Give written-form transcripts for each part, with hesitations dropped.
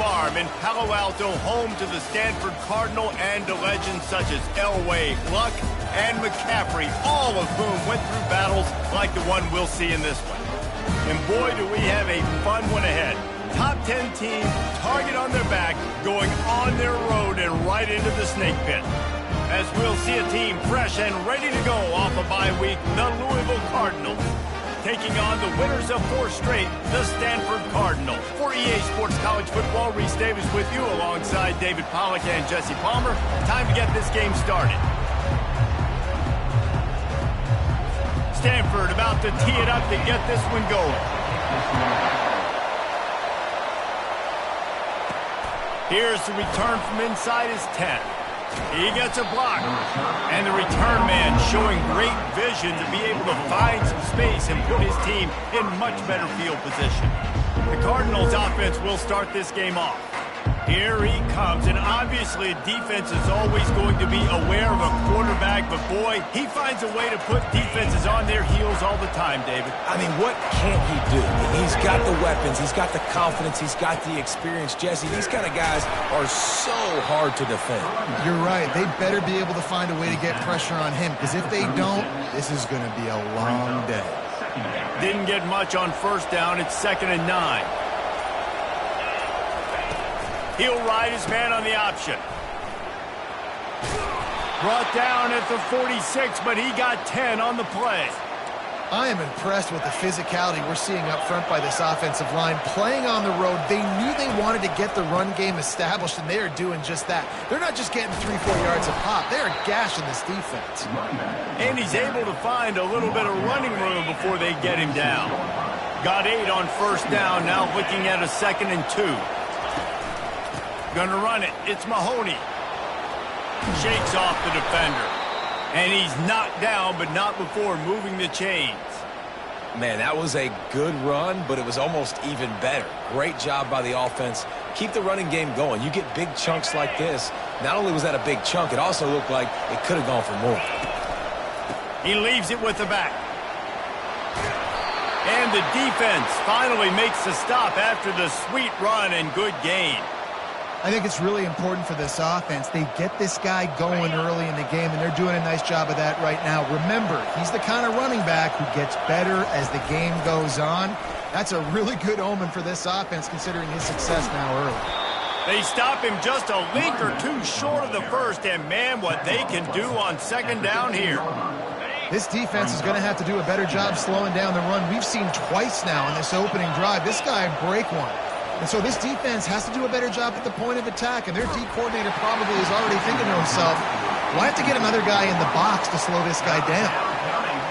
Farm in Palo Alto, home to the Stanford Cardinal and to legends such as Elway, Luck, and McCaffrey, all of whom went through battles like the one we'll see in this one. And boy, do we have a fun one ahead. Top 10 team, target on their back, going on their road and right into the snake pit. As we'll see a team fresh and ready to go off a bye week, the Louisville Cardinals, taking on the winners of 4 straight, the Stanford Cardinal. For EA Sports College Football, Reese Davis with you alongside David Pollack and Jesse Palmer. Time to get this game started. Stanford about to tee it up to get this one going. Here's the return from inside his 10. He gets a block. And the return man showing great vision to be able to find some space and put his team in much better field position. The Cardinals offense will start this game off. Here he comes, and obviously defense is always going to be aware of a quarterback, but boy, he finds a way to put defenses on their heels all the time, David. I mean, what can't he do? He's got the weapons, he's got the confidence, he's got the experience. Jesse, these kind of guys are so hard to defend. You're right. They better be able to find a way to get pressure on him, because if they don't, this is going to be a long day. Didn't get much on first down. It's 2nd and 9. He'll ride his man on the option. Brought down at the 46, but he got 10 on the play. I am impressed with the physicality we're seeing up front by this offensive line. Playing on the road, they knew they wanted to get the run game established, and they are doing just that. They're not just getting 3-4 yards a pop. They are gashing this defense. And he's able to find a little bit of running room before they get him down. Got 8 on first down, now looking at a 2nd and 2. Gonna run it. It's Mahoney. Shakes off the defender. And he's knocked down, but not before moving the chains. Man, that was a good run, but it was almost even better. Great job by the offense. Keep the running game going. You get big chunks like this. Not only was that a big chunk, it also looked like it could have gone for more. He leaves it with the back. And the defense finally makes the stop after the sweet run and good gain. I think it's really important for this offense. They get this guy going early in the game, and they're doing a nice job of that right now. Remember, he's the kind of running back who gets better as the game goes on. That's a really good omen for this offense, considering his success now early. They stop him just a link or two short of the first, and man, what they can do on 2nd down here. This defense is going to have to do a better job slowing down the run. We've seen twice now in this opening drive this guy break one. And so this defense has to do a better job at the point of attack, and their D coordinator probably is already thinking to himself, well, I have to get another guy in the box to slow this guy down.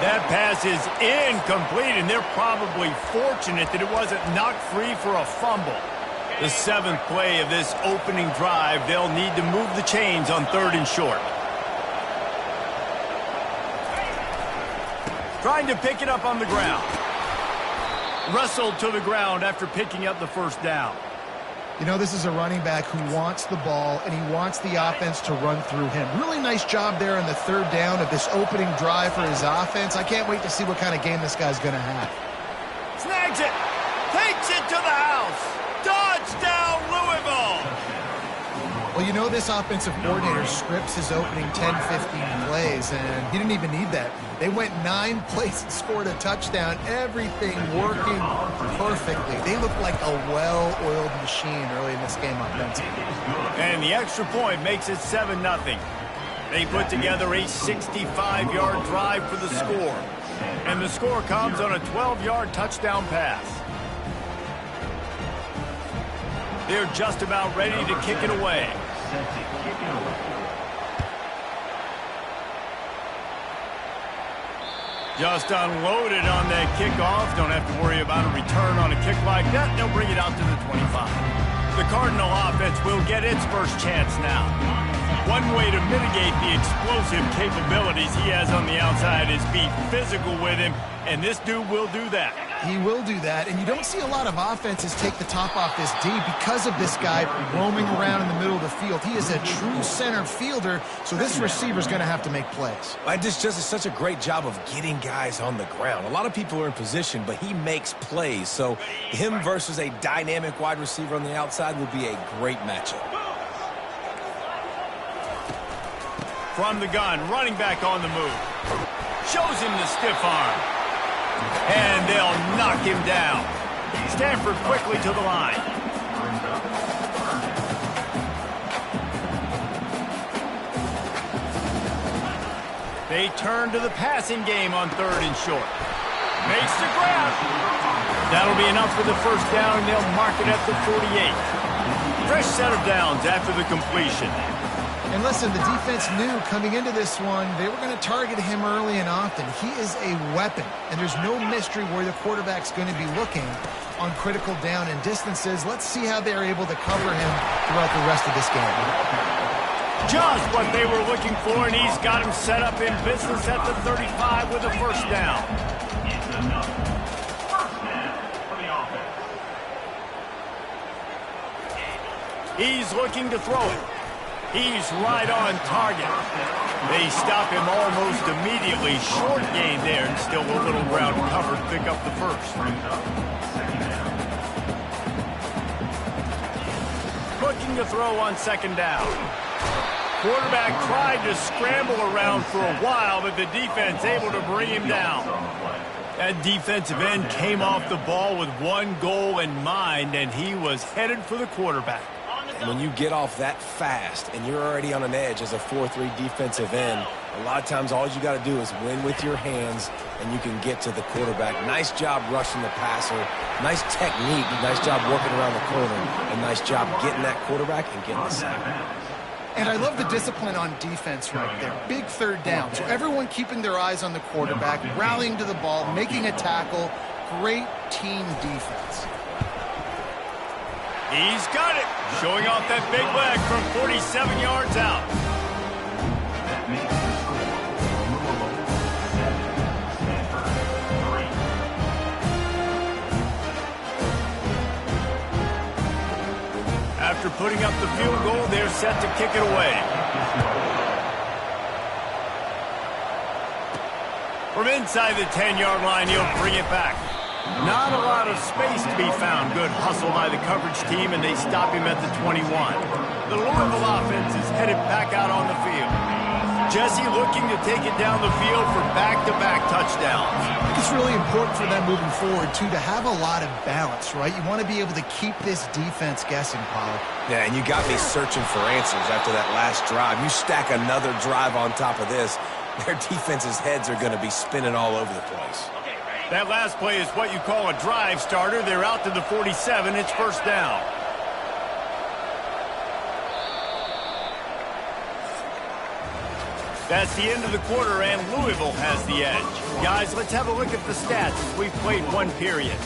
That pass is incomplete, and they're probably fortunate that it wasn't knocked free for a fumble. The 7th play of this opening drive, they'll need to move the chains on 3rd and short. Trying to pick it up on the ground. Wrestled to the ground after picking up the first down. You know, this is a running back who wants the ball, and he wants the offense to run through him. Really nice job there on the 3rd down of this opening drive for his offense. I can't wait to see what kind of game this guy's going to have. Snags it. Takes it to the house. Touchdown, Louisville. Well, you know this offensive coordinator scripts his opening 10, 15 plays, and he didn't even need that. They went 9 plays and scored a touchdown, everything working perfectly. They look like a well-oiled machine early in this game offensively. And the extra point makes it 7-0. They put together a 65-yard drive for the score. And the score comes on a 12-yard touchdown pass. They're just about ready to kick it away. Just unloaded on that kickoff. Don't have to worry about a return on a kick like that. They'll bring it out to the 25. The Cardinal offense will get its first chance now. One way to mitigate the explosive capabilities he has on the outside is be physical with him, and this dude will do that. He will do that, and you don't see a lot of offenses take the top off this D because of this guy roaming around in the middle of the field. He is a true center fielder, so this receiver's going to have to make plays. This just is such a great job of getting guys on the ground. A lot of people are in position, but he makes plays, so him versus a dynamic wide receiver on the outside would be a great matchup. From the gun, running back on the move. Shows him the stiff arm. And they'll knock him down. Stanford quickly to the line. They turn to the passing game on 3rd and short. Makes the grab. That'll be enough for the first down, and they'll mark it at the 48. Fresh set of downs after the completion. And listen, the defense knew coming into this one, they were going to target him early and often. He is a weapon, and there's no mystery where the quarterback's going to be looking on critical down and distances. Let's see how they're able to cover him throughout the rest of this game. Just what they were looking for, and he's got him set up in business at the 35 with a first down. He's looking to throw it. He's right on target. They stop him almost immediately. Short gain there, and still a little ground covered. Pick up the first. Looking to throw on 2nd down. Quarterback tried to scramble around for a while, but the defense able to bring him down. That defensive end came off the ball with one goal in mind, and he was headed for the quarterback. And when you get off that fast and you're already on an edge as a 4-3 defensive end, a lot of times all you got to do is win with your hands and you can get to the quarterback. Nice job rushing the passer. Nice technique. Nice job working around the corner. And nice job getting that quarterback and getting the sack. And I love the discipline on defense right there. Big 3rd down. So everyone keeping their eyes on the quarterback, rallying to the ball, making a tackle. Great team defense. He's got it. Showing off that big leg from 47 yards out. After putting up the field goal, they're set to kick it away. From inside the 10-yard line, he'll bring it back. Not a lot of space to be found. Good hustle by the coverage team, and they stop him at the 21. The Louisville offense is headed back out on the field. Jesse looking to take it down the field for back-to-back touchdowns. I think it's really important for them moving forward, too, to have a lot of balance, right? You want to be able to keep this defense guessing, Pollard. Yeah, and you got me searching for answers after that last drive. You stack another drive on top of this, their defense's heads are going to be spinning all over the place. That last play is what you call a drive starter. They're out to the 47. It's first down. That's the end of the quarter, and Louisville has the edge. Guys, let's have a look at the stats as we've played one period.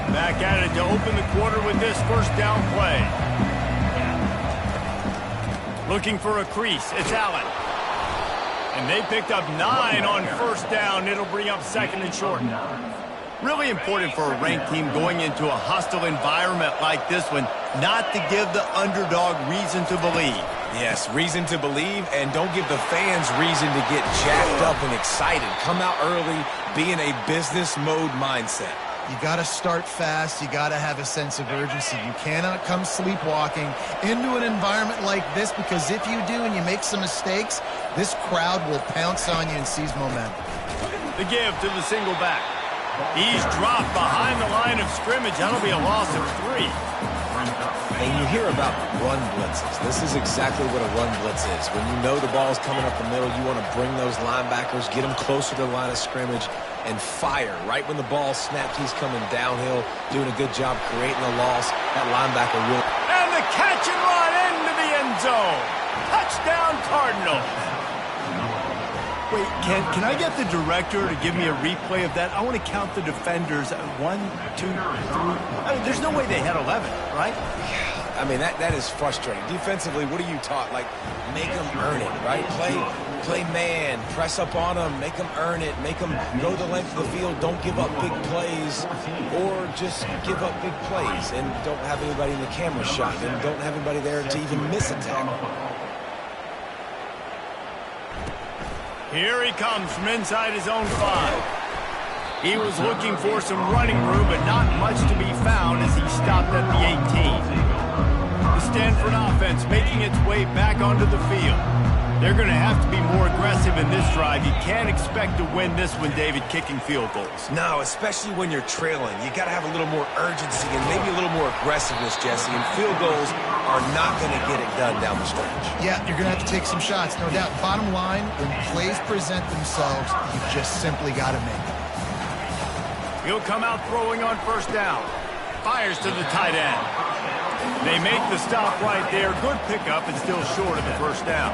Back at it to open the quarter with this first down play. Looking for a crease. It's Allen. And they picked up 9 on first down. It'll bring up 2nd and short. Really important for a ranked team going into a hostile environment like this one, not to give the underdog reason to believe. Yes, reason to believe, and don't give the fans reason to get jacked up and excited. Come out early, be in a business mode mindset. You got to start fast. You got to have a sense of urgency. You cannot come sleepwalking into an environment like this, because if you do and you make some mistakes, this crowd will pounce on you and seize momentum. The give to the single back. He's dropped behind the line of scrimmage. That'll be a loss of 3. And you hear about run blitzes. This is exactly what a run blitz is. When you know the ball's coming up the middle, you want to bring those linebackers, get them closer to the line of scrimmage, and fire. Right when the ball snapped, he's coming downhill, doing a good job creating a loss. That linebacker will. And the catch and run into the end zone. Touchdown, Cardinals. Wait, can I get the director to give me a replay of that? I want to count the defenders. 1, 2, 3. I mean, there's no way they had 11, right? I mean, that is frustrating. Defensively, what are you taught? Like, make them earn it, right? Play man, press up on them, make them earn it, make them go the length of the field, don't give up big plays, or just give up big plays and don't have anybody in the camera shot and don't have anybody there to even miss a tackle. Here he comes from inside his own 5. He was looking for some running room, but not much to be found as he stopped at the 18. The Stanford offense making its way back onto the field. They're going to have to be more aggressive in this drive. You can't expect to win this one, David, kicking field goals. No, especially when you're trailing. You got to have a little more urgency and maybe a little more aggressiveness, Jesse. And field goals are not going to get it done down the stretch. Yeah, you're going to have to take some shots, no doubt. Bottom line, when plays present themselves, you just simply got to make them. He'll come out throwing on first down. Fires to the tight end. They make the stop right there. Good pickup and still short of the first down.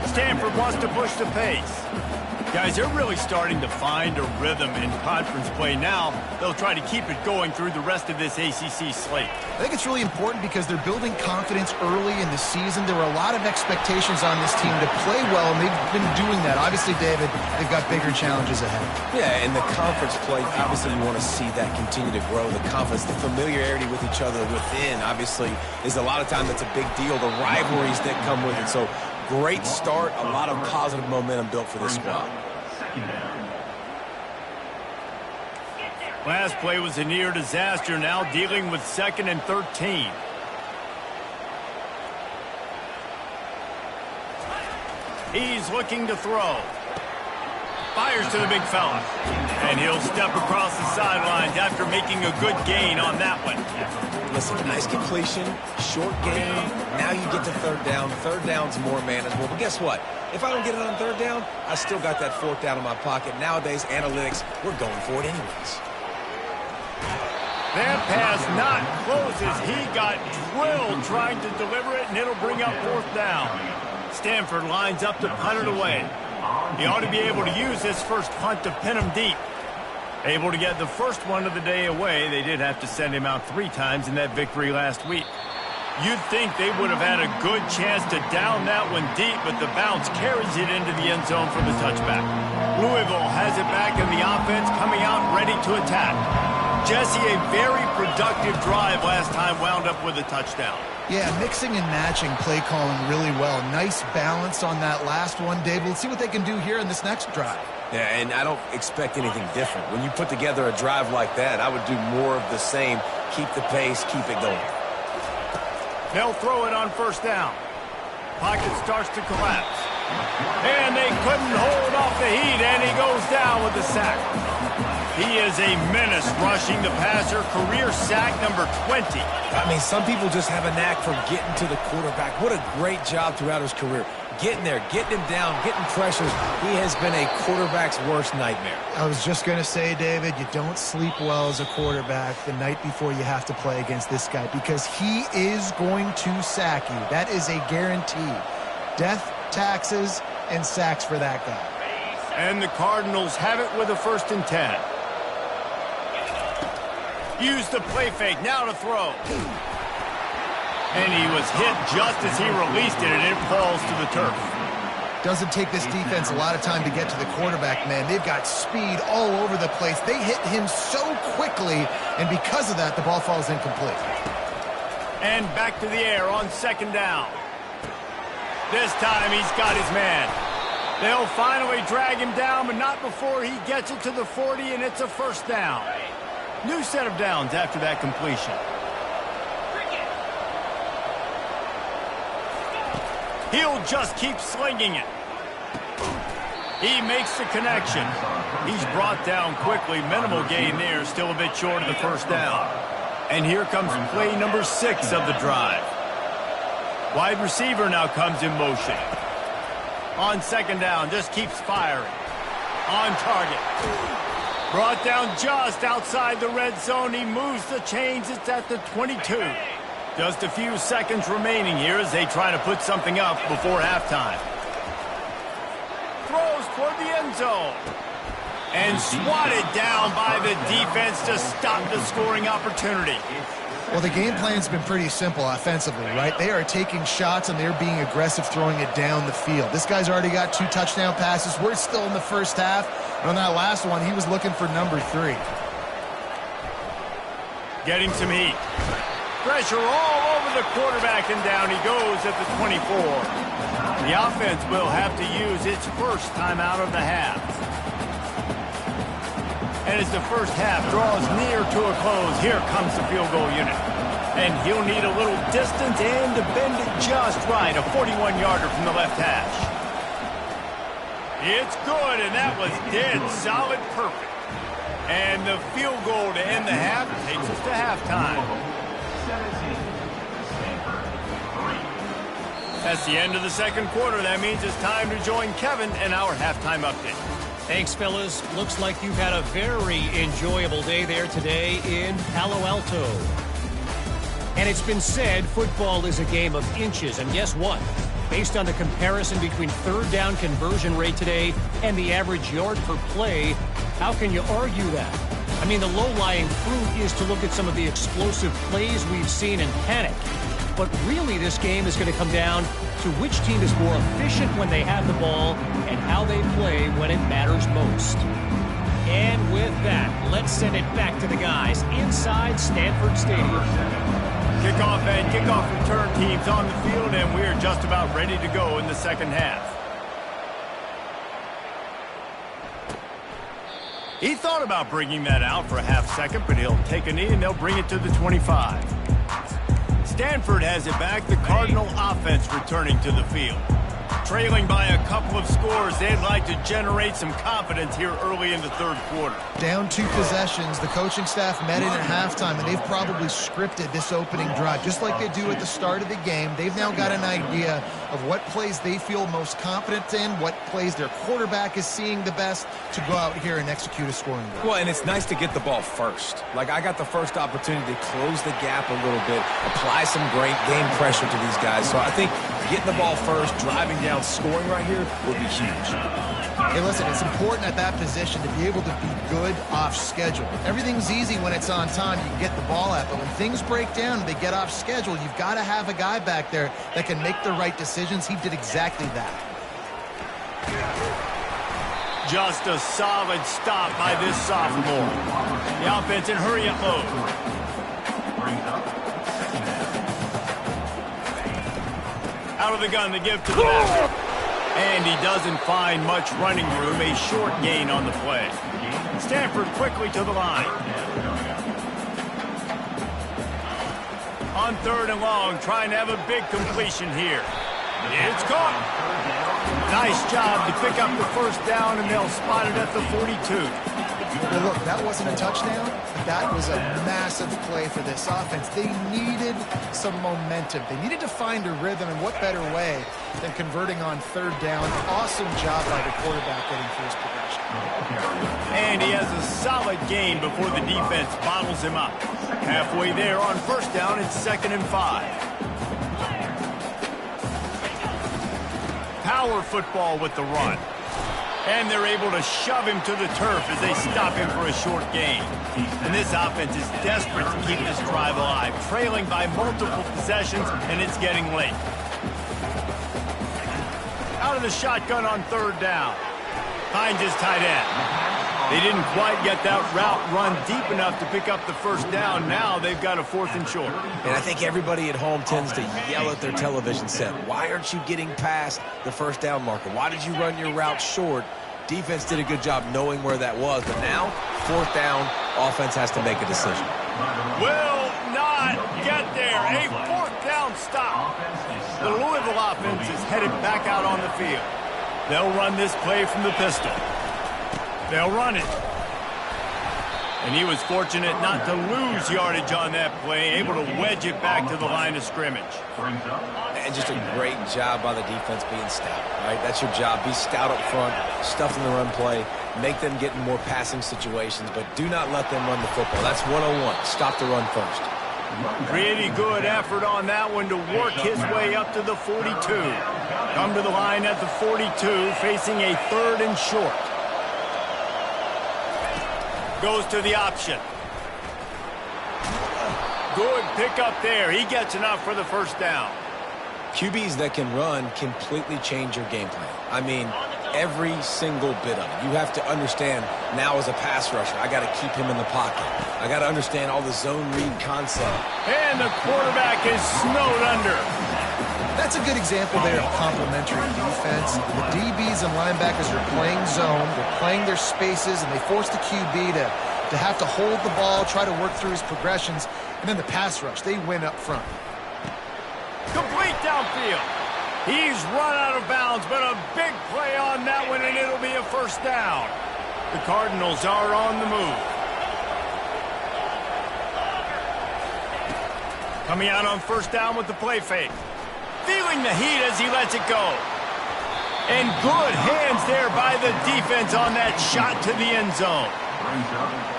Stanford wants to push the pace. Guys, they're really starting to find a rhythm in conference play now. They'll try to keep it going through the rest of this ACC slate. I think it's really important because they're building confidence early in the season. There were a lot of expectations on this team to play well, and they've been doing that. Obviously, David, they've got bigger challenges ahead. Yeah, and the conference play, obviously you want to see that continue to grow. The confidence, the familiarity with each other within, obviously, is a lot of time that's a big deal. The rivalries that come with it. So, great start, a lot of positive momentum built for this squad. Last play was a near disaster, now dealing with 2nd and 13. He's looking to throw. Fires to the big fella. And he'll step across the sidelines after making a good gain on that one. Listen, nice completion, short gain. Now you get to third down. Third down's more manageable. But guess what? If I don't get it on third down, I still got that 4th down in my pocket. Nowadays, analytics, we're going for it anyways. That pass not closes. He got drilled trying to deliver it, and it'll bring up 4th down. Stanford lines up to punt it away. He ought to be able to use this first punt to pin him deep. Able to get the first one of the day away. They did have to send him out 3 times in that victory last week. You'd think they would have had a good chance to down that one deep, but the bounce carries it into the end zone for the touchback. Louisville has it back in the offense, coming out ready to attack. Jesse, a very productive drive last time, wound up with a touchdown. Yeah, mixing and matching play calling really well. Nice balance on that last one, Dave. Let's see what they can do here in this next drive. Yeah, and I don't expect anything different. When you put together a drive like that, I would do more of the same. Keep the pace, keep it going. They'll throw it on first down. Pocket starts to collapse. And they couldn't hold off the heat, and he goes down with the sack. He is a menace rushing the passer. Career sack number 20. I mean, some people just have a knack for getting to the quarterback. What a great job throughout his career. Getting there, getting him down, getting pressures. He has been a quarterback's worst nightmare. I was just going to say, David, you don't sleep well as a quarterback the night before you have to play against this guy because he is going to sack you. That is a guarantee. Death, taxes, and sacks for that guy. And the Cardinals have it with a 1st and 10. Use the play fake, now to throw. And he was hit just as he released it, and it falls to the turf. Doesn't take this defense a lot of time to get to the quarterback, man. They've got speed all over the place. They hit him so quickly, and because of that, the ball falls incomplete. And back to the air on 2nd down. This time he's got his man. They'll finally drag him down, but not before he gets it to the 40, and it's a 1st down. New set of downs after that completion. He'll just keep slinging it. He makes the connection. He's brought down quickly. Minimal gain there, still a bit short of the 1st down. And here comes play number 6 of the drive. Wide receiver now comes in motion. On 2nd down, just keeps firing. On target. Brought down just outside the red zone. He moves the chains. It's at the 22. Just a few seconds remaining here as they try to put something up before halftime. Throws toward the end zone. And swatted down by the defense to stop the scoring opportunity. Well, the game plan's been pretty simple offensively, right? They are taking shots and they're being aggressive throwing it down the field. This guy's already got 2 touchdown passes. We're still in the first half. And on that last one, he was looking for number 3. Getting some heat. Pressure all over the quarterback, and down he goes at the 24. The offense will have to use its first timeout of the half. And as the first half draws near to a close, here comes the field goal unit. And he'll need a little distance and to bend it just right, a 41-yarder from the left hash. It's good, and that was dead solid perfect. And the field goal to end the half takes us to halftime. That's the end of the second quarter. That means it's time to join Kevin in our halftime update. Thanks, fellas. Looks like you've had a very enjoyable day there today in Palo Alto. And it's been said football is a game of inches. And guess what? Based on the comparison between third down conversion rate today and the average yard per play, how can you argue that? I mean, the low-lying fruit is to look at some of the explosive plays we've seen and panic. But really, this game is going to come down to which team is more efficient when they have the ball and how they play when it matters most. And with that, let's send it back to the guys inside Stanford Stadium. Kickoff and kickoff return teams on the field, and we're just about ready to go in the second half. He thought about bringing that out for a half second, but he'll take a knee and they'll bring it to the 25. Stanford has it back. The Cardinal offense returning to the field. Trailing by a couple of scores, they'd like to generate some confidence here early in the third quarter. Down 2 possessions. The coaching staff met in at halftime, and they've probably scripted this opening drive. Just like they do at the start of the game, they've now got an idea of what plays they feel most confident in, what plays their quarterback is seeing the best to go out here and execute a scoring drive. Well, and it's nice to get the ball first. Like, I got the first opportunity to close the gap a little bit, apply some great game pressure to these guys. So I think getting the ball first, driving down, scoring right here would be huge. Hey, listen, it's important at that position to be able to be good off schedule. Everything's easy when it's on time. You can get the ball out, but when things break down and they get off schedule, you've got to have a guy back there that can make the right decisions. He did exactly that. Just a solid stop by this sophomore. The offense in hurry-up mode. Out of the gun, the give to the back. And he doesn't find much running room. A short gain on the play. Stanford quickly to the line. On third and long, trying to have a big completion here. It's caught. Nice job to pick up the first down, and they'll spot it at the 42. Well, look, that wasn't a touchdown, but that was a massive play for this offense. They needed some momentum. They needed to find a rhythm, and what better way than converting on third down. Awesome job by the quarterback getting first progression. And he has a solid gain before the defense bottles him up. Halfway there on first down, it's 2nd and 5. Power football with the run. And they're able to shove him to the turf as they stop him for a short gain. And this offense is desperate to keep this drive alive, trailing by multiple possessions, and it's getting late. Out of the shotgun on third down. Finds his tight end. They didn't quite get that route run deep enough to pick up the first down. Now they've got a 4th and short. And I think everybody at home tends to yell at their television set. Why aren't you getting past the first down marker? Why did you run your route short? Defense did a good job knowing where that was. But now, 4th down, offense has to make a decision. Will not get there. A 4th down stop. The Louisville offense is headed back out on the field. They'll run this play from the pistol. They'll run it. And he was fortunate not to lose yardage on that play, able to wedge it back to the line of scrimmage. And just a great job by the defense being stout, right? That's your job. Be stout up front, stuff in the run play, make them get in more passing situations, but do not let them run the football. That's 101. Stop the run first. Pretty good effort on that one to work his way up to the 42. Come to the line at the 42, facing a 3rd and short. Goes to the option. Good pickup there. He gets enough for the first down. QBs that can run completely change your game plan. I mean, every single bit of it. You have to understand now as a pass rusher, I got to keep him in the pocket. I got to understand all the zone read concept. And the quarterback is snowed under. That's a good example there of complementary defense. The DBs and linebackers are playing zone. They're playing their spaces, and they force the QB to have to hold the ball, try to work through his progressions, and then the pass rush, they win up front. Complete downfield. He's run out of bounds, but a big play on that one, and it'll be a first down. The Cardinals are on the move. Coming out on first down with the play fake. Feeling the heat as he lets it go. And good hands there by the defense on that shot to the end zone.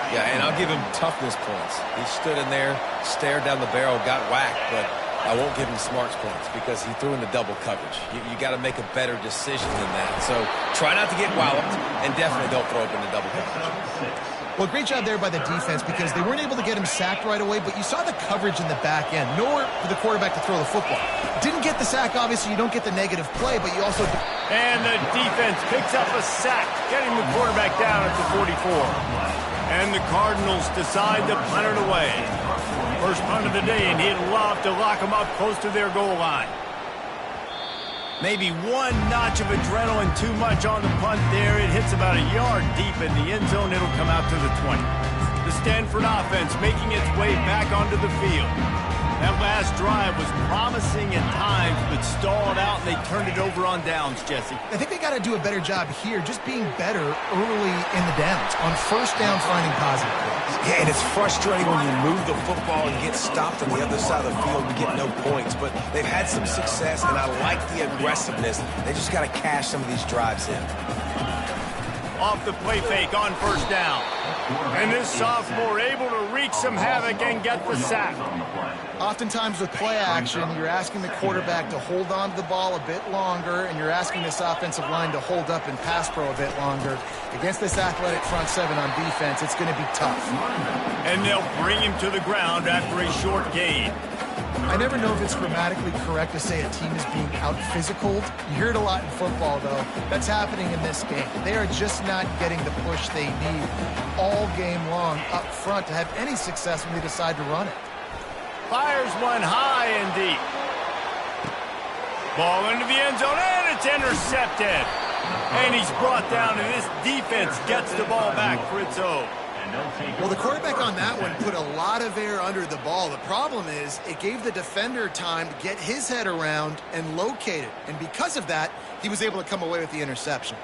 Yeah, and I'll give him toughness points. He stood in there, stared down the barrel, got whacked, but I won't give him smarts points because he threw into double coverage. You got to make a better decision than that. So try not to get walloped, and definitely don't throw up into double coverage. Well, great job there by the defense because they weren't able to get him sacked right away, but you saw the coverage in the back end. Nowhere for the quarterback to throw the football. Didn't get the sack, obviously. You don't get the negative play, but you also... And the defense picks up a sack, getting the quarterback down at the 44. And the Cardinals decide to punt it away. First punt of the day, and he'd love to lock them up close to their goal line. Maybe one notch of adrenaline too much on the punt there. It hits about a yard deep in the end zone. It'll come out to the 20. The Stanford offense making its way back onto the field. That last drive was promising at times, but stalled out, and they turned it over on downs, Jesse. I think they got to do a better job here, just being better early in the downs. On first down, finding positive plays. Yeah, and it's frustrating when you move the football and get stopped on the other side of the field and get no points. But they've had some success, and I like the aggressiveness. They just got to cash some of these drives in. Off the play fake on first down. And this sophomore able to wreak some havoc and get the sack. Oftentimes with play action, you're asking the quarterback to hold on to the ball a bit longer, and you're asking this offensive line to hold up in pass pro a bit longer. Against this athletic front seven on defense, it's going to be tough. And they'll bring him to the ground after a short gain. I never know if it's grammatically correct to say a team is being out-physicaled. You hear it a lot in football, though. That's happening in this game. They are just not getting the push they need all game long up front to have any success when they decide to run it. Fires one high and deep. Ball into the end zone, and it's intercepted. And he's brought down, and this defense gets the ball back for its own. Well, the quarterback on that one put a lot of air under the ball. The problem is it gave the defender time to get his head around and locate it. And because of that, he was able to come away with the interception.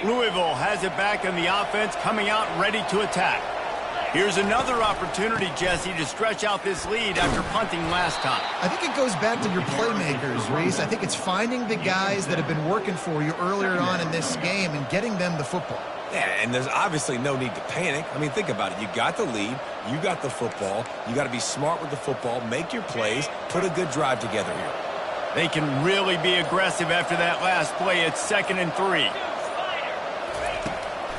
Louisville has it back in the offense, coming out ready to attack. Here's another opportunity, Jesse, to stretch out this lead after punting last time. I think it goes back to your playmakers, Reese. I think it's finding the guys that have been working for you earlier on in this game and getting them the football. Yeah, and there's obviously no need to panic. I mean, think about it. You got the lead. You got the football. You got to be smart with the football, make your plays, put a good drive together here. They can really be aggressive after that last play. It's 2nd and 3.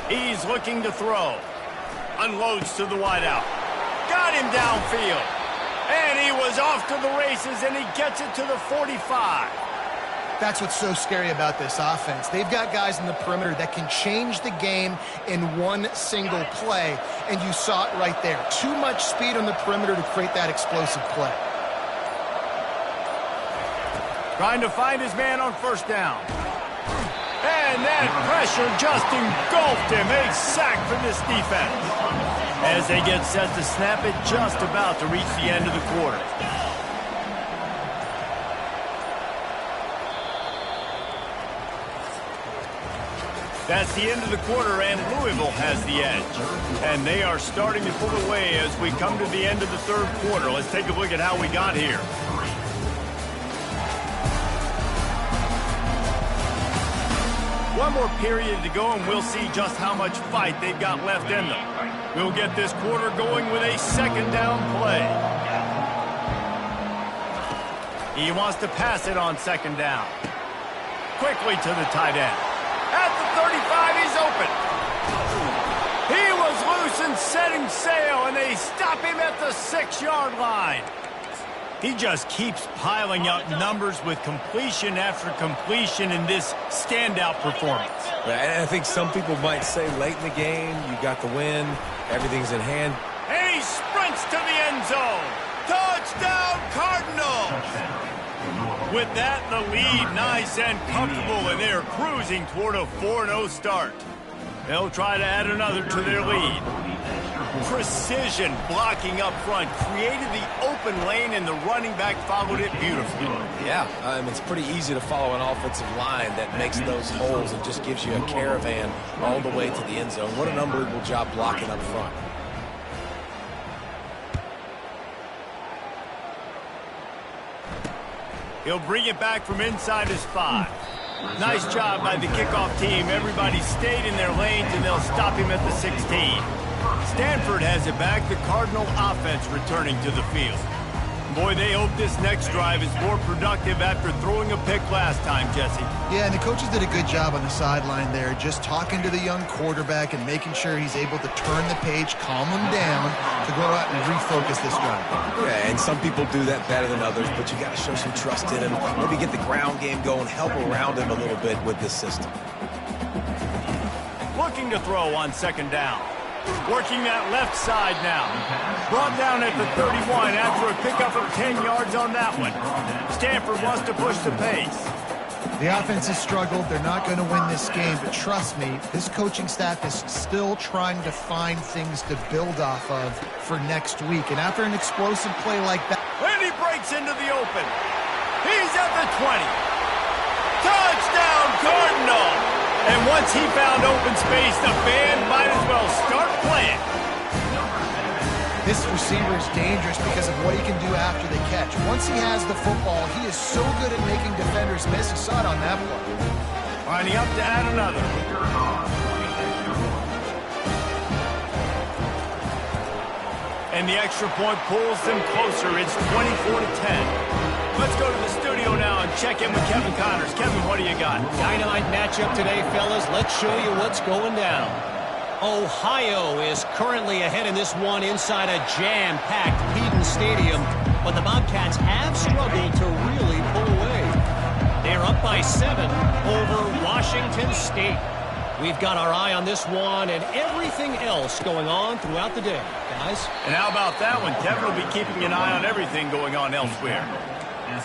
He's looking to throw. Unloads to the wideout. Got him downfield. And he was off to the races, and he gets it to the 45. That's what's so scary about this offense. They've got guys in the perimeter that can change the game in one single play, and you saw it right there. Too much speed on the perimeter to create that explosive play. Trying to find his man on first down. And that pressure just engulfed him. A sack for this defense. As they get set to snap it, just about to reach the end of the quarter. That's the end of the quarter, and Louisville has the edge. And they are starting to pull away as we come to the end of the third quarter. Let's take a look at how we got here. One more period to go, and we'll see just how much fight they've got left in them. We'll get this quarter going with a second down play. He wants to pass it on second down. Quickly to the tight end. At the 35, he's open. He was loose and setting sail, and they stop him at the 6-yard line. He just keeps piling up numbers with completion after completion in this standout performance. And I think some people might say late in the game, you got the win, everything's in hand. And he sprints to the end zone. Touchdown, Cardinals! With that, the lead nice and comfortable, and they're cruising toward a 4-0 start. They'll try to add another to their lead. Precision blocking up front created the open lane, and the running back followed it beautifully. Yeah, it's pretty easy to follow an offensive line that makes those holes and just gives you a caravan all the way to the end zone. What an unbelievable job blocking up front. He'll bring it back from inside his 5. Nice job by the kickoff team. Everybody stayed in their lanes, and they'll stop him at the 16. Stanford has it back. The Cardinal offense returning to the field. Boy, they hope this next drive is more productive after throwing a pick last time, Jesse. Yeah, and the coaches did a good job on the sideline there, just talking to the young quarterback and making sure he's able to turn the page, calm him down, to go out and refocus this drive. Yeah, and some people do that better than others, but you got to show some trust in him. Maybe get the ground game going, help around him a little bit with this system. Looking to throw on second down. Working that left side now. Brought down at the 31 after a pickup of 10 yards on that one. Stanford wants to push the pace. The offense has struggled. They're not going to win this game, but trust me, this coaching staff is still trying to find things to build off of for next week. And after an explosive play like that... And he breaks into the open. He's at the 20. Touchdown, Cardinal! And once he found open space, the band might as well start playing. This receiver is dangerous because of what he can do after the catch. Once he has the football, he is so good at making defenders miss. You saw it on that play. Lining up to add another. And the extra point pulls them closer. It's 24-10. Let's go to the studio now and check in with Kevin Connors. Kevin, what do you got? Dynamite matchup today, fellas. Let's show you what's going down. Ohio is currently ahead in this one inside a jam-packed Eden Stadium, but the Bobcats have struggled to really pull away. They're up by 7 over Washington State. We've got our eye on this one and everything else going on throughout the day, guys. And how about that one? Kevin will be keeping an eye on everything going on elsewhere.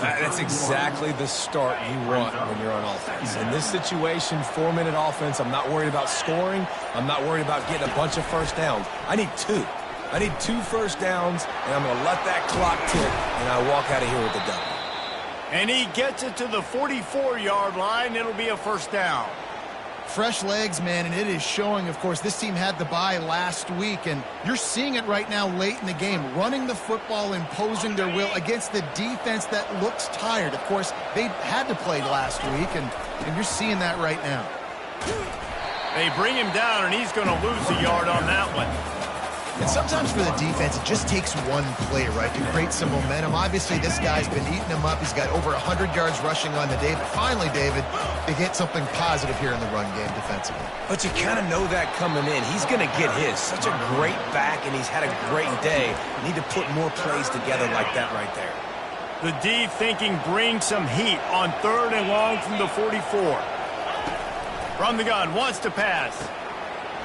That's exactly the start you want when you're on offense. In this situation, 4-minute offense, I'm not worried about scoring. I'm not worried about getting a bunch of first downs. I need 2. I need 2 first downs, and I'm going to let that clock tick, and I walk out of here with the W. And he gets it to the 44-yard line. It'll be a first down. Fresh legs, man, and it is showing. Of course, this team had the bye last week, and you're seeing it right now late in the game, running the football, imposing their will against the defense that looks tired. Of course, they had to play last week, and you're seeing that right now. They bring him down, and he's going to lose a yard on that one. And sometimes for the defense, it just takes one play, right, to create some momentum. Obviously, this guy's been eating them up. He's got over 100 yards rushing on the day. But finally, David, they get something positive here in the run game defensively. But you kind of know that coming in. He's going to get his. Such a great back, and he's had a great day. Need to put more plays together like that right there. The D thinking bring some heat on 3rd and long from the 44. From the gun, wants to pass.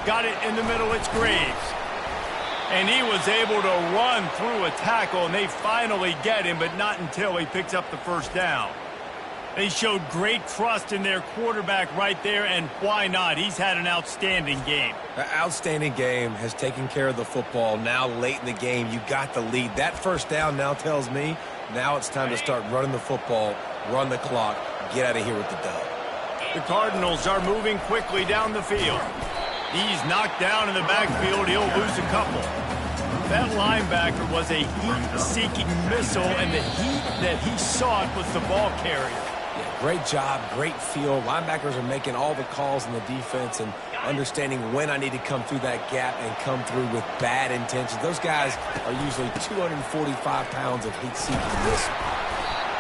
Got it in the middle, it's Graves. And he was able to run through a tackle, and they finally get him, but not until he picks up the first down. They showed great trust in their quarterback right there, and why not? He's had an outstanding game. An outstanding game, has taken care of the football. Now late in the game, you got the lead. That first down now tells me now it's time to start running the football, run the clock, get out of here with the dub. The Cardinals are moving quickly down the field. He's knocked down in the backfield. He'll lose a couple. That linebacker was a heat-seeking missile, and the heat that he sought was the ball carrier. Yeah, great job, great feel. Linebackers are making all the calls in the defense and understanding when I need to come through that gap and come through with bad intentions. Those guys are usually 245 pounds of heat-seeking missile.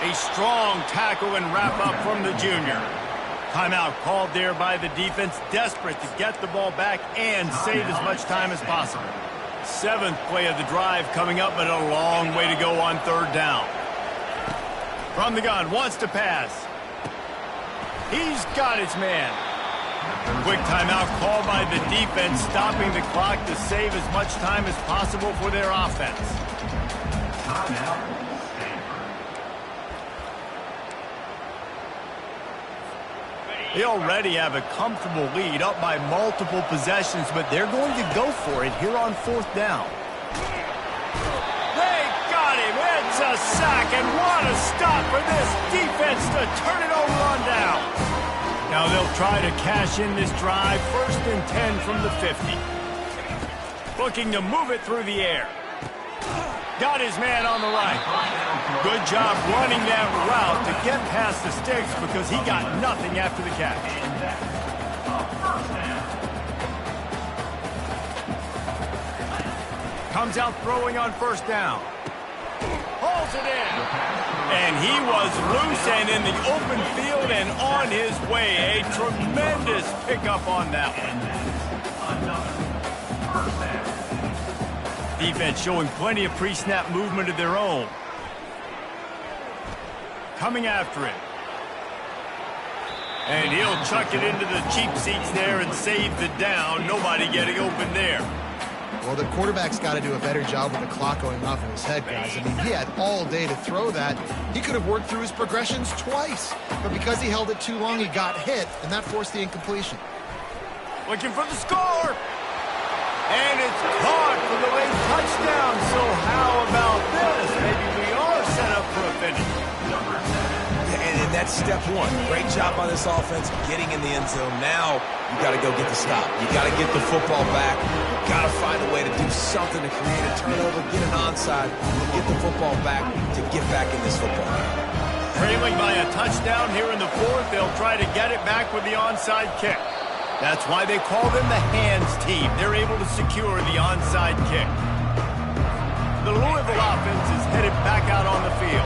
A strong tackle and wrap-up from the junior. Timeout called there by the defense, desperate to get the ball back and save as much time as possible. 7th play of the drive coming up, but a long way to go on 3rd down. From the gun, wants to pass. He's got his man. Quick timeout called by the defense, stopping the clock to save as much time as possible for their offense. They already have a comfortable lead, up by multiple possessions, but they're going to go for it here on 4th down. They got him. It's a sack, and what a stop for this defense to turn it over on down. Now they'll try to cash in this drive, 1st and 10 from the 50. Looking to move it through the air. Got his man on the right. Good job running that route to get past the sticks because he got nothing after the catch. Comes out throwing on 1st down. Hauls it in. And he was loose and in the open field and on his way. A tremendous pickup on that one. Defense showing plenty of pre-snap movement of their own. Coming after it. And he'll chuck it into the cheap seats there and save the down. Nobody getting open there. Well, the quarterback's got to do a better job with the clock going off in his head, guys. I mean, he had all day to throw that. He could have worked through his progressions twice. But because he held it too long, he got hit, and that forced the incompletion. Looking for the score. And it's caught for the late touchdown. So how about this? Maybe we are set up for a finish. And that's step 1. Great job by this offense getting in the end zone. Now you got to go get the stop. You got to get the football back. You got to find a way to do something to create a turnover, get an onside, and get the football back to get back in this football game. Trailing by a touchdown here in the 4th, they'll try to get it back with the onside kick. That's why they call them the hands team. They're able to secure the onside kick. The Louisville offense is headed back out on the field.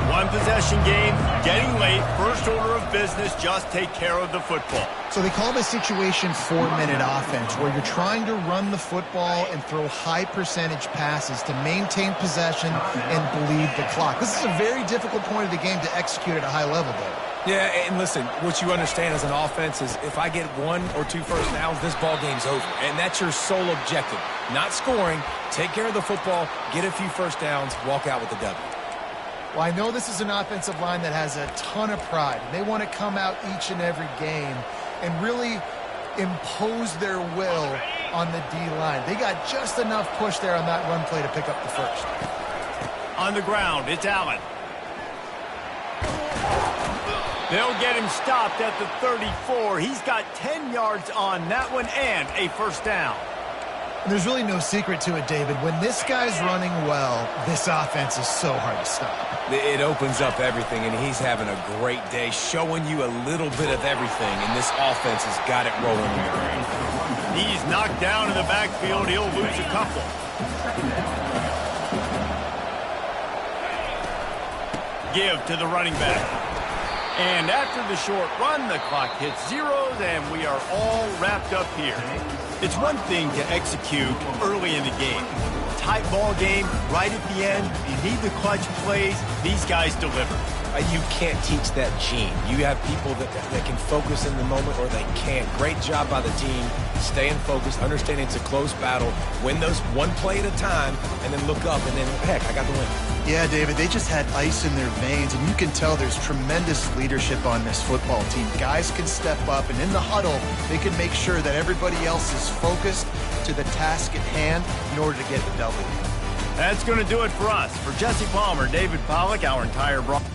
1 possession game, getting late, first order of business, just take care of the football. So they call this situation 4-minute offense, where you're trying to run the football and throw high percentage passes to maintain possession and bleed the clock. This is a very difficult point of the game to execute at a high level, though. Yeah, and listen, what you understand as an offense is if I get 1 or 2 first downs, this ball game's over. And that's your sole objective. Not scoring, take care of the football, get a few first downs, walk out with the W. Well, I know this is an offensive line that has a ton of pride. They want to come out each and every game and really impose their will on the D-line. They got just enough push there on that run play to pick up the first. On the ground, it's Allen. They'll get him stopped at the 34. He's got 10 yards on that one and a first down. There's really no secret to it, David. When this guy's running well, this offense is so hard to stop. It opens up everything, and he's having a great day, showing you a little bit of everything, and this offense has got it rolling here. He's knocked down in the backfield. He'll lose a couple. Give to the running back. And after the short run, the clock hits zeros, and we are all wrapped up here. It's one thing to execute early in the game. Tight ball game, right at the end, you need the clutch plays. These guys deliver. You can't teach that gene. You have people that can focus in the moment or they can't. Great job by the team, staying focused, understanding it's a close battle, win those 1 play at a time, and then look up, and then, heck, I got the win. Yeah, David, they just had ice in their veins, and you can tell there's tremendous leadership on this football team. Guys can step up, and in the huddle, they can make sure that everybody else is focused to the task at hand in order to get the W. That's going to do it for us. For Jesse Palmer, David Pollack, our entire broadcast.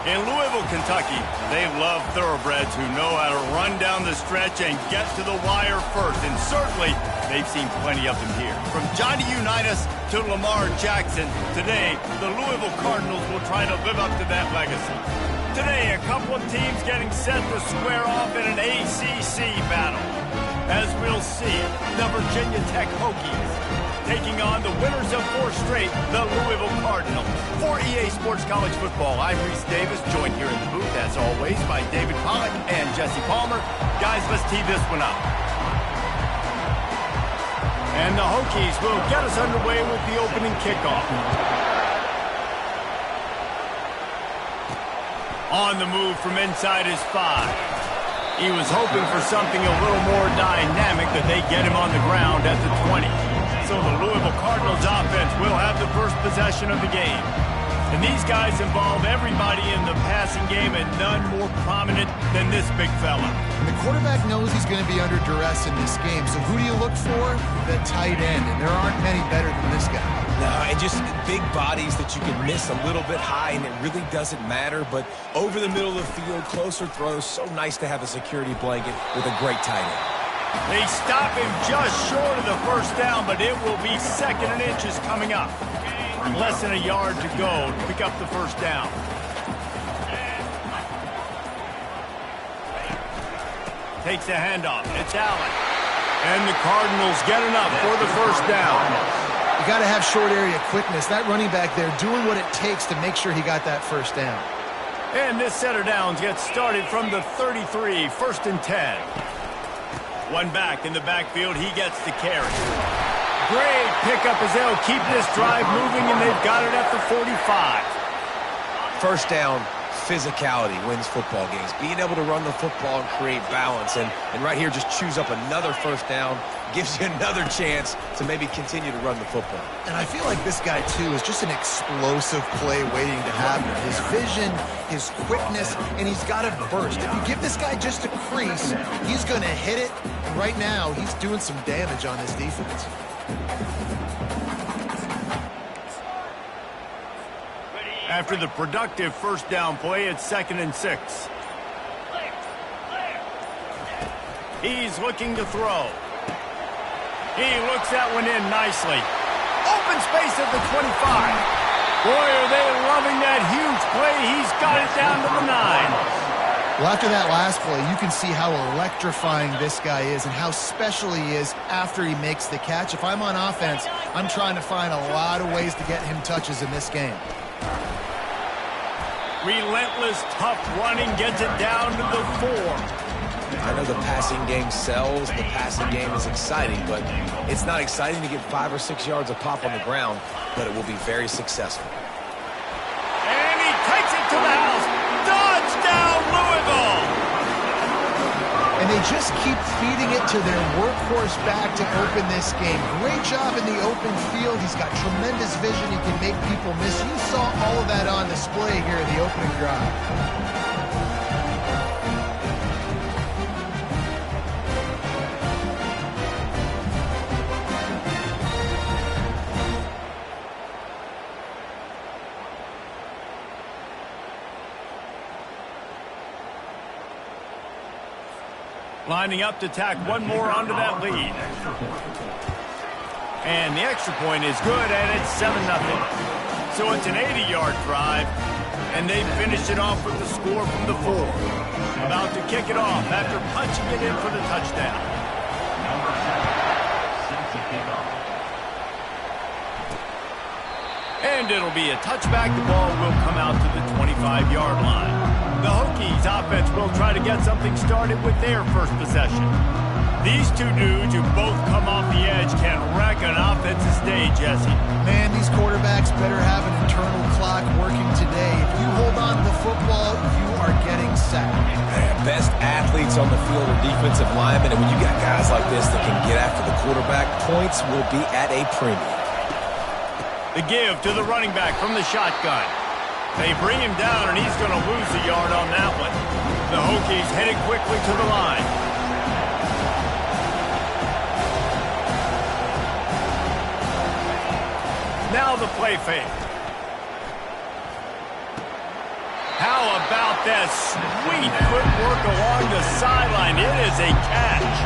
In Louisville, Kentucky, they love thoroughbreds who know how to run down the stretch and get to the wire first. And certainly, they've seen plenty of them here. From Johnny Unitas to Lamar Jackson, today, the Louisville Cardinals will try to live up to that legacy. Today, a couple of teams getting set to square off in an ACC battle. As we'll see, the Virginia Tech Hokies taking on the winners of 4 straight, the Louisville Cardinals. For EA Sports College Football, I'm Reese Davis, joined here in the booth, as always, by David Pollack and Jesse Palmer. Guys, let's tee this one up. And the Hokies will get us underway with the opening kickoff. On the move from inside his 5. He was hoping for something a little more dynamic, that they get him on the ground at the 20. So the Louisville Cardinals offense will have the first possession of the game. And these guys involve everybody in the passing game, and none more prominent than this big fella. And the quarterback knows he's going to be under duress in this game. So who do you look for? The tight end. And there aren't many better than this guy. No, and just big bodies that you can miss a little bit high, and it really doesn't matter. But over the middle of the field, closer throws, so nice to have a security blanket with a great tight end. They stop him just short of the first down, but it will be 2nd and inches coming up. Less than a yard to go to pick up the first down. Takes a handoff. It's Allen. And the Cardinals get enough for the first down. You got to have short area quickness. That running back there doing what it takes to make sure he got that first down. And this set of downs gets started from the 33, 1st and 10. One back in the backfield, he gets the carry. Great pickup as they'll keep this drive moving, and they've got it at the 45. First down, physicality wins football games. Being able to run the football and create balance. And right here, just choose up another first down, gives you another chance to maybe continue to run the football. And I feel like this guy, too, is just an explosive play waiting to happen. His vision, his quickness, and he's got a burst. If you give this guy just a crease, he's going to hit it. And right now, he's doing some damage on this defense. After the productive first down play, it's 2nd and 6. He's looking to throw. He looks that one in nicely. Open space at the 25. Boy, are they loving that huge play. He's got it down to the 9. Well, after that last play, you can see how electrifying this guy is and how special he is after he makes the catch. If I'm on offense, I'm trying to find a lot of ways to get him touches in this game. Relentless, tough running gets it down to the 4. I know the passing game sells, the passing game is exciting, but it's not exciting to get 5 or 6 yards of pop on the ground, but it will be very successful. And he takes it to the house. Touchdown, Louisville! And they just keep feeding it to their workhorse back to open this game. Great job in the open field. He's got tremendous vision. He can make people miss. You saw all of that on display here in the opening drive. Lining up to tack one more onto that lead. And the extra point is good, and it's 7-0. So it's an 80-yard drive, and they finished it off with the score from the 4. About to kick it off after punching it in for the touchdown. And it'll be a touchback. The ball will come out to the 25-yard line. The Hokies offense will try to get something started with their first possession. These two dudes who both come off the edge can wreck an offensive stage, Jesse. Man, these quarterbacks better have an internal clock working today. If you hold on to the football, you are getting sacked. Best athletes on the field are defensive linemen, and when you got guys like this that can get after the quarterback, points will be at a premium. The give to the running back from the shotgun. They bring him down, and he's going to lose a yard on that one. The Hokies headed quickly to the line. Now the play fake. How about that sweet footwork along the sideline? It is a catch.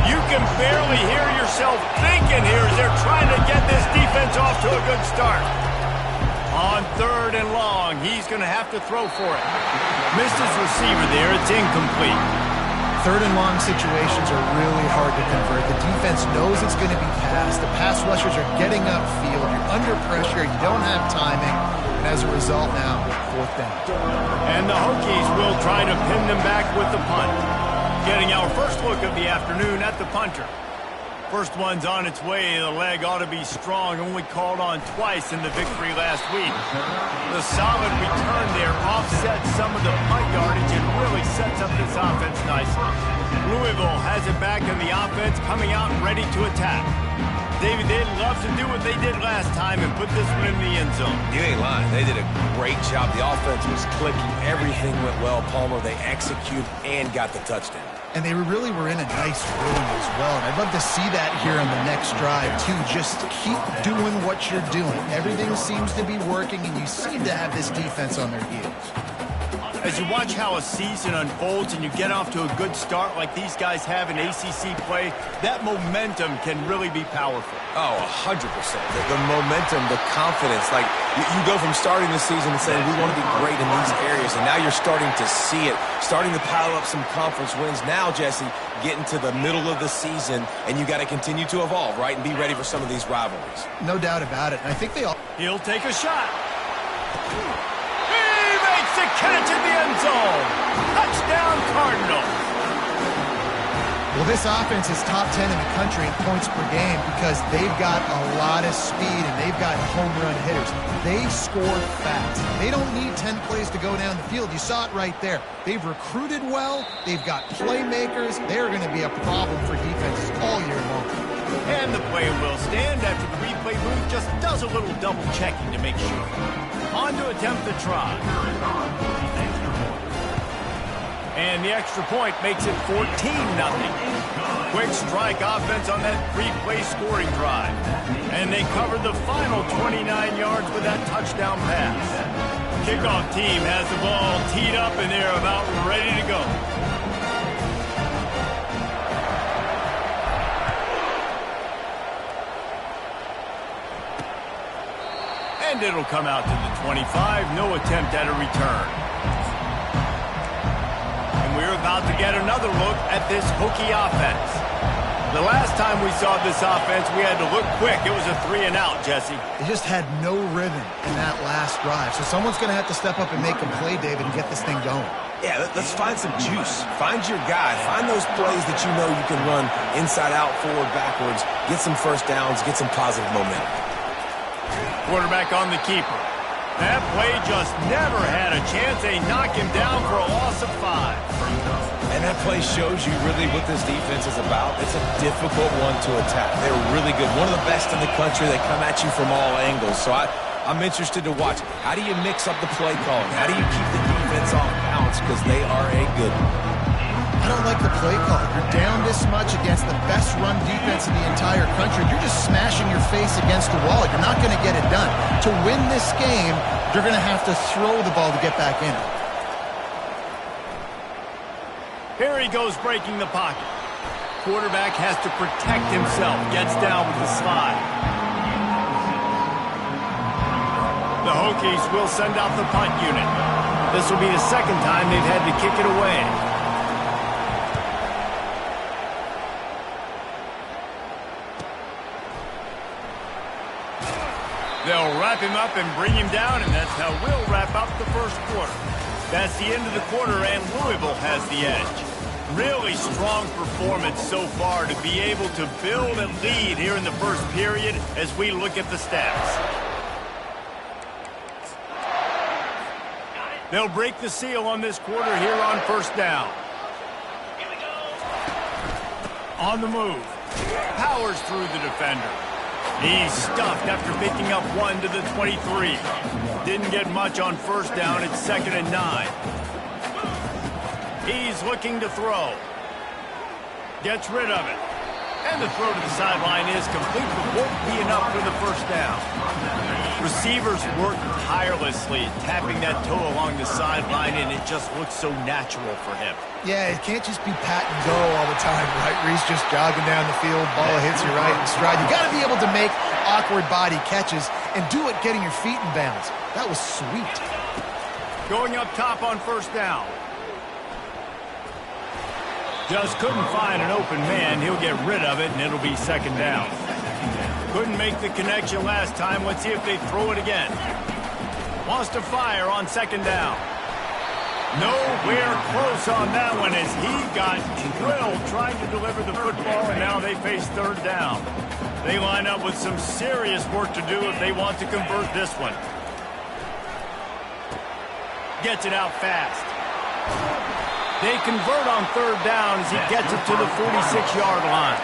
You can barely hear yourself thinking here as they're trying to get this defense off to a good start. On 3rd and long, he's going to have to throw for it. Missed his receiver there. It's incomplete. 3rd and long situations are really hard to convert. The defense knows it's going to be passed. The pass rushers are getting upfield. You're under pressure. You don't have timing. And as a result now, 4th down. And the Hokies will try to pin them back with the punt. Getting our first look of the afternoon at the punter. First one's on its way. The leg ought to be strong. Only called on twice in the victory last week. The solid return there offsets some of the punt yardage and really sets up this offense nicely. Louisville has it back in the offense, coming out ready to attack. David, they'd love to do what they did last time and put this one in the end zone. You ain't lying. They did a great job. The offense was clicking. Everything went well, Palmer. They executed and got the touchdown. And they really were in a nice rhythm as well. And I'd love to see that here on the next drive, too. Just keep doing what you're doing. Everything seems to be working, and you seem to have this defense on their heels. As you watch how a season unfolds and you get off to a good start like these guys have in ACC play, that momentum can really be powerful. Oh, 100%. The momentum, the confidence. Like, you go from starting the season and saying, we want to be great in these areas, and now you're starting to see it, starting to pile up some conference wins. Now, Jesse, getting to the middle of the season, and you got to continue to evolve, right, and be ready for some of these rivalries. No doubt about it. And I think they all... He'll take a shot. The catch in the end zone. Touchdown, Cardinals. Well, this offense is top 10 in the country in points per game because they've got a lot of speed and they've got home run hitters. They score fast. They don't need 10 plays to go down the field. You saw it right there. They've recruited well. They've got playmakers. They're going to be a problem for defenses all year long. And the play will stand after the replay booth just does a little double checking to make sure. On to attempt the try. And the extra point makes it 14-0. Quick strike offense on that three-play scoring drive. And they covered the final 29 yards with that touchdown pass. Kickoff team has the ball teed up and they're about ready to go. And it'll come out to the 25. No attempt at a return. And we're about to get another look at this Hokie offense. The last time we saw this offense, we had to look quick. It was a 3-and-out, Jesse. They just had no rhythm in that last drive. So someone's going to have to step up and make a play, David, and get this thing going. Yeah, let's find some juice. Find your guy. Find those plays that you know you can run inside out, forward, backwards. Get some first downs. Get some positive momentum. Quarterback on the keeper. That play just never had a chance. They knock him down for a loss of 5. And that play shows you really what this defense is about. It's a difficult one to attack. They're really good. One of the best in the country. They come at you from all angles. So I'm interested to watch. How do you mix up the play calling? How do you keep the defense off balance? Because they are a good one. I don't like the play call. You're down this much against the best run defense in the entire country. You're just smashing your face against the wall. You're not going to get it done. To win this game, you're going to have to throw the ball to get back in it. Here he goes breaking the pocket. Quarterback has to protect himself. Gets down with the slide. The Hokies will send out the punt unit. This will be the second time they've had to kick it away. They'll wrap him up and bring him down, and that's how we'll wrap up the first quarter. That's the end of the quarter, and Louisville has the edge. Really strong performance so far to be able to build a lead here in the first period as we look at the stats. They'll break the seal on this quarter here on first down. On the move. Powers through the defender. He's stuffed after picking up 1 to the 23. Didn't get much on first down. It's 2nd and 9. He's looking to throw. Gets rid of it. And the throw to the sideline is complete, but won't be enough for the first down. Receivers work tirelessly, tapping that toe along the sideline, and it just looks so natural for him. Yeah, it can't just be pat and go all the time, right? Reese just jogging down the field, ball hits you right in stride. You got to be able to make awkward body catches and do it getting your feet in bounds. That was sweet. Going up top on first down. Just couldn't find an open man. He'll get rid of it, and it'll be second down. Couldn't make the connection last time. Let's see if they throw it again. Wants to fire on second down. Nowhere close on that one as he got drilled trying to deliver the football, and now they face third down. They line up with some serious work to do if they want to convert this one. Gets it out fast. They convert on third down as he gets it to the 46-yard line.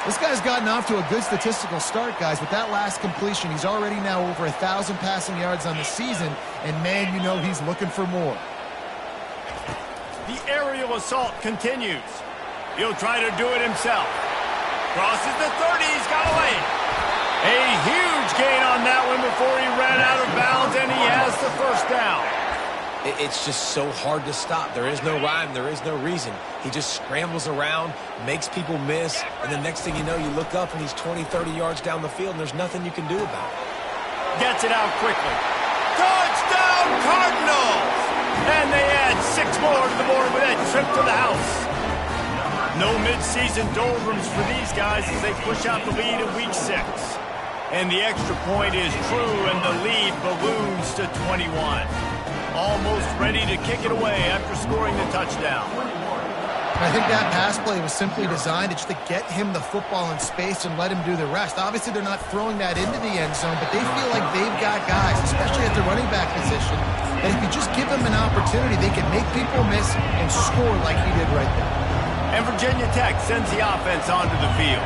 This guy's gotten off to a good statistical start, guys. With that last completion, he's already now over 1,000 passing yards on the season, and man, you know he's looking for more. The aerial assault continues. He'll try to do it himself. Crosses the 30, he's got away. A huge gain on that one before he ran out of bounds, and he has the first down. It's just so hard to stop. There is no rhyme. There is no reason. He just scrambles around, makes people miss, and the next thing you know, you look up and he's 20, 30 yards down the field, and there's nothing you can do about it. Gets it out quickly. Touchdown, Cardinals! And they add 6 more to the board with that trip to the house. No midseason doldrums for these guys as they push out the lead in Week 6. And the extra point is true, and the lead balloons to 21. Almost ready to kick it away after scoring the touchdown. I think that pass play was simply designed just to get him the football in space and let him do the rest. Obviously, they're not throwing that into the end zone, but they feel like they've got guys, especially at the running back position, that if you just give them an opportunity, they can make people miss and score like he did right there. And Virginia Tech sends the offense onto the field.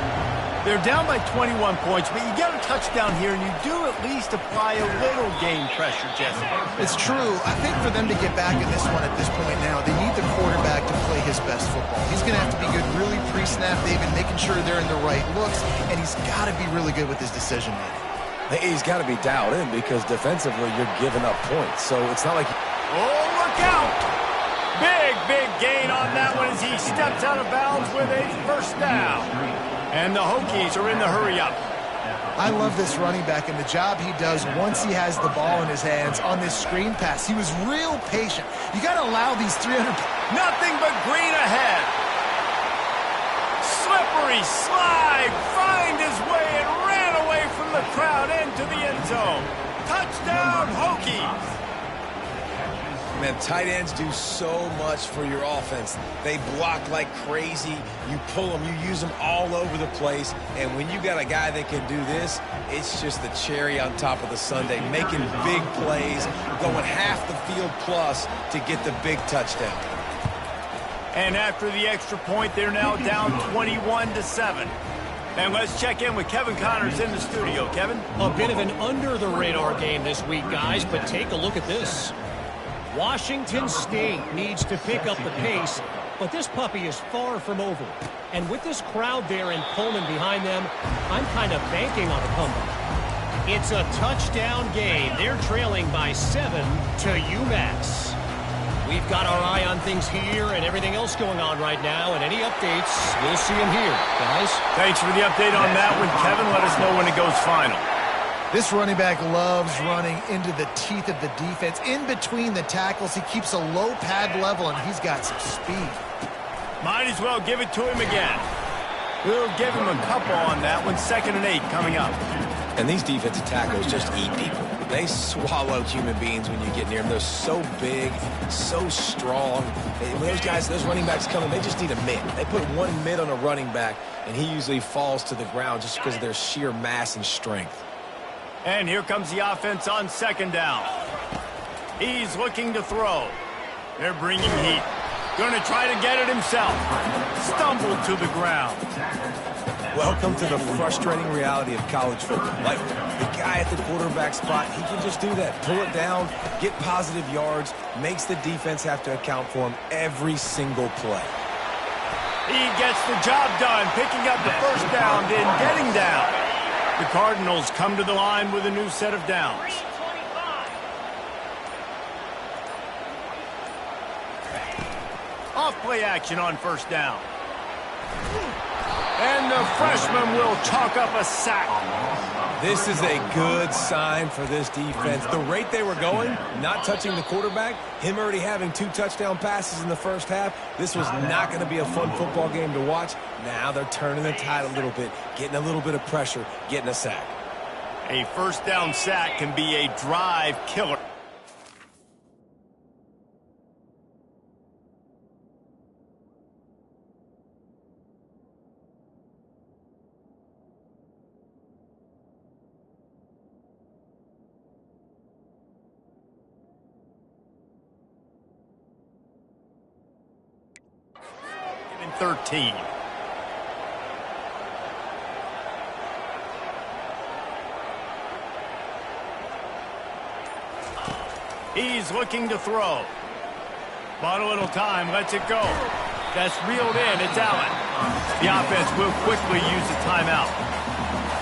They're down by 21 points, but you get a touchdown here, and you do at least apply a little game pressure, Jesse. It's true. I think for them to get back in this one at this point now, they need the quarterback to play his best football. He's going to have to be good really pre-snap, David, making sure they're in the right looks, and he's got to be really good with his decision-making. He's got to be dialed in because defensively you're giving up points. So it's not like... Oh, look out! Big gain on that one as he steps out of bounds with a first down. And the Hokies are in the hurry-up. I love this running back and the job he does once he has the ball in his hands on this screen pass. He was real patient. You got to allow these 300... Nothing but green ahead. Slippery slide, find his way and ran away from the crowd into the end zone. Touchdown, Hokies. Man, tight ends do so much for your offense. They block like crazy. You pull them, you use them all over the place. And when you got a guy that can do this, it's just the cherry on top of the sundae, making big plays, going half the field plus to get the big touchdown. And after the extra point, they're now down 21-7. And let's check in with Kevin Connors in the studio. Kevin? A bit of an under-the-radar game this week, guys, but take a look at this. Washington State needs to pick up the pace, but this puppy is far from over. And with this crowd there in Pullman behind them, I'm kind of banking on a comeback. It's a touchdown game. They're trailing by 7 to UMass. We've got our eye on things here and everything else going on right now, and any updates, we'll see them here, guys. Thanks for the update on that one, Kevin. Let us know when it goes final. This running back loves running into the teeth of the defense. In between the tackles, he keeps a low pad level, and he's got some speed. Might as well give it to him again. We'll give him a couple on that one. 2nd and 8 coming up. And these defensive tackles just eat people. They swallow human beings when you get near them. They're so big, so strong. When those guys, those running backs come in, they just need a mid. They put one mid on a running back, and he usually falls to the ground just because of their sheer mass and strength. And here comes the offense on 2nd down. He's looking to throw. They're bringing heat. Going to try to get it himself. Stumbled to the ground. Welcome to the frustrating reality of college football. Like, the guy at the quarterback spot, he can just do that. Pull it down, get positive yards, makes the defense have to account for him every single play. He gets the job done, picking up the first down, then getting down. The Cardinals come to the line with a new set of downs. Off-play action on first down. And the freshman will chalk up a sack. This is a good sign for this defense. The rate they were going, not touching the quarterback, him already having 2 touchdown passes in the first half, this was not going to be a fun football game to watch. Now they're turning the tide a little bit, getting a little bit of pressure, getting a sack. A first down sack can be a drive killer. In 13. He's looking to throw. Bought a little time, lets it go. That's reeled in, it's Allen. The offense will quickly use a timeout.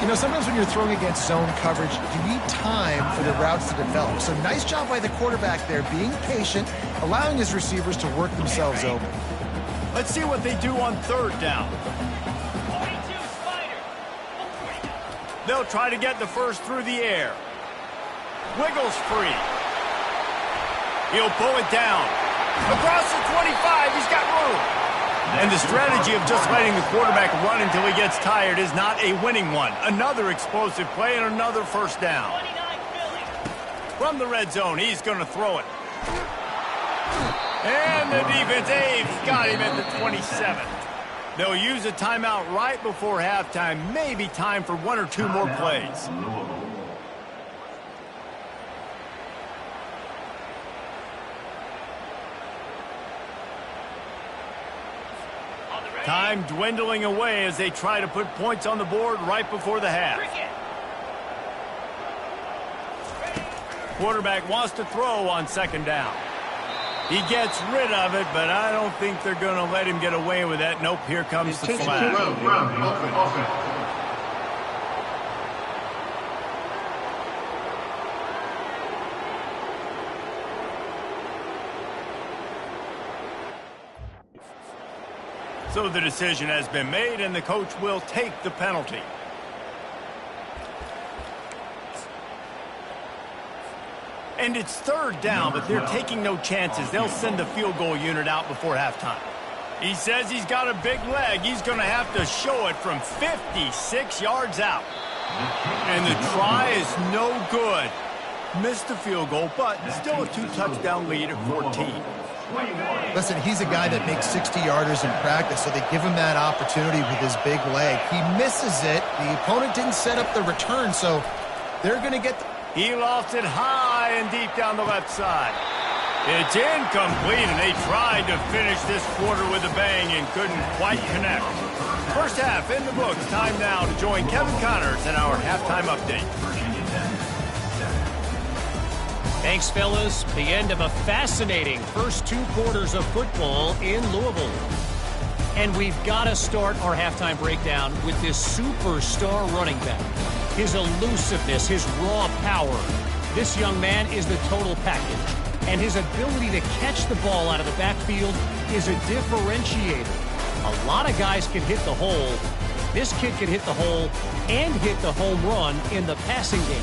You know, sometimes when you're throwing against zone coverage, you need time for the routes to develop. So nice job by the quarterback there, being patient, allowing his receivers to work themselves open. Let's see what they do on third down. They'll try to get the first through the air. Wiggles free. He'll pull it down. Across the 25, he's got room. And the strategy of just letting the quarterback run until he gets tired is not a winning one. Another explosive play and another first down. From the red zone, he's going to throw it. And the defense aims, got him at the 27. They'll use a timeout right before halftime. Maybe time for 1 or 2 more plays. Time dwindling away as they try to put points on the board right before the half. Quarterback wants to throw on second down. He gets rid of it, but I don't think they're going to let him get away with that. Nope, here comes the flag. So the decision has been made, and the coach will take the penalty. And it's third down, but they're taking no chances. They'll send the field goal unit out before halftime. He says he's got a big leg. He's going to have to show it from 56 yards out. And the try is no good. Missed the field goal, but still a 2-touchdown lead at 14. Listen, he's a guy that makes 60-yarders in practice, so they give him that opportunity with his big leg. He misses it. The opponent didn't set up the return, so they're going to get... He lost it high and deep down the left side. It's incomplete, and they tried to finish this quarter with a bang and couldn't quite connect. First half in the books. Time now to join Kevin Connors in our halftime update. Thanks, fellas. The end of a fascinating first 2 quarters of football in Louisville. And we've got to start our halftime breakdown with this superstar running back. His elusiveness, his raw power. This young man is the total package. And his ability to catch the ball out of the backfield is a differentiator. A lot of guys can hit the hole. This kid can hit the hole and hit the home run in the passing game.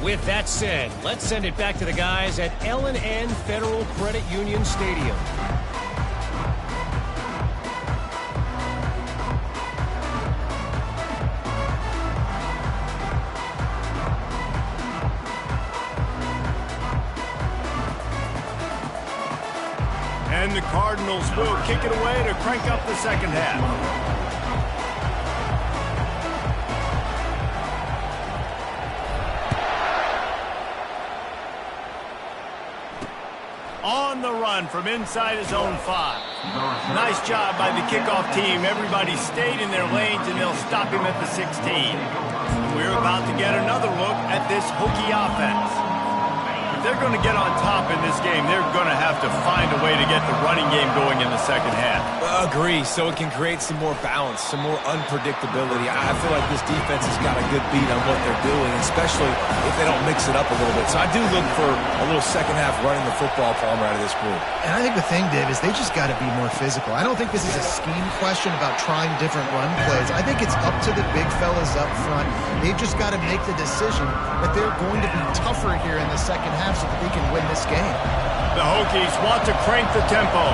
With that said, let's send it back to the guys at L&N Federal Credit Union Stadium. And the Cardinals will kick it away to crank up the second half. On the run from inside his own 5. Nice job by the kickoff team. Everybody stayed in their lanes, and they'll stop him at the 16. We're about to get another look at this Hokie offense. If they're going to get on top in this game, they're going to have to find a way to get the running game going in the second half. Agree, so it can create some more balance, some more unpredictability. I feel like this defense has got a good beat on what they're doing, especially if they don't mix it up a little bit. So I do look for a little second half running the football, Palmer, out of this group. And I think the thing, Dave, is they just got to be more physical. I don't think this is a scheme question about trying different run plays. I think it's up to the big fellas up front. They've just got to make the decision that they're going to be tougher here in the second half so that they can win this game. The Hokies want to crank the tempo.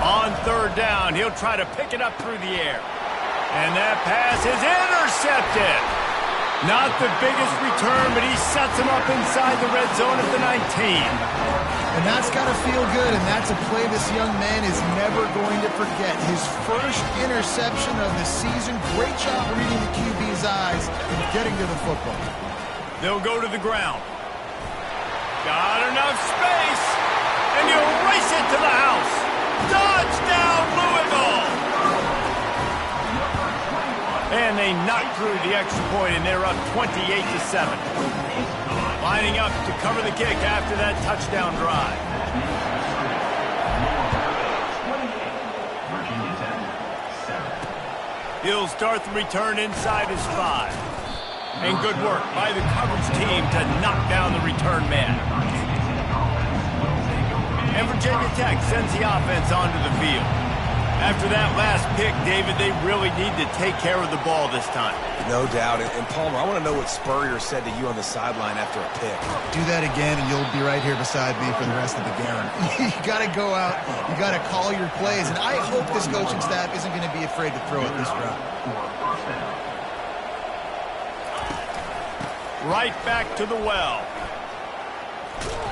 On third down, he'll try to pick it up through the air. And that pass is intercepted. Not the biggest return, but he sets him up inside the red zone at the 19. And that's got to feel good, and that's a play this young man is never going to forget. His first interception of the season. Great job reading the QB's eyes and getting to the football. They'll go to the ground. Got enough space, and he'll race it to the house. Touchdown, Louisville! And they knock through the extra point, and they're up 28-7. Lining up to cover the kick after that touchdown drive. He'll start the return inside his 5. And good work by the coverage team to knock down the return man. And Virginia Tech sends the offense onto the field. After that last pick, David, they really need to take care of the ball this time. No doubt. And Palmer, I want to know what Spurrier said to you on the sideline after a pick. Do that again, and you'll be right here beside me for the rest of the game. You got to go out. You got to call your plays. And I hope this coaching staff isn't going to be afraid to throw it this route. Right back to the well.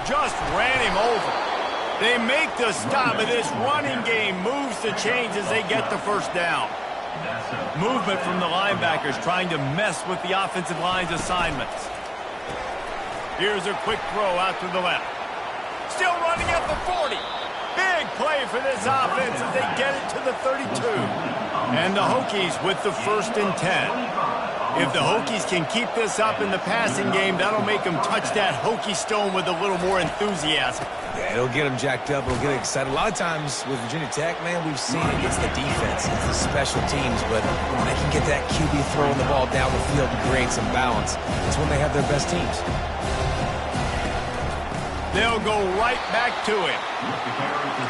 Just ran him over. They make the stop, and this running game moves the chains as they get the first down. Movement from the linebackers trying to mess with the offensive line's assignments. Here's a quick throw out to the left. Still running at the 40. Big play for this offense as they get it to the 32. And the Hokies with the 1st and 10. If the Hokies can keep this up in the passing game, that'll make them touch that Hokie stone with a little more enthusiasm. Yeah, it'll get them jacked up. It'll get excited. A lot of times with Virginia Tech, man, we've seen it. It's the defense. It's the special teams. But when they can get that QB throwing the ball down the field and create some balance, it's when they have their best teams. They'll go right back to it.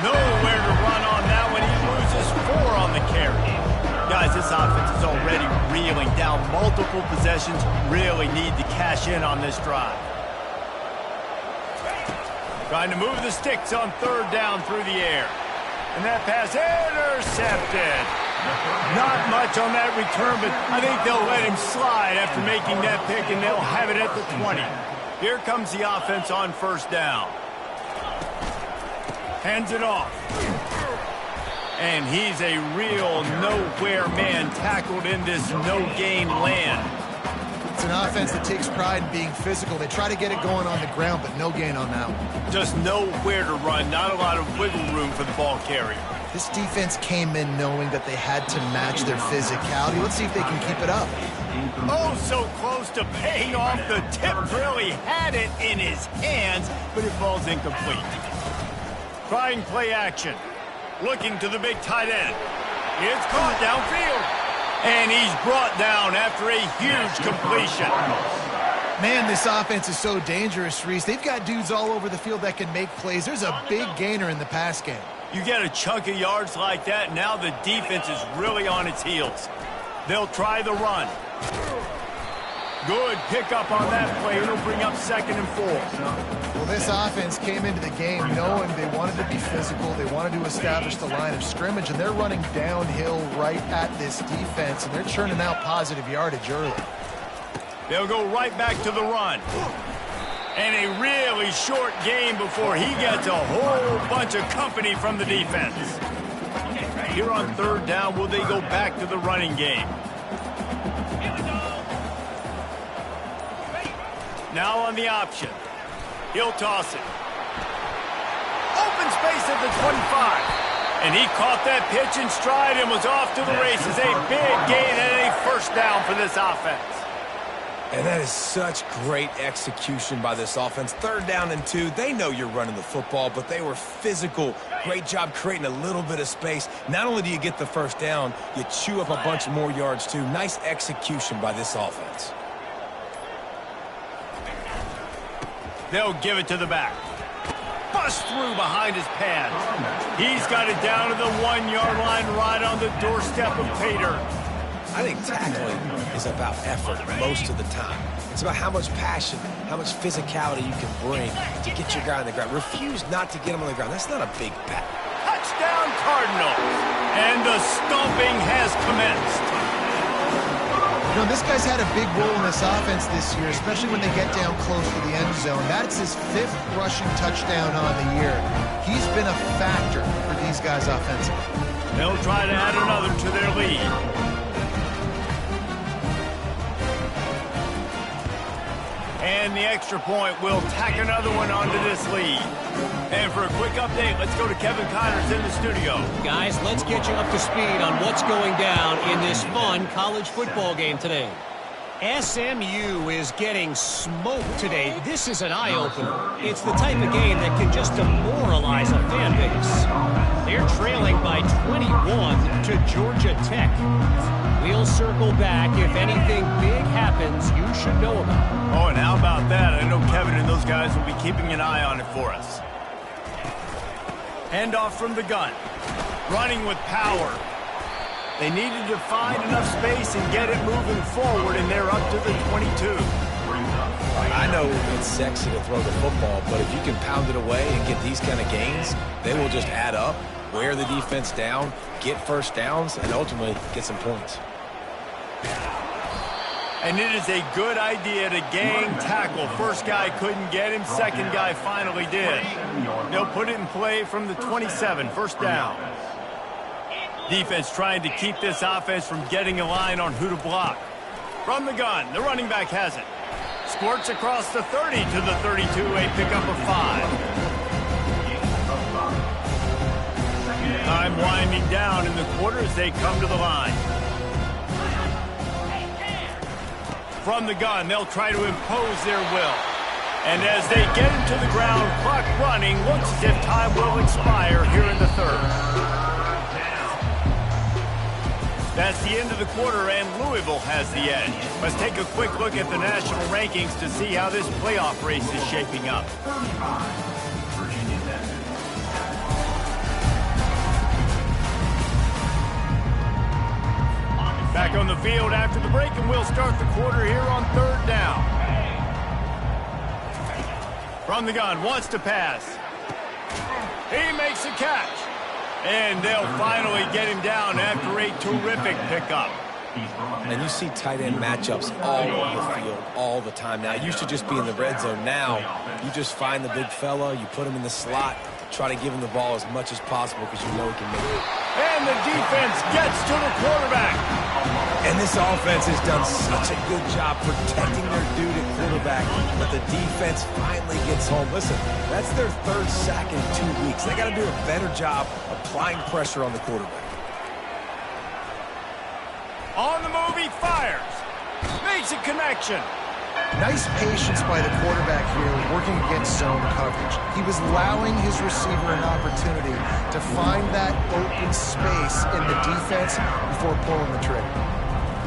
Nowhere to run on that one. He loses 4 on the carry. Guys, this offense is already reeling down multiple possessions. Really need to cash in on this drive. Trying to move the sticks on third down through the air. And that pass intercepted. Not much on that return, but I think they'll let him slide after making that pick, and they'll have it at the 20. Here comes the offense on first down. Hands it off. And he's a real nowhere man tackled in this no-gain land. It's an offense that takes pride in being physical. They try to get it going on the ground, but no gain on that one. Just nowhere to run. Not a lot of wiggle room for the ball carrier. This defense came in knowing that they had to match their physicality. Let's see if they can keep it up. Oh, so close to paying off. The tip really had it in his hands, but it falls incomplete. Trying play action. Looking to the big tight end. It's caught downfield. And he's brought down after a huge completion. Man, this offense is so dangerous, Reese. They've got dudes all over the field that can make plays. There's a big gainer in the pass game. You get a chunk of yards like that, now the defense is really on its heels. They'll try the run. Good pickup on that play. It'll bring up 2nd and 4. Well, this offense came into the game knowing they wanted to be physical. They wanted to establish the line of scrimmage, and they're running downhill right at this defense, and they're churning out positive yardage early. They'll go right back to the run. And a really short game before he gets a whole bunch of company from the defense. Here on third down, will they go back to the running game? Now on the option. He'll toss it. Open space at the 25. And he caught that pitch in stride and was off to the races. A big gain and a first down for this offense. And that is such great execution by this offense. 3rd down and 2. They know you're running the football, but they were physical. Great job creating a little bit of space. Not only do you get the 1st down, you chew up a bunch more yards too. Nice execution by this offense. They'll give it to the back. Bust through behind his pads. He's got it down to the 1-yard line right on the doorstep of pay dirt. I think tackling is about effort most of the time. It's about how much passion, how much physicality you can bring to get your guy on the ground. Refuse not to get him on the ground. That's not a big bat. Touchdown, Cardinals. And the stomping has commenced. You know, this guy's had a big role in this offense this year, especially when they get down close to the end zone. That's his 5th rushing touchdown on the year. He's been a factor for these guys offensively. They'll try to add another to their lead. And the extra point will tack another one onto this lead. And for a quick update, let's go to Kevin Connors in the studio. Guys, let's get you up to speed on what's going down in this fun college football game today. SMU is getting smoked today. This is an eye-opener. It's the type of game that can just demoralize a fan base. They're trailing by 21 to Georgia Tech. We'll circle back. If anything big happens, you should know about it. Oh, and how about that? I know Kevin and those guys will be keeping an eye on it for us. Handoff from the gun. Running with power. They needed to find enough space and get it moving forward, and they're up to the 22. I know it's sexy to throw the football, but if you can pound it away and get these kind of gains, they will just add up, wear the defense down, get 1st downs, and ultimately get some points. And it is a good idea to gang tackle. 1st guy couldn't get him. 2nd guy finally did. They'll put it in play from the 27. 1st down. Defense trying to keep this offense from getting a line on who to block. From the gun, the running back has it. Squirts across the 30 to the 32, a pickup of 5. Time winding down in the quarter as they come to the line. From the gun, they'll try to impose their will. And as they get him to the ground, clock running, looks as if time will expire here in the 3rd. That's the end of the quarter, and Louisville has the edge. Let's take a quick look at the national rankings to see how this playoff race is shaping up. Back on the field after the break, and we'll start the quarter here on 3rd down. From the gun, wants to pass. He makes a catch. And they'll finally get him down after a terrific pickup. And you see tight end matchups all over the field all the time now. It used to just be in the red zone. Now you just find the big fella, you put him in the slot, try to give him the ball as much as possible because you know he can make it. And the defense gets to the quarterback. And this offense has done such a good job protecting their dude at quarterback, but the defense finally gets home. Listen, that's their 3rd sack in 2 weeks. They got to do a better job applying pressure on the quarterback. On the move, he fires. Makes a connection. Nice patience by the quarterback here, working against zone coverage. He was allowing his receiver an opportunity to find that open space in the defense before pulling the trigger.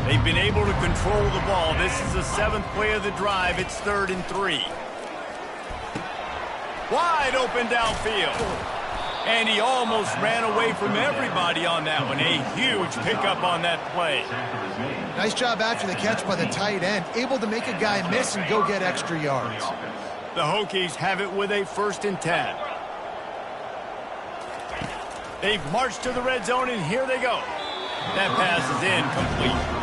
They've been able to control the ball. This is the 7th play of the drive. It's 3rd and 3. Wide open downfield. And he almost ran away from everybody on that one. A huge pickup on that play. Nice job after the catch by the tight end. Able to make a guy miss and go get extra yards. The Hokies have it with a 1st and 10. They've marched to the red zone, and here they go. That pass is incomplete.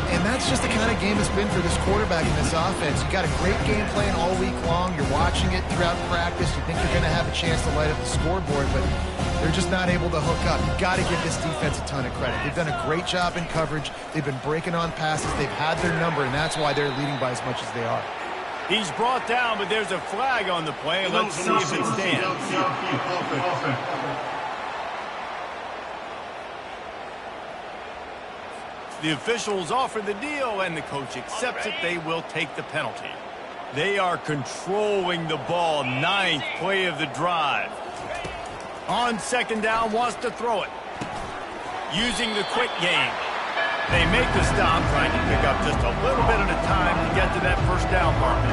And that's just the kind of game it's been for this quarterback in this offense. You got a great game plan all week long. You're watching it throughout practice. You think you're going to have a chance to light up the scoreboard, but they're just not able to hook up. You've got to give this defense a ton of credit. They've done a great job in coverage. They've been breaking on passes. They've had their number, and that's why they're leading by as much as they are. He's brought down, but there's a flag on the play. Let's see if it stands. The officials offer the deal, and the coach accepts it. They will take the penalty. They are controlling the ball. 9th play of the drive. On second down, wants to throw it. Using the quick game. They make the stop, trying to pick up just a little bit at a time to get to that first down marker.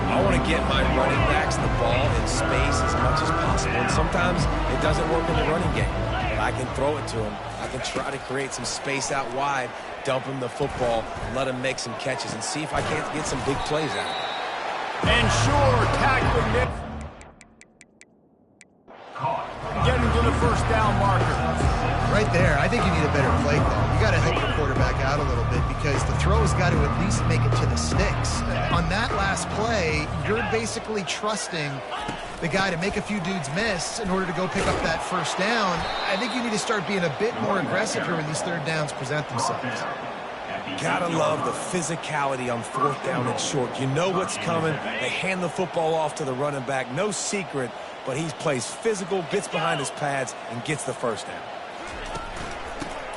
I want to get my running backs the ball in space as much as possible, and sometimes it doesn't work in the running game. But I can throw it to them. I can try to create some space out wide, dump him the football, let him make some catches, and see if I can't get some big plays out of it. And sure, tackling it. Getting to the first down marker. Right there, I think you need a better play call. You got to help your quarterback out a little bit because the throw's got to at least make it to the sticks. On that last play, you're basically trusting the guy to make a few dudes miss in order to go pick up that first down. I think you need to start being a bit more aggressive here when these third downs present themselves. Gotta love the physicality on fourth down and short. You know what's coming. They hand the football off to the running back. No secret, but he plays physical, gets behind his pads, and gets the first down.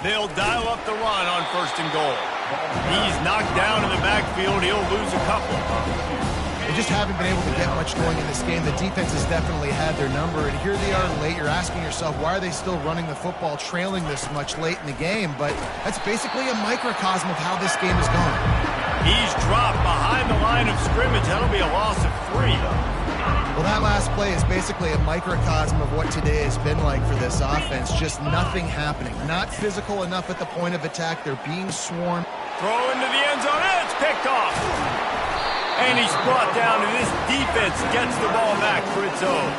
They'll dial up the run on first and goal. He's knocked down in the backfield. He'll lose a couple. They just haven't been able to get much going in this game. The defense has definitely had their number, and here they are late. You're asking yourself, why are they still running the football, trailing this much late in the game? But that's basically a microcosm of how this game is going. He's dropped behind the line of scrimmage. That'll be a loss of 3. Well, that last play is basically a microcosm of what today has been like for this offense. Just nothing happening. Not physical enough at the point of attack. They're being swarmed. Throw into the end zone. It's picked off. And he's brought down, and this defense gets the ball back for its own.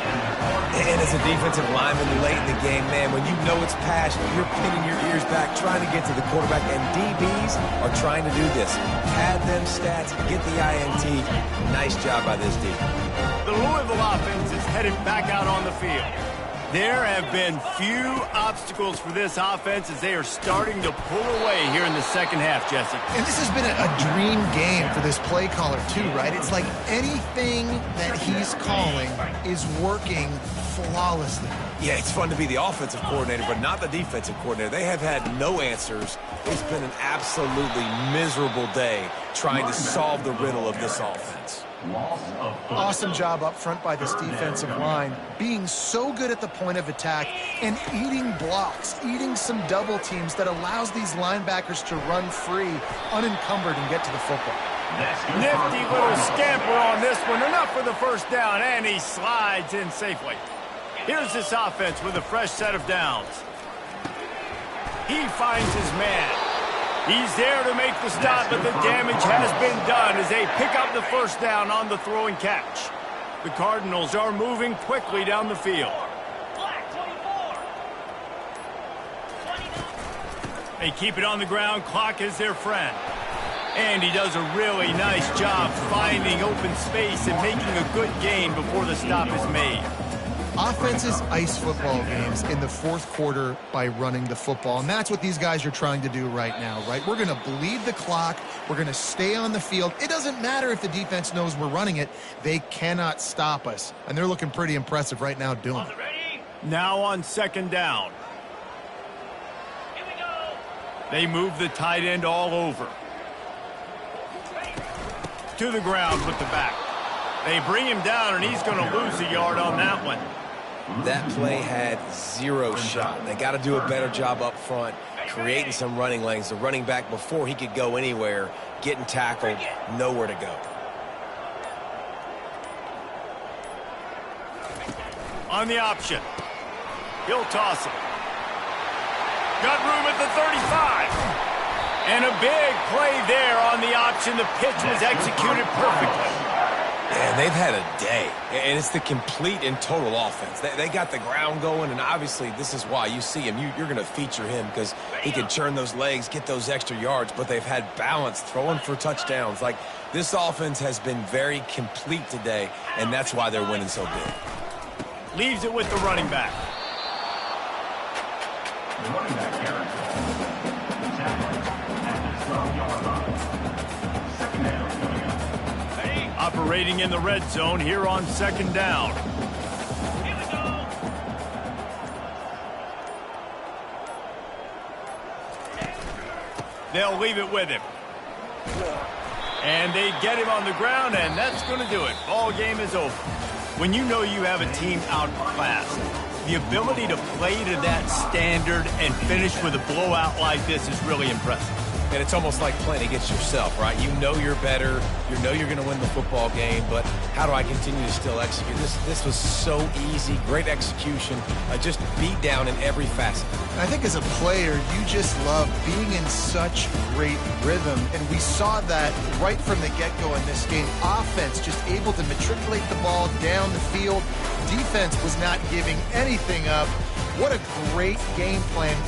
And as a defensive lineman late in the game, man, when you know it's passed, you're pinning your ears back, trying to get to the quarterback, and DBs are trying to do this. Pad them stats, get the INT. Nice job by this defense. The Louisville offense is headed back out on the field. There have been few obstacles for this offense as they are starting to pull away here in the second half, Jesse. And this has been a dream game for this play caller, too, right? It's like anything that he's calling is working flawlessly. Yeah, it's fun to be the offensive coordinator, but not the defensive coordinator. They have had no answers. It's been an absolutely miserable day trying to solve the riddle of this offense. Awesome job up front by this defensive line, being so good at the point of attack and eating blocks, eating some double teams that allows these linebackers to run free, unencumbered, and get to the football. Nifty little scamper on this one. Enough for the first down, and he slides in safely. Here's this offense with a fresh set of downs. He finds his man. He's there to make the stop, but the damage has been done as they pick up the first down on the throw and catch. The Cardinals are moving quickly down the field. They keep it on the ground. Clock is their friend. And he does a really nice job finding open space and making a good gain before the stop is made. Offenses ice football games in the fourth quarter by running the football, and that's what these guys are trying to do right now, right? We're going to bleed the clock. We're going to stay on the field. It doesn't matter if the defense knows we're running it. They cannot stop us, and they're looking pretty impressive right now doing it. Now on second down. They move the tight end all over. To the ground with the back. They bring him down, and he's going to lose a yard on that one. That play had zero shot. They got to do a better job up front, creating some running lanes. The running back, before he could go anywhere, getting tackled, nowhere to go. On the option. He'll toss it. Got room at the 35. And a big play there on the option. The pitch was executed perfectly. And they've had a day, and it's the complete and total offense. They got the ground going, and obviously this is why you see him. You're going to feature him because he can churn those legs, get those extra yards, but they've had balance, throwing for touchdowns. Like, this offense has been very complete today, and that's why they're winning so big. Leaves it with the running back. The running back carry. At the 12-yard line. Second down. Operating in the red zone here on second down. Here we go. They'll leave it with him. And they get him on the ground, and that's going to do it. Ball game is over. When you know you have a team outclassed, the ability to play to that standard and finish with a blowout like this is really impressive. And it's almost like playing against yourself, right? You know you're better. You know you're going to win the football game, but how do I continue to still execute? This was so easy. Great execution. Just beat down in every facet. And I think as a player, you just love being in such great rhythm. And we saw that right from the get-go in this game. Offense just able to matriculate the ball down the field. Defense was not giving anything up. What a great game plan.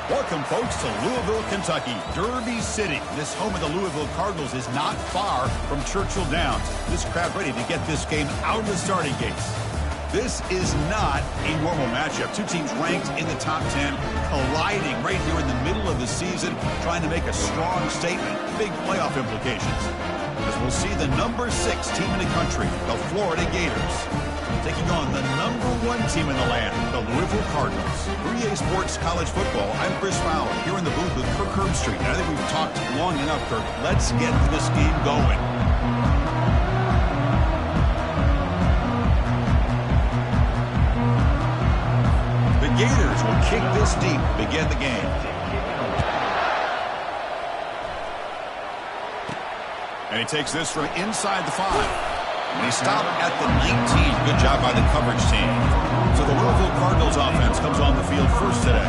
Welcome, folks, to Louisville, Kentucky, Derby City. This home of the Louisville Cardinals is not far from Churchill Downs. This crowd ready to get this game out of the starting gates. This is not a normal matchup. Two teams ranked in the top 10, colliding right here in the middle of the season, trying to make a strong statement, big playoff implications. As we'll see the number 6 team in the country, the Florida Gators, taking on the number 1 team in the land, the Louisville Cardinals. 3A Sports College Football, I'm Chris Fowler, here in the booth with Kirk Herbstreit. I think we've talked long enough, Kirk. Let's get this game going. The Gators will kick this deep to begin the game. And he takes this from inside the 5. And he stopped at the 19. Good job by the coverage team. So the Louisville Cardinals offense comes on the field first today.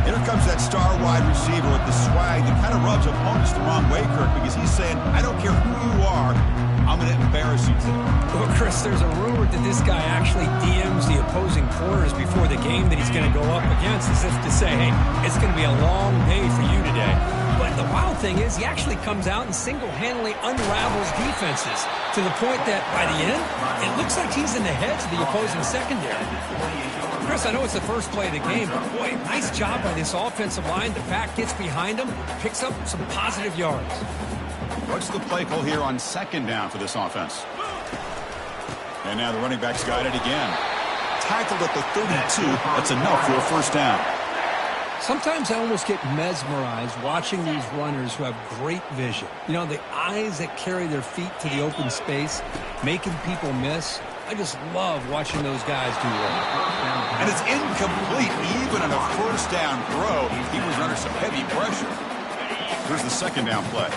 Here comes that star wide receiver with the swag that kind of rubs opponents the wrong way, Kirk, because he's saying, I don't care who you are, I'm going to embarrass you today. Well, Chris, there's a rumor that this guy actually DMs the opposing corners before the game that he's going to go up against, as if to say, hey, it's going to be a long day for you today. But the wild thing is he actually comes out and single-handedly unravels defenses to the point that by the end, it looks like he's in the heads of the opposing secondary. Chris, I know it's the first play of the game, but boy, nice job by this offensive line. The back gets behind him, picks up some positive yards. What's the play call here on second down for this offense? And now the running back's got it again. Tackled at the 32. That's enough for a first down. Sometimes I almost get mesmerized watching these runners who have great vision. You know, the eyes that carry their feet to the open space, making people miss. I just love watching those guys do well. And it's incomplete even on a first down throw. He was under some heavy pressure. Here's the second down play.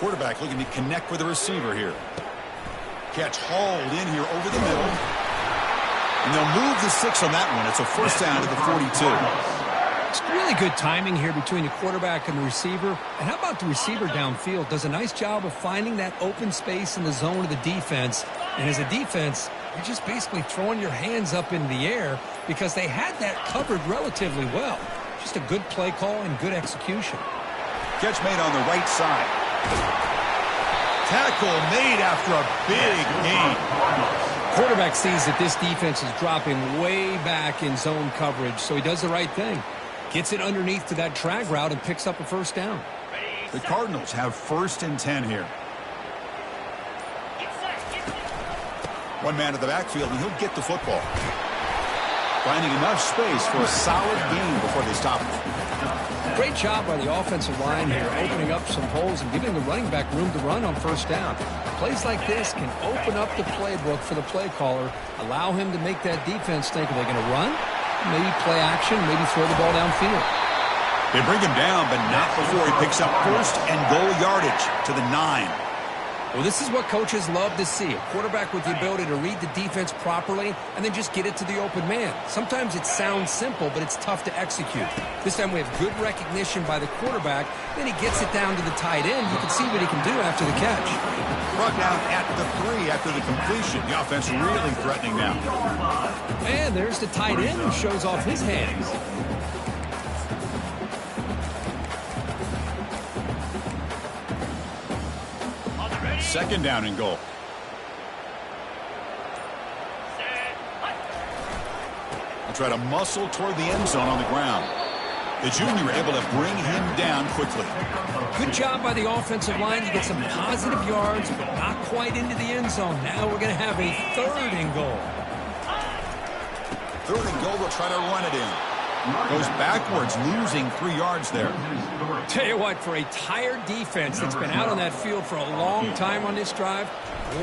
Quarterback looking to connect with the receiver here. Catch hauled in here over the middle. And they'll move the 6 on that one. It's a first down to the 42. It's really good timing here between the quarterback and the receiver. And how about the receiver downfield? Does a nice job of finding that open space in the zone of the defense. And as a defense, you're just basically throwing your hands up in the air because they had that covered relatively well. Just a good play call and good execution. Catch made on the right side. Tackle made after a big gain. Quarterback sees that this defense is dropping way back in zone coverage, so he does the right thing. Gets it underneath to that drag route and picks up a first down. The Cardinals have 1st and 10 here. One man at the backfield, and he'll get the football. Finding enough space for a solid gain before they stop him. Great job by the offensive line here, opening up some holes and giving the running back room to run on first down. Plays like this can open up the playbook for the play caller, allow him to make that defense think, are they going to run? Maybe play action, maybe throw the ball downfield. They bring him down, but not before he picks up 1st and goal yardage to the 9. Well, this is what coaches love to see. A quarterback with the ability to read the defense properly and then just get it to the open man. Sometimes it sounds simple, but it's tough to execute. This time we have good recognition by the quarterback. Then he gets it down to the tight end. You can see what he can do after the catch. Brought down at the 3 after the completion. The offense really threatening now. And there's the tight end who shows off his hands. Second down and goal. They'll try to muscle toward the end zone on the ground. The junior able to bring him down quickly. Good job by the offensive line to get some positive yards, but not quite into the end zone. Now we're going to have a 3rd and goal. 3rd and goal, they'll try to run it in. Goes backwards, losing 3 yards there. Tell you what, for a tired defense that's been out on that field for a long time on this drive,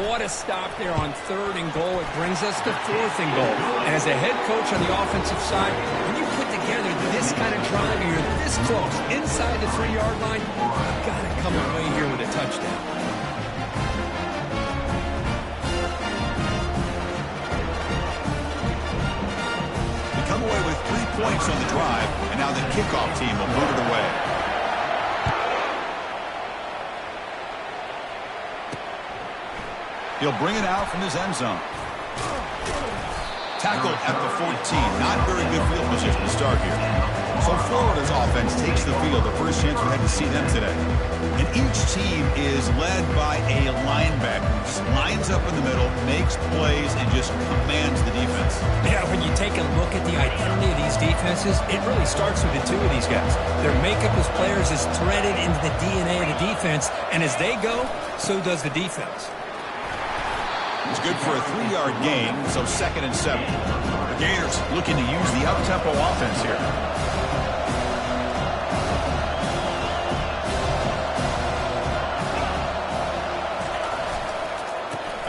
what a stop there on 3rd and goal. It brings us to 4th and goal. And as a head coach on the offensive side, when you put together this kind of drive and you're this close inside the 3-yard line, you've got to come away here with a touchdown. Come away with 3 points on the drive, and now the kickoff team will move it away. He'll bring it out from his end zone. Tackle at the 14. Not very good field position to start here. So Florida's offense takes the field. The first chance we had to see them today. And each team is led by a linebacker. Lines up in the middle, makes plays, and just commands the defense. Yeah, when you take a look at the identity of these defenses, it really starts with the two of these guys. Their makeup as players is threaded into the DNA of the defense, and as they go, so does the defense. It's good for a 3-yard gain, so 2nd and 7. The Gators looking to use the up-tempo offense here.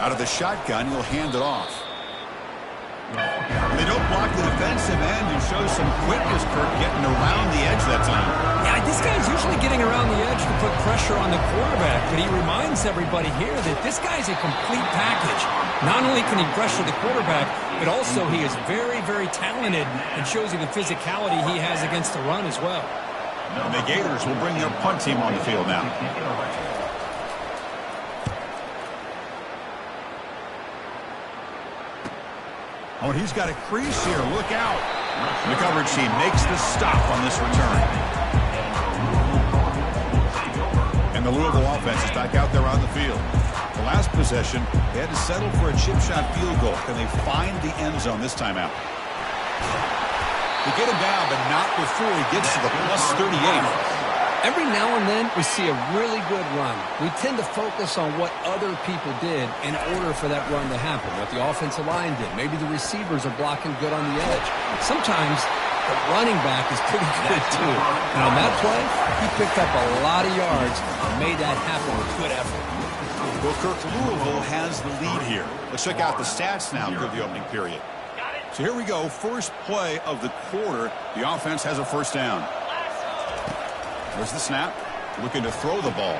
Out of the shotgun, he'll hand it off. They don't block the defensive end and show some quickness, Kirk, getting around the edge that time. Yeah, this guy's usually getting around the edge to put pressure on the quarterback, but he reminds everybody here that this guy's a complete package. Not only can he pressure the quarterback, but also he is very, very talented and shows you the physicality he has against the run as well. And the Gators will bring their punt team on the field now. Oh, and he's got a crease here. Look out. The coverage team makes the stop on this return. And the Louisville offense is back out there on the field. The last possession, they had to settle for a chip shot field goal. Can they find the end zone this time out? They get him down, but not before he gets to the plus 38. Every now and then, we see a really good run. We tend to focus on what other people did in order for that run to happen, what the offensive line did. Maybe the receivers are blocking good on the edge. Sometimes the running back is pretty good, too. And on that play, he picked up a lot of yards and made that happen with good effort. Well, Kirk, Louisville has the lead here. Let's check out the stats now through the opening period. So here we go. First play of the quarter. The offense has a first down. There's the snap. Looking to throw the ball.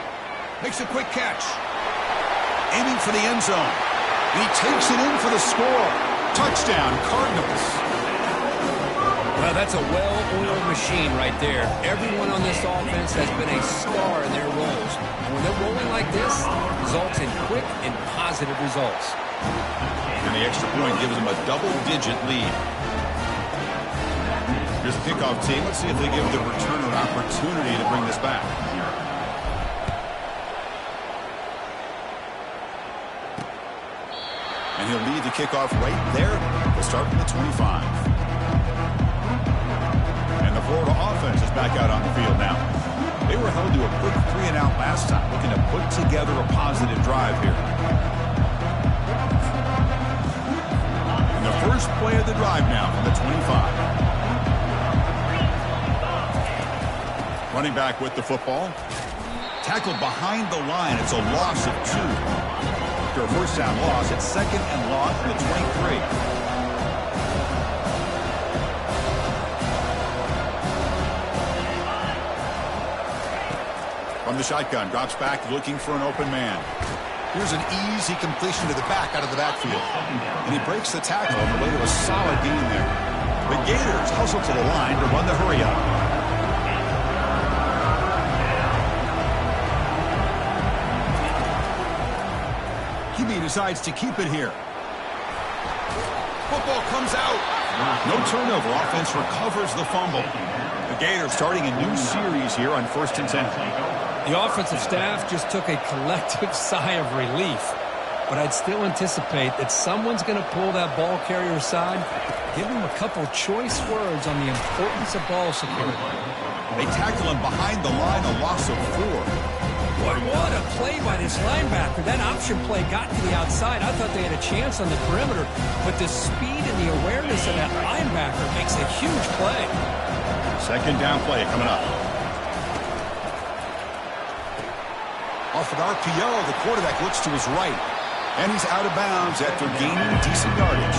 Makes a quick catch. Aiming for the end zone. And he takes it in for the score. Touchdown, Cardinals. Well, that's a well-oiled machine right there. Everyone on this offense has been a star in their roles. And when they're rolling like this, results in quick and positive results. And the extra point gives them a double-digit lead. Here's the kickoff team. Let's see if they give the returner an opportunity to bring this back. And he'll lead the kickoff right there. We'll start from the 25. And the Florida offense is back out on the field now. They were held to a quick 3-and-out last time, looking to put together a positive drive here. And the first play of the drive now from the 25. Running back with the football. Tackled behind the line. It's a loss of 2. After a first down loss, it's 2nd and long from the 23. From the shotgun, drops back looking for an open man. Here's an easy completion to the back out of the backfield. And he breaks the tackle on the way to a solid gain there. The Gators hustle to the line to run the hurry up. He decides to keep it here. Football comes out. No turnover. Offense recovers the fumble. The Gators starting a new series here on 1st and 10. The offensive staff just took a collective sigh of relief. But I'd still anticipate that someone's going to pull that ball carrier aside, give him a couple choice words on the importance of ball security. They tackle him behind the line, a loss of 4. Boy, what a play by this linebacker. That option play got to the outside. I thought they had a chance on the perimeter, but the speed and the awareness of that linebacker makes a huge play. 2nd down play coming up. Off an RPO, the quarterback looks to his right, and he's out of bounds after gaining decent yardage.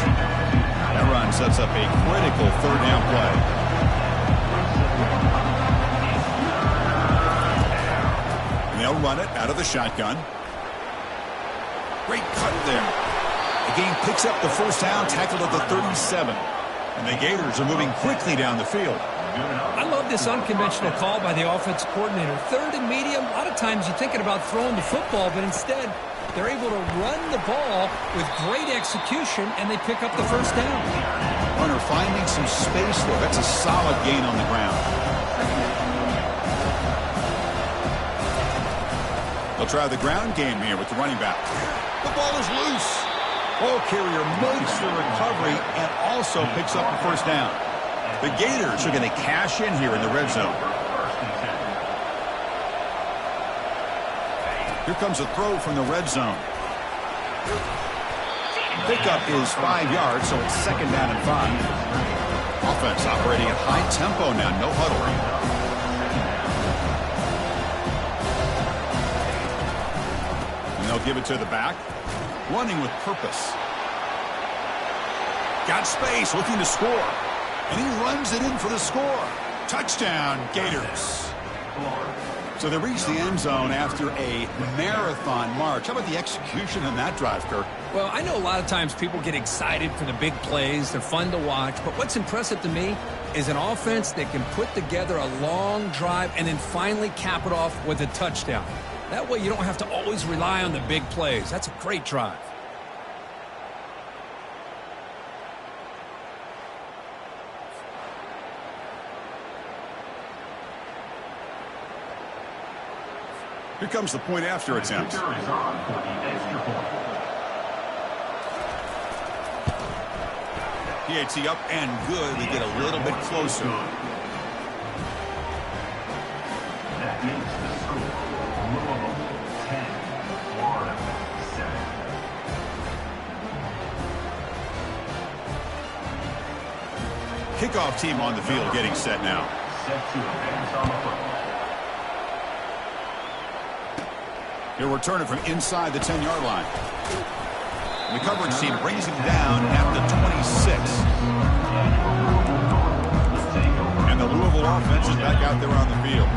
That run sets up a critical 3rd down play. They'll run it out of the shotgun. Great cut there. The game picks up the first down, tackled at the 37. And the Gators are moving quickly down the field. I love this unconventional call by the offense coordinator. Third and medium, a lot of times you're thinking about throwing the football, but instead they're able to run the ball with great execution, and they pick up the first down. Runner finding some space there. That's a solid gain on the ground. They'll try the ground game here with the running back. The ball is loose. Ball carrier makes the recovery and also picks up the first down. The Gators are going to cash in here in the red zone. Here comes a throw from the red zone. Pickup is 5 yards, so it's second down and 5. Offense operating at high tempo now, no huddle. They'll give it to the back. Running with purpose. Got space, looking to score. And he runs it in for the score. Touchdown, Gators. So they reach the end zone after a marathon march. How about the execution on that drive, Kirk? Well, I know a lot of times people get excited for the big plays. They're fun to watch. But what's impressive to me is an offense that can put together a long drive and then finally cap it off with a touchdown. That way you don't have to always rely on the big plays. That's a great drive. Here comes the point after attempt. PAT up and good. They get a little bit closer. That makes the score. Louisville 10, Florida 7. Kickoff team on the field getting set now. Set to advance on the football. He'll return it from inside the 10-yard line. The coverage team brings him down at the 26. And the Louisville offense is back out there on the field.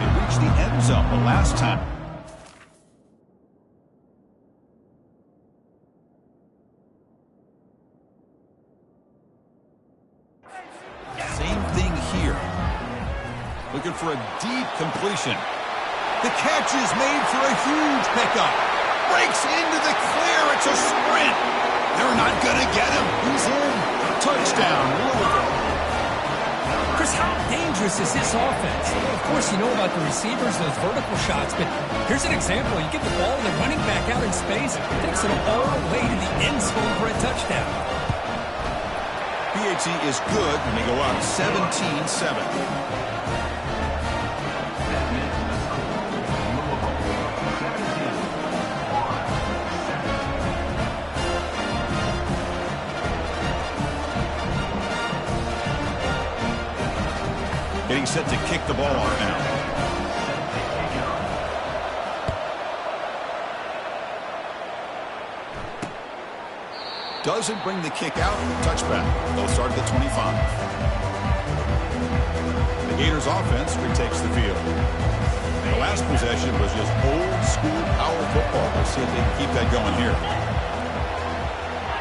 They reached the end zone the last time. Same thing here. Looking for a deep completion. The catch is made for a huge pickup. Breaks into the clear. It's a sprint. They're not going to get him. He's in. Touchdown, Louisville. Chris, how dangerous is this offense? Of course, you know about the receivers, those vertical shots, but here's an example. You get the ball, and the running back out in space, takes it all the way to the end zone for a touchdown. PAT is good when they go up 17-7. Getting set to kick the ball off now. Doesn't bring the kick out. Touchback. They'll start at the 25. The Gators offense retakes the field. The last possession was just old school power football. We'll see if they can keep that going here.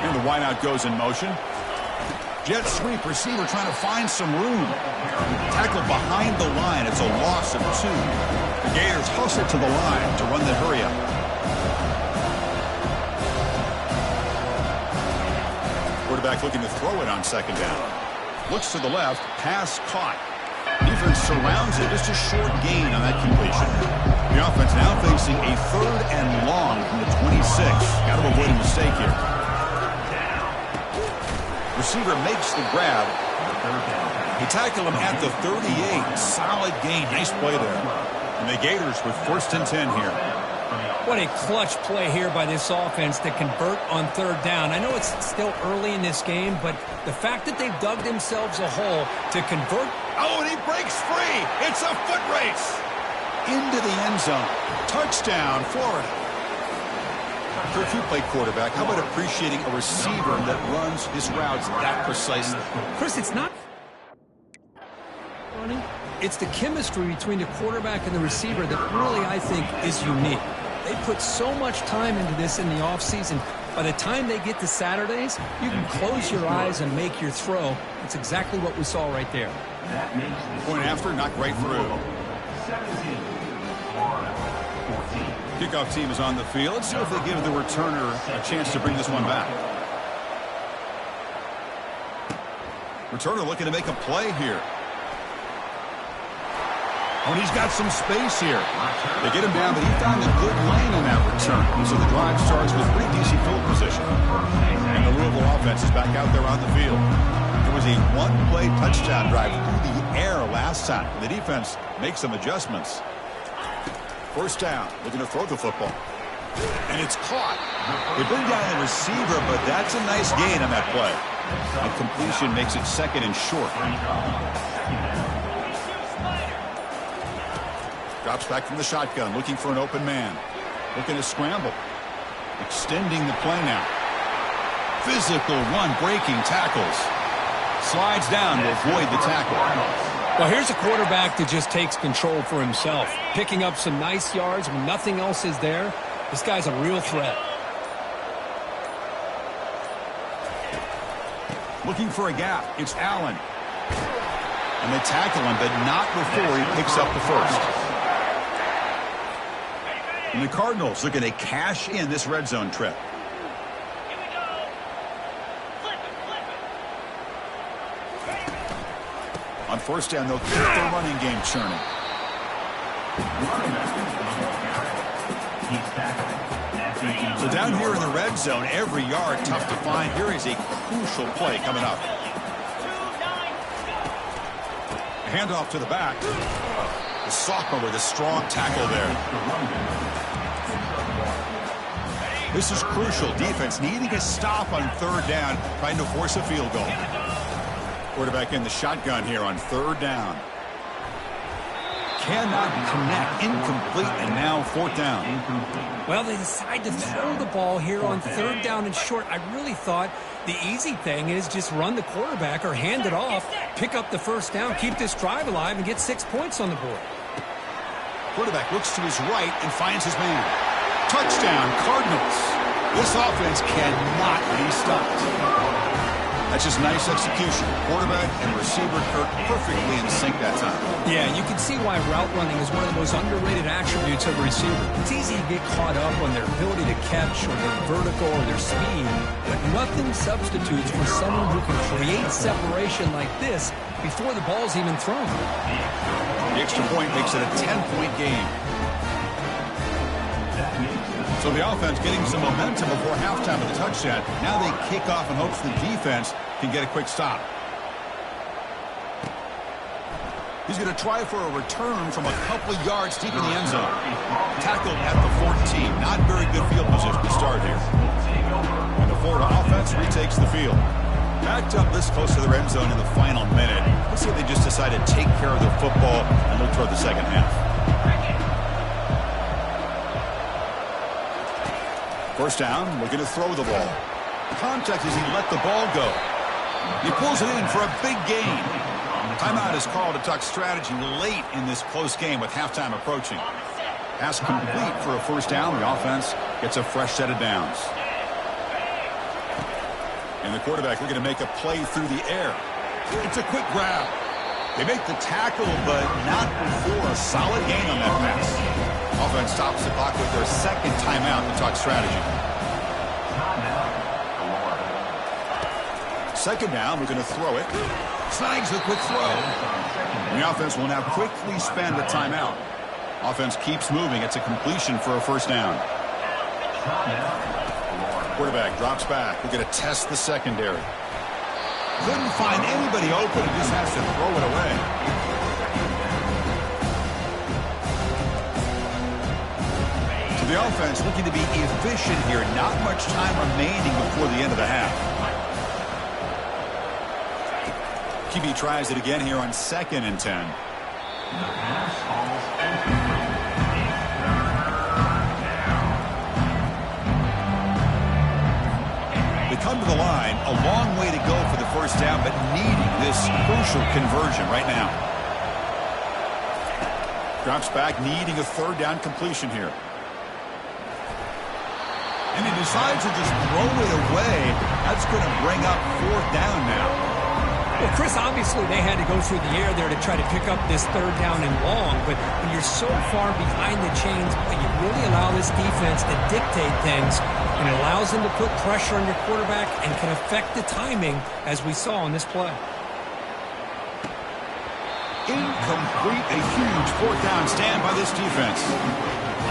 And the wideout goes in motion. Jet sweep, receiver trying to find some room. Tackle behind the line. It's a loss of 2. The Gators hustle to the line to run the hurry-up. Quarterback looking to throw it on second down. Looks to the left. Pass caught. Defense surrounds it. Just a short gain on that completion. The offense now facing a 3rd and long from the 26. Got to avoid a mistake here. Receiver makes the grab. He tackled him at the 38. Solid gain. Nice play there. And the Gators with 1st and 10 here. What a clutch play here by this offense to convert on 3rd down. I know it's still early in this game, but the fact that they've dug themselves a hole to convert. Oh, and he breaks free. It's a foot race. Into the end zone. Touchdown, Florida. If you play quarterback, how about appreciating a receiver that runs his routes that precisely? Chris, it's not running. It's the chemistry between the quarterback and the receiver that really, I think, is unique. They put so much time into this in the offseason. By the time they get to Saturdays, you can close your eyes and make your throw. That's exactly what we saw right there. That makes the Point after, knocked right through. 17. Florida, 14. Kickoff team is on the field. Let's see if they give the returner a chance to bring this one back. Returner looking to make a play here. Oh, and he's got some space here. They get him down, but he found a good lane on that return. So the drive starts with pretty decent field position. And the Louisville offense is back out there on the field. It was a one-play touchdown drive through the air last time. The defense makes some adjustments. First down, looking to throw the football. And it's caught. They bring down the receiver, but that's a nice gain on that play. And completion makes it second and short. Drops back from the shotgun, looking for an open man. Looking to scramble. Extending the play now. Physical one, breaking tackles. Slides down to avoid the tackle. Well, here's a quarterback that just takes control for himself. Picking up some nice yards when nothing else is there. This guy's a real threat. Looking for a gap. It's Allen. And they tackle him, but not before he picks up the first. And the Cardinals looking to cash in this red zone trip. On first down, they'll keep the running game churning. So down here in the red zone, every yard tough to find. Here is a crucial play coming up. Handoff to the back. The sophomore with a strong tackle there. This is crucial. Defense needing a stop on third down, trying to force a field goal. Quarterback in the shotgun here on third down. Cannot connect. Incomplete, and now fourth down. Well, they decide to throw the ball here on third down and short. I really thought the easy thing is just run the quarterback or hand it off, pick up the first down, keep this drive alive, and get 6 points on the board. Quarterback looks to his right and finds his man. Touchdown, Cardinals. This offense cannot be stopped. That's just nice execution. Quarterback and receiver Kirk perfectly in sync that time. Yeah, you can see why route running is one of the most underrated attributes of a receiver. It's easy to get caught up on their ability to catch or their vertical or their speed, but nothing substitutes for someone who can create separation like this before the ball's even thrown. The extra point makes it a 10-point game. So the offense getting some momentum before halftime of the touchdown. Now they kick off in hopes the defense can get a quick stop. He's going to try for a return from a couple of yards deep in the end zone. Tackled at the 14. Not very good field position to start here. And the Florida offense retakes the field. Backed up this close to the end zone in the final minute. Let's see if they just decide to take care of the football and look toward the second half. First down, looking to throw the ball. Contact as he let the ball go. He pulls it in for a big gain. Timeout is called to talk strategy late in this close game with halftime approaching. Pass complete for a first down. The offense gets a fresh set of downs. And the quarterback looking to make a play through the air. It's a quick grab. They make the tackle, but not before a solid gain on that pass. Offense stops the clock with their second timeout to talk strategy. Second down, we're going to throw it. Snags the quick throw. And the offense will now quickly spend a timeout. Offense keeps moving. It's a completion for a first down. Quarterback drops back. We're going to test the secondary. Couldn't find anybody open. He just has to throw it away. The offense looking to be efficient here. Not much time remaining before the end of the half. QB tries it again here on 2nd and 10. They come to the line. A long way to go for the first down, but needing this crucial conversion right now. Drops back, needing a third down completion here. And he decides to just throw it away. That's going to bring up fourth down now. Well, Chris, obviously they had to go through the air there to try to pick up this third down and long, but when you're so far behind the chains, you really allow this defense to dictate things, and it allows them to put pressure on your quarterback and can affect the timing, as we saw in this play. Incomplete, a huge fourth down stand by this defense.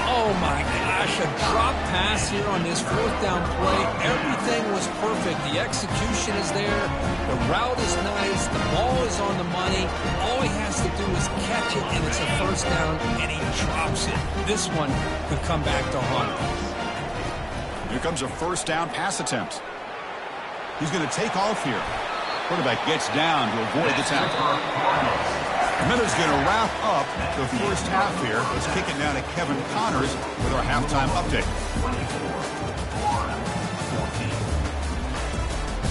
Oh my gosh, a drop pass here on this fourth down play. Everything was perfect. The execution is there. The route is nice. The ball is on the money. All he has to do is catch it, and it's a first down, and he drops it. This one could come back to haunt him. Here comes a first down pass attempt. He's going to take off here. Quarterback gets down to avoid the tackle. Miller's going to wrap up the first half here. Let's kick it down to Kevin Connors with our halftime update.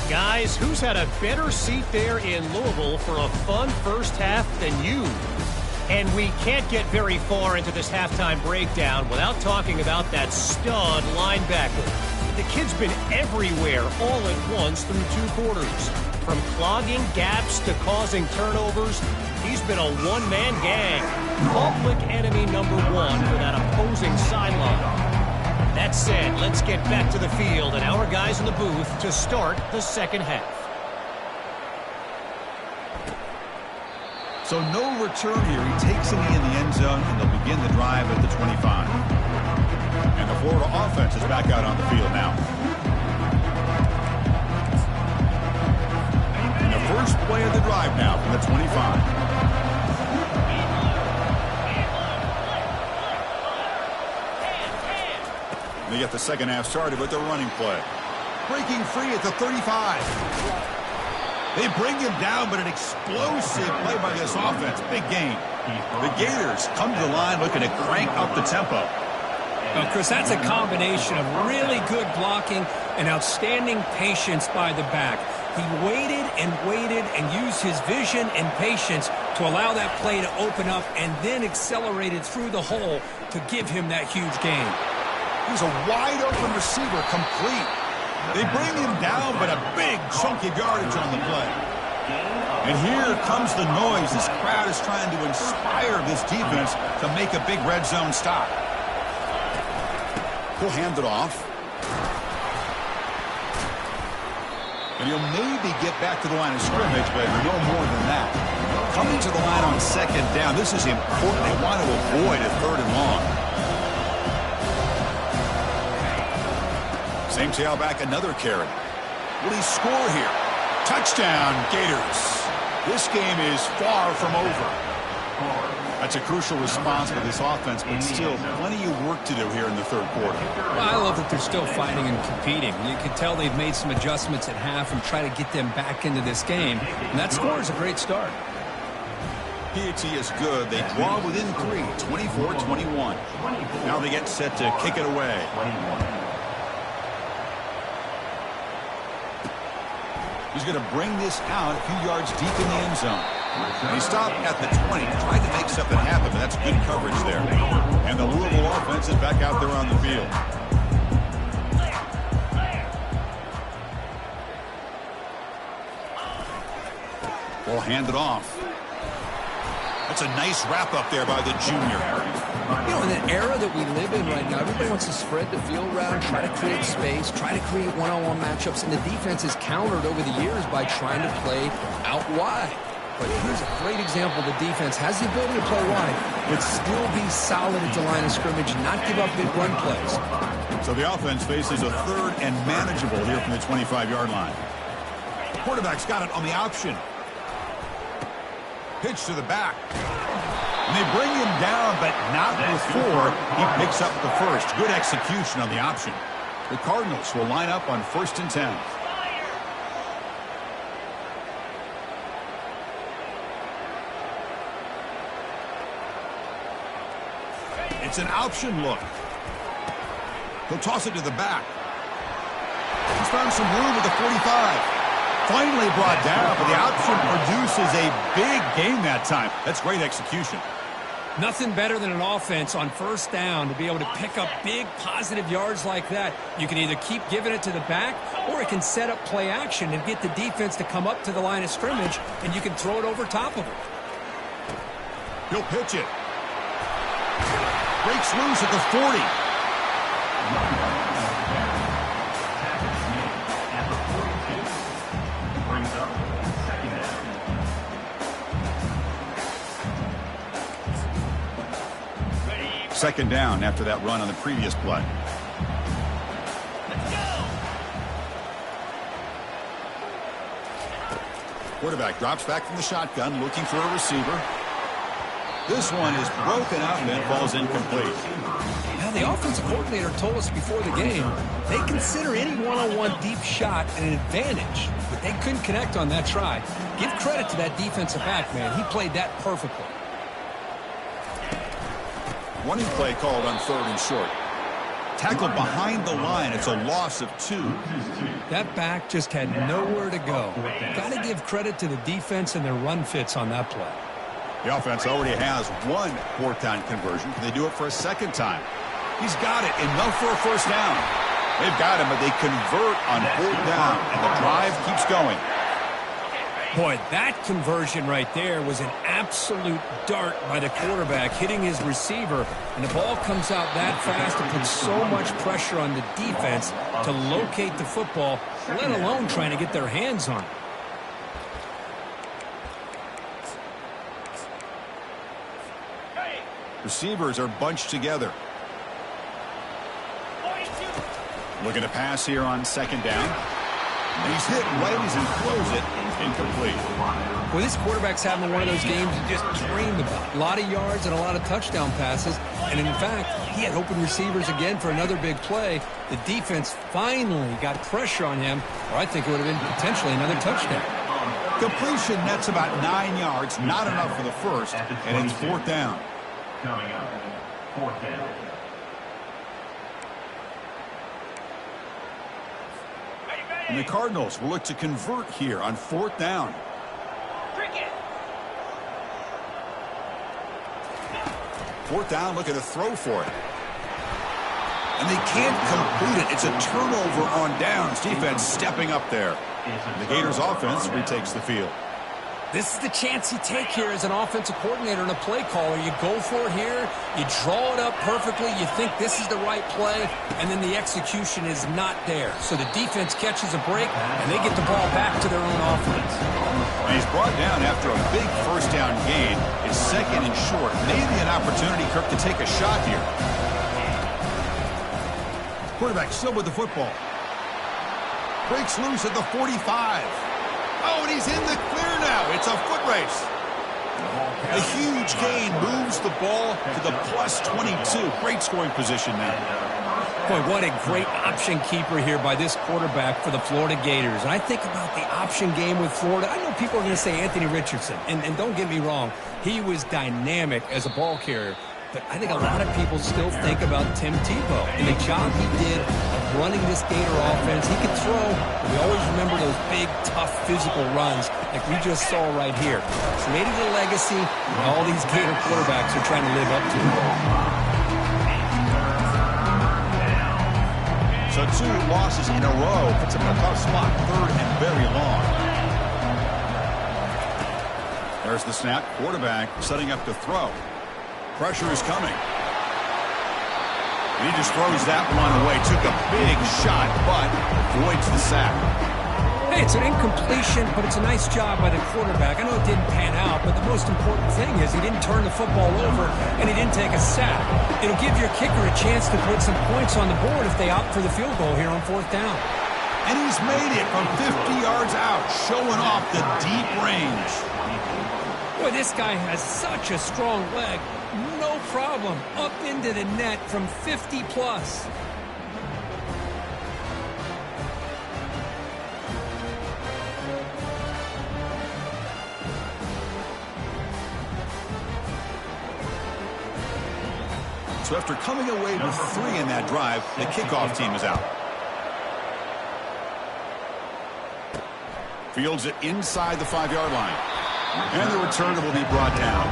Guys, who's had a better seat there in Louisville for a fun first half than you? And we can't get very far into this halftime breakdown without talking about that stud linebacker. The kid's been everywhere all at once through 2 quarters. From clogging gaps to causing turnovers, he's been a one-man gang. Public enemy number 1 for that opposing sideline. That said, let's get back to the field and our guys in the booth to start the second half. So no return here. He takes a knee in the end zone, and they'll begin the drive at the 25. And the Florida offense is back out on the field now. And the first play of the drive now from the 25. They get the second half started with the running play. Breaking free at the 35. They bring him down, but an explosive play by this offense. Big gain. The Gators come to the line looking to crank up the tempo. Well, Chris, that's a combination of really good blocking and outstanding patience by the back. He waited and used his vision and patience to allow that play to open up and then accelerated through the hole to give him that huge gain. He's a wide-open receiver, complete. They bring him down, but a big chunk of yardage on the play. And here comes the noise. This crowd is trying to inspire this defense to make a big red zone stop. He'll hand it off. And he'll maybe get back to the line of scrimmage, but no more than that. Coming to the line on second down, this is important. They want to avoid a third and long. Same tailback, another carry. Will he score here? Touchdown, Gators. This game is far from over. That's a crucial response for this offense, but still plenty of work to do here in the third quarter. Well, I love that they're still fighting and competing. You can tell they've made some adjustments at half and try to get them back into this game. And that score is a great start. PAT is good. They draw within 3, 24-21. Now they get set to kick it away. He's going to bring this out a few yards deep in the end zone. And he stopped at the 20, tried to make something happen, but that's good coverage there. And the Louisville offense is back out there on the field. Ball handed off. That's a nice wrap up there by the junior. You know, in the era that we live in right now, everybody wants to spread the field around, try to create space, try to create one-on-one matchups, and the defense is countered over the years by trying to play out wide. But here's a great example. The defense has the ability to play wide, but still be solid at the line of scrimmage and not give up big run plays. So the offense faces a third and manageable here from the 25-yard line. Quarterback's got it on the option. Pitch to the back. And they bring him down, but not before he picks up the first. Good execution on the option. The Cardinals will line up on 1st and 10. It's an option look. He'll toss it to the back. He's found some room at the 45. Finally brought down, but the option produces a big gain that time. That's great execution. Nothing better than an offense on first down to be able to pick up big positive yards like that. You can either keep giving it to the back, or it can set up play action and get the defense to come up to the line of scrimmage, and you can throw it over top of it. He'll pitch it. Breaks loose at the 40. At the 42. Brings up second down. Second down after that run on the previous play. Quarterback drops back from the shotgun, looking for a receiver. This one is broken up and falls incomplete. Now, the offensive coordinator told us before the game they consider any one-on-one deep shot an advantage, but they couldn't connect on that try. Give credit to that defensive back, man. He played that perfectly. Running play called on 3rd and short. Tackled behind the line. It's a loss of 2. That back just had nowhere to go. Got to give credit to the defense and their run fits on that play. The offense already has one 4th down conversion. Can they do it for a second time? He's got it. Enough for a first down. They've got him, but they convert on 4th down, and the drive keeps going. Boy, that conversion right there was an absolute dart by the quarterback, hitting his receiver, and the ball comes out that fast and puts so much pressure on the defense to locate the football, let alone trying to get their hands on it. Receivers are bunched together. Looking to pass here on 2nd down. And he's hit right as he throws it. Incomplete. Well, this quarterback's having one of those games you just dreamed about. A lot of yards and a lot of touchdown passes. And in fact, he had open receivers again for another big play. The defense finally got pressure on him, or I think it would have been potentially another touchdown. Completion nets about 9 yards. Not enough for the first. And it's 4th down. Coming up, 4th down. And the Cardinals will look to convert here on 4th down. 4th down, looking to throw for it. And they can't complete it. It's a turnover on downs. Defense stepping up there. The Gators offense retakes the field. This is the chance you take here as an offensive coordinator and a play caller. You go for it here, you draw it up perfectly, you think this is the right play, and then the execution is not there. So the defense catches a break, and they get the ball back to their own offense. And he's brought down after a big first down gain. It's 2nd and short. Maybe an opportunity, Kirk, to take a shot here. Quarterback still with the football. Breaks loose at the 45. Oh, and he's in the clear now. It's a foot race. A huge gain moves the ball to the +22. Great scoring position now. Boy, what a great option keeper here by this quarterback for the Florida Gators. And I think about the option game with Florida. I know people are going to say Anthony Richardson. And don't get me wrong, he was dynamic as a ball carrier. But I think a lot of people still think about Tim Tebow and the job he did of running this Gator offense. He could throw, but we always remember those big, tough, physical runs like we just saw right here. It's made it a legacy, and all these Gator quarterbacks are trying to live up to it. So 2 losses in a row puts him in a tough spot. 3rd and very long. There's the snap. Quarterback setting up to throw. Pressure is coming. And he just throws that one away. Took a big shot, but avoids the sack. Hey, it's an incompletion, but it's a nice job by the quarterback. I know it didn't pan out, but the most important thing is he didn't turn the football over and he didn't take a sack. It'll give your kicker a chance to put some points on the board if they opt for the field goal here on 4th down. And he's made it from 50 yards out, showing off the deep range. Boy, this guy has such a strong leg. No problem. Up into the net from 50 plus. So after coming away with 3 in that drive, the kickoff team is out. Fields it inside the 5-yard line. And the returner will be brought down.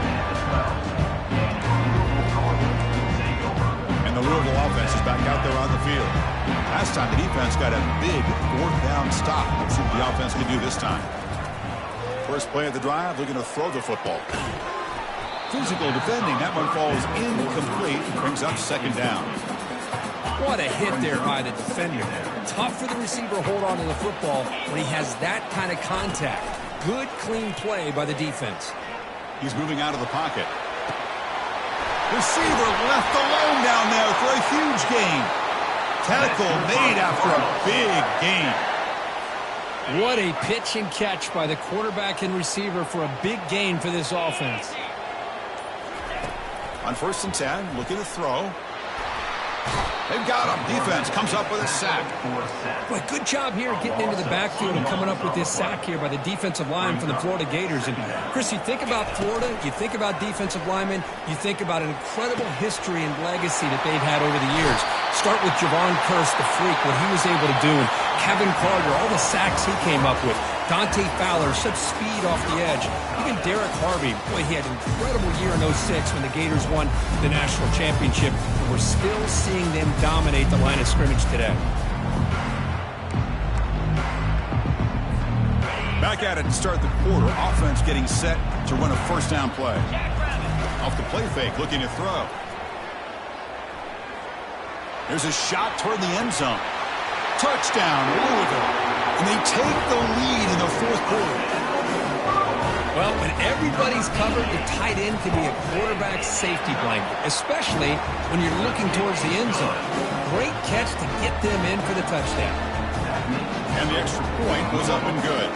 Louisville offense is back out there on the field. Last time the defense got a big fourth down stop. Let's see what the offense can do this time. First play of the drive, looking to throw the football. Physical defending. That one falls incomplete. Brings up second down. What a hit there by the defender. Tough for the receiver to hold on to the football when he has that kind of contact. Good, clean play by the defense. He's moving out of the pocket. Receiver left alone down there for a huge gain. Tackle made after a big gain. What a pitch and catch by the quarterback and receiver for a big gain for this offense. On 1st and 10, looking to throw. They've got him. Defense comes up with a sack. Boy, good job here getting into the backfield and coming up with this sack here by the defensive line from the Florida Gators. And, Chris, you think about Florida, you think about defensive linemen, you think about an incredible history and legacy that they've had over the years. Start with Javon Kearse, the freak, what he was able to do. And Kevin Carter, all the sacks he came up with. Dante Fowler, such speed off the edge. Even Derek Harvey, boy, he had an incredible year in 06 when the Gators won the national championship. We're still seeing them dominate the line of scrimmage today. Back at it to start the quarter. Offense getting set to run a first down play. Off the play fake, looking to throw. There's a shot toward the end zone. Touchdown, Louisville. And they take the lead in the fourth quarter. Well, when everybody's covered, the tight end can be a quarterback's safety blanket, especially when you're looking towards the end zone. Great catch to get them in for the touchdown. And the extra point was up and good.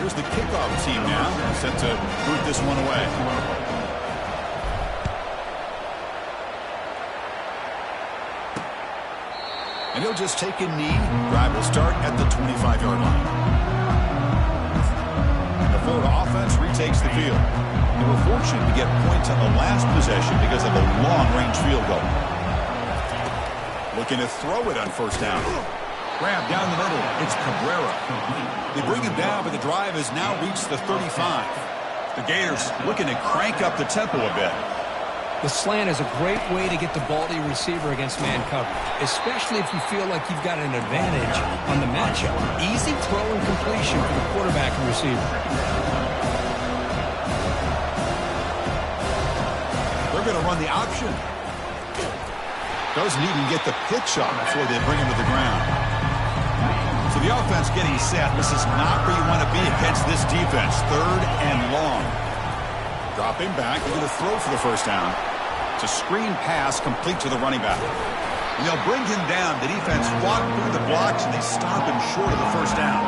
Here's the kickoff team now, set to boot this one away. And he'll just take a knee. Drive will start at the 25-yard line. The Florida offense retakes the field. They were fortunate to get points on the last possession because of a long-range field goal. Looking to throw it on first down. Grab down the middle. It's Cabrera. They bring him down, but the drive has now reached the 35. The Gators looking to crank up the tempo a bit. The slant is a great way to get the ball to your receiver against man coverage, especially if you feel like you've got an advantage on the matchup. Easy throw and completion for the quarterback and receiver. They're going to run the option. Doesn't even get the pitch off before they bring him to the ground. So the offense getting set. This is not where you want to be against this defense. 3rd and long. Dropping back, they're going to throw for the first down. It's a screen pass complete to the running back. And they'll bring him down. The defense fought through the blocks, and they stop him short of the first down.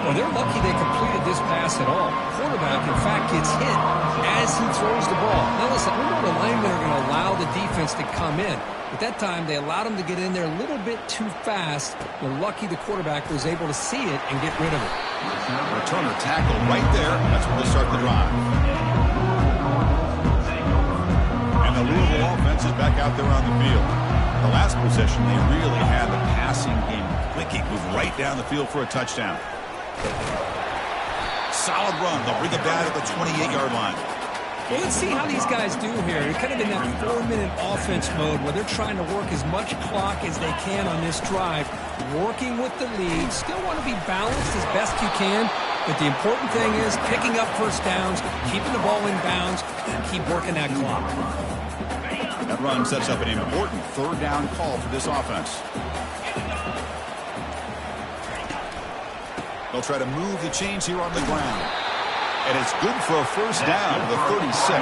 Well, they're lucky they completed this pass at all. Quarterback, in fact, gets hit as he throws the ball. Now, listen, we know the linemen are going to allow the defense to come in. But that time, they allowed him to get in there a little bit too fast. They're lucky the quarterback was able to see it and get rid of it. Returner tackle right there. That's where they start the drive. The Louisville offense is back out there on the field. The last possession, they really had the passing game clicking. Moved right down the field for a touchdown. Solid run. They'll bring it down at the 28-yard line. Well, let's see how these guys do here. They're kind of in that 4-minute offense mode where they're trying to work as much clock as they can on this drive, working with the lead. Still want to be balanced as best you can, but the important thing is picking up first downs, keeping the ball in bounds, and keep working that clock. That run sets up an important 3rd down call for this offense. They'll try to move the chains here on the ground. And it's good for a first down to the 36.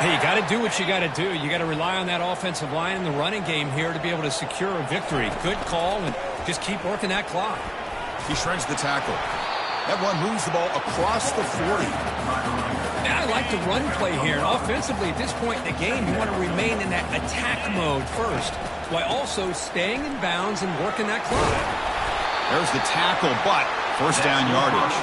Hey, you got to do what you got to do. You got to rely on that offensive line and the running game here to be able to secure a victory. Good call, and just keep working that clock. He shreds the tackle. That one moves the ball across the 40. Yeah, I like the run play here. And offensively, at this point in the game, you want to remain in that attack mode first, while also staying in bounds and working that clock. There's the tackle, but first down yardage.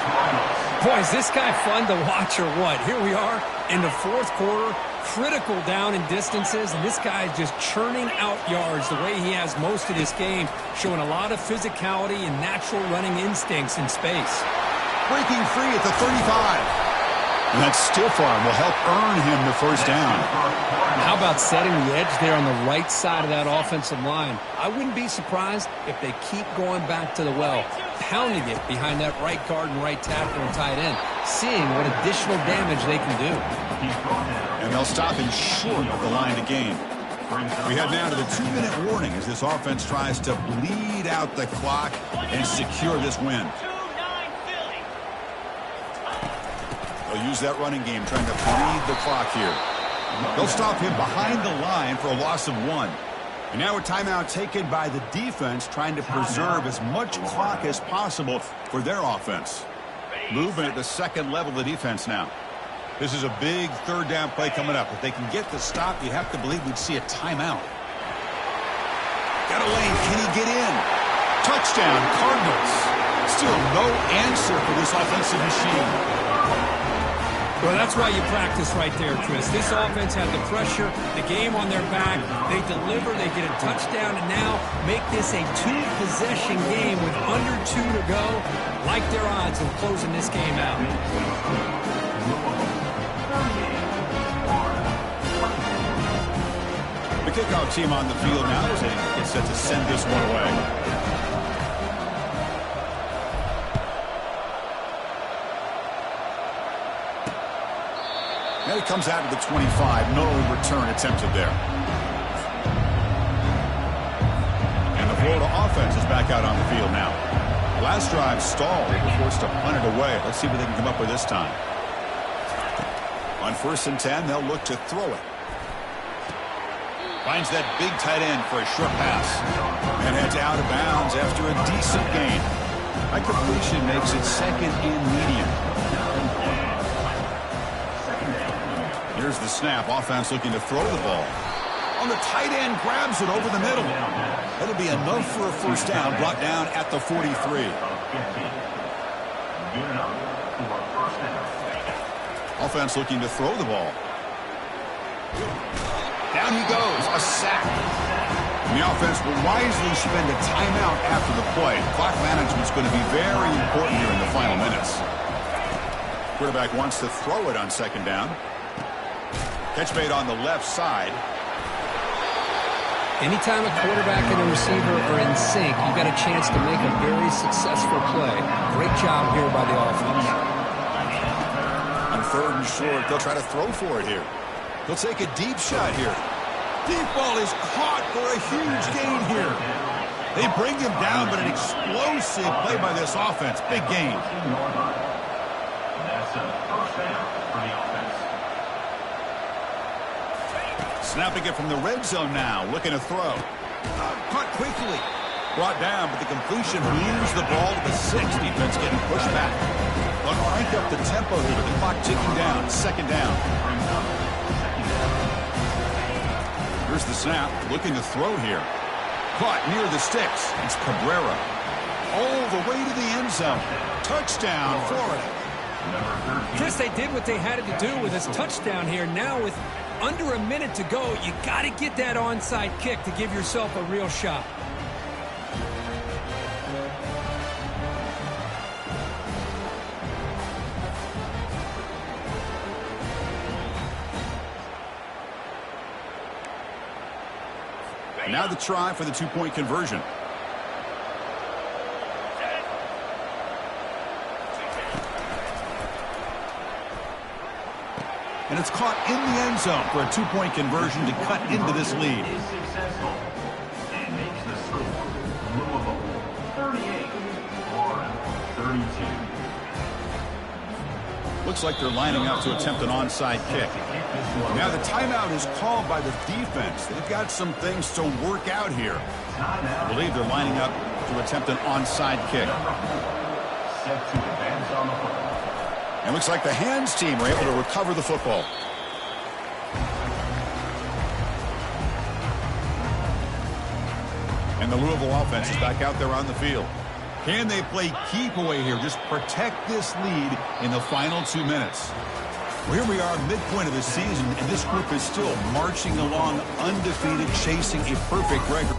Boy, is this guy fun to watch or what? Here we are in the 4th quarter, critical down in distances, and this guy is just churning out yards the way he has most of this game, showing a lot of physicality and natural running instincts in space. Breaking free at the 35. And that stiff arm will help earn him the first down. How about setting the edge there on the right side of that offensive line? I wouldn't be surprised if they keep going back to the well, pounding it behind that right guard and right tackle and tight end, seeing what additional damage they can do. And they'll stop him short of the line to gain. We head now to the 2-minute warning as this offense tries to bleed out the clock and secure this win. They'll use that running game trying to bleed the clock here. They'll stop him behind the line for a loss of 1. And now a timeout taken by the defense trying to preserve as much clock as possible for their offense. Movement at the second level of the defense now. This is a big third down play coming up. If they can get the stop, you have to believe we'd see a timeout. Got a lane. Can he get in? Touchdown, Cardinals. Still no answer for this offensive machine. Well, that's why you practice right there, Chris. This offense had the pressure, the game on their back. They deliver, they get a touchdown, and now make this a 2-possession game with under 2 to go. Like their odds of closing this game out. The kickoff team on the field now as they get set to send this one away. And it comes out to the 25. No return attempted there. And the Florida offense is back out on the field now. Last drive stalled. They were forced to punt it away. Let's see what they can come up with this time. On 1st and 10, they'll look to throw it. Finds that big tight end for a short pass. And heads out of bounds after a decent gain. That completion makes it second and medium. Here's the snap. Offense looking to throw the ball. On the tight end, grabs it over the middle. That'll be enough for a first down. Brought down at the 43. Offense looking to throw the ball. Down he goes. A sack. And the offense will wisely spend a timeout after the play. Clock management's going to be very important here in the final minutes. Quarterback wants to throw it on second down. Catch made on the left side. Anytime a quarterback and a receiver are in sync, you've got a chance to make a very successful play. Great job here by the offense. On 3rd and short, they'll try to throw for it here. They'll take a deep shot here. Deep ball is caught for a huge gain here. They bring him down, but an explosive play by this offense. Big gain. That's a first down for the offense. Snapping it from the red zone now, looking to throw. Caught quickly. Brought down, but the completion moves the ball to the 6. Defense getting pushed back. They'll crank up the tempo here with the clock ticking down. Second down. Here's the snap. Looking to throw here. Caught near the sticks. It's Cabrera. All the way to the end zone. Touchdown, Florida. Chris, they did what they had to do with this touchdown here. Now with under a minute to go, you got to get that onside kick to give yourself a real shot. Now the try for the 2-point conversion. And it's caught in the end zone for a 2-point conversion to cut into this lead. Is successful and makes the score Louisville 38, Florida 32. Looks like they're lining up to attempt an onside kick. Now the timeout is called by the defense. They've got some things to work out here. I believe they're lining up to attempt an onside kick. Set to advance on the football. And looks like the hands team are able to recover the football. And the Louisville offense is back out there on the field. Can they play keep away here? Just protect this lead in the final 2 minutes. Well, here we are, midpoint of the season, and this group is still marching along undefeated, chasing a perfect record.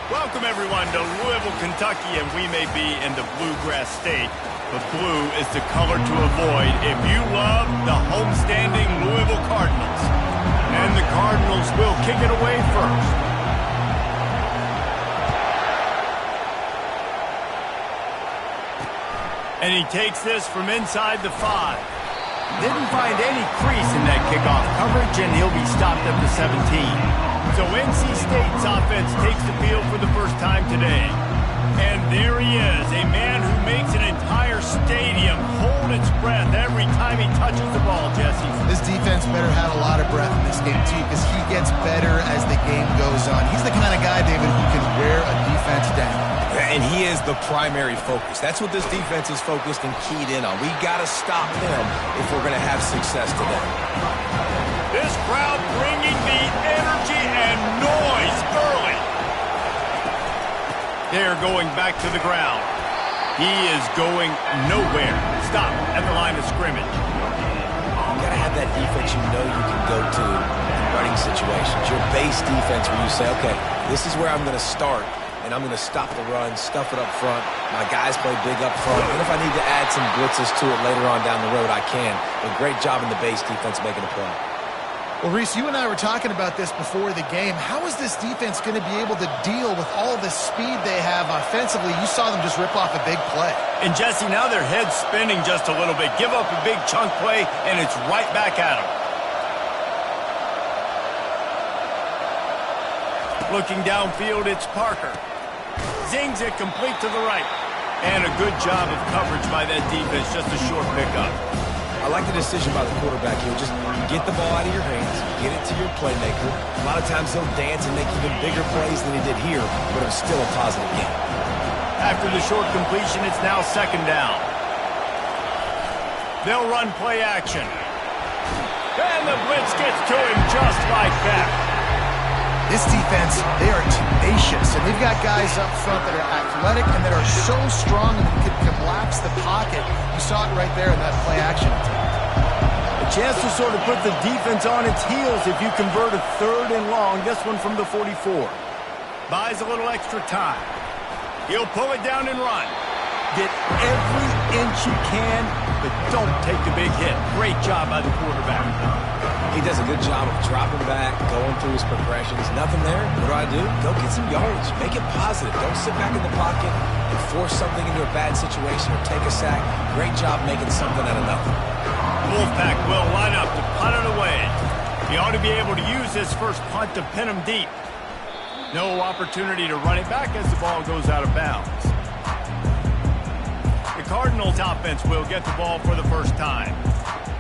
Welcome, everyone, to Louisville, Kentucky, and we may be in the Bluegrass State, but blue is the color to avoid if you love the homestanding Louisville Cardinals. And the Cardinals will kick it away first. And he takes this from inside the 5. Didn't find any crease in that kickoff coverage, and he'll be stopped at the 17. So NC State's offense takes the field for the first time today. And there he is, a man who makes an entire stadium hold its breath every time he touches the ball, Jesse. This defense better have a lot of breath in this game, too, because he gets better as the game goes on. He's the kind of guy, David, who can wear a defense down. And he is the primary focus. That's what this defense is focused and keyed in on. We got to stop him if we're going to have success today. This crowd bringing the energy and noise early. They're going back to the ground. He is going nowhere. Stop at the line of scrimmage. You got to have that defense you know you can go to in running situations. Your base defense where you say, okay, this is where I'm going to start. And I'm going to stop the run, stuff it up front. My guys play big up front. And if I need to add some blitzes to it later on down the road, I can. But great job in the base defense making a play. Well, Reese, you and I were talking about this before the game. How is this defense going to be able to deal with all the speed they have offensively? You saw them just rip off a big play. And, Jesse, now their head's spinning just a little bit. Give up a big chunk play, and it's right back at them. Looking downfield, it's Parker. Zings it complete to the right. And a good job of coverage by that defense, just a short pickup. I like the decision by the quarterback here. Just get the ball out of your hands, get it to your playmaker. A lot of times he'll dance and make even bigger plays than he did here, but it was still a positive game. After the short completion, it's now second down. They'll run play action. And the blitz gets to him just like that. This defense, they are tenacious, and they've got guys up front that are athletic and that are so strong and can collapse the pocket. You saw it right there in that play action attempt. A chance to sort of put the defense on its heels if you convert a 3rd and long. This one from the 44. Buys a little extra time. He'll pull it down and run. Get every inch you can, but don't take the big hit. Great job by the quarterback. He does a good job of dropping back, going through his progressions. Nothing there. What do? Go get some yardage. Make it positive. Don't sit back in the pocket and force something into a bad situation or take a sack. Great job making something out of nothing. Wolfpack will line up to punt it away. He ought to be able to use this first punt to pin him deep. No opportunity to run it back as the ball goes out of bounds. The Cardinals offense will get the ball for the first time.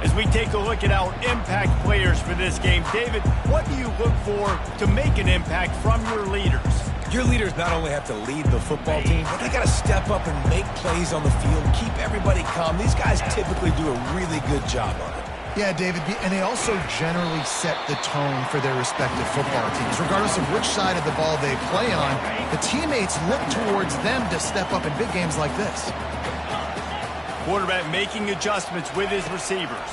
As we take a look at our impact players for this game, David, what do you look for to make an impact from your leaders? Your leaders not only have to lead the football team, but they got to step up and make plays on the field, keep everybody calm. These guys typically do a really good job of it. Yeah, David, and they also generally set the tone for their respective football teams. Regardless of which side of the ball they play on, the teammates look towards them to step up in big games like this. Quarterback making adjustments with his receivers.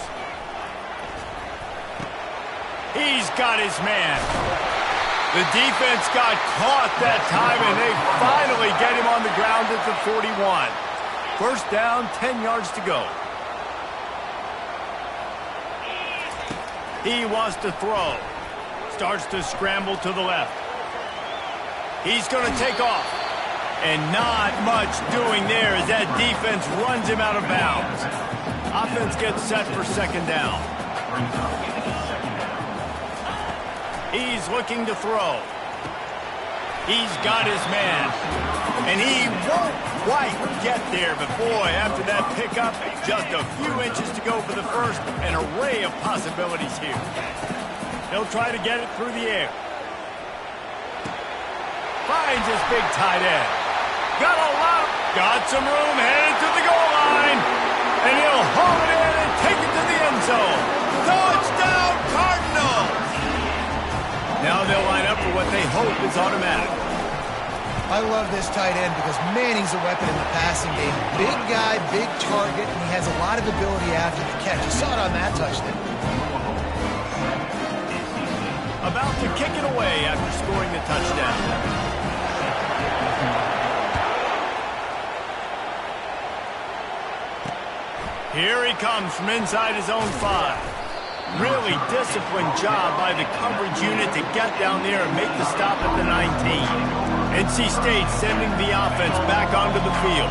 He's got his man. The defense got caught that time, and they finally get him on the ground at the 41. First down, 10 yards to go. He wants to throw. Starts to scramble to the left. He's going to take off. And not much doing there as that defense runs him out of bounds. Offense gets set for second down. He's looking to throw. He's got his man. And he won't quite get there. But boy, after that pickup, just a few inches to go for the first. An array of possibilities here. He'll try to get it through the air. Finds his big tight end. Got some room, headed to the goal line. And he'll haul it in and take it to the end zone. Touchdown, Cardinals! Now they'll line up for what they hope is automatic. I love this tight end because, man, he's a weapon in the passing game. Big guy, big target, and he has a lot of ability after the catch. You saw it on that touchdown. About to kick it away after scoring the touchdown. Here he comes from inside his own 5. Really disciplined job by the coverage unit to get down there and make the stop at the 19. NC State sending the offense back onto the field.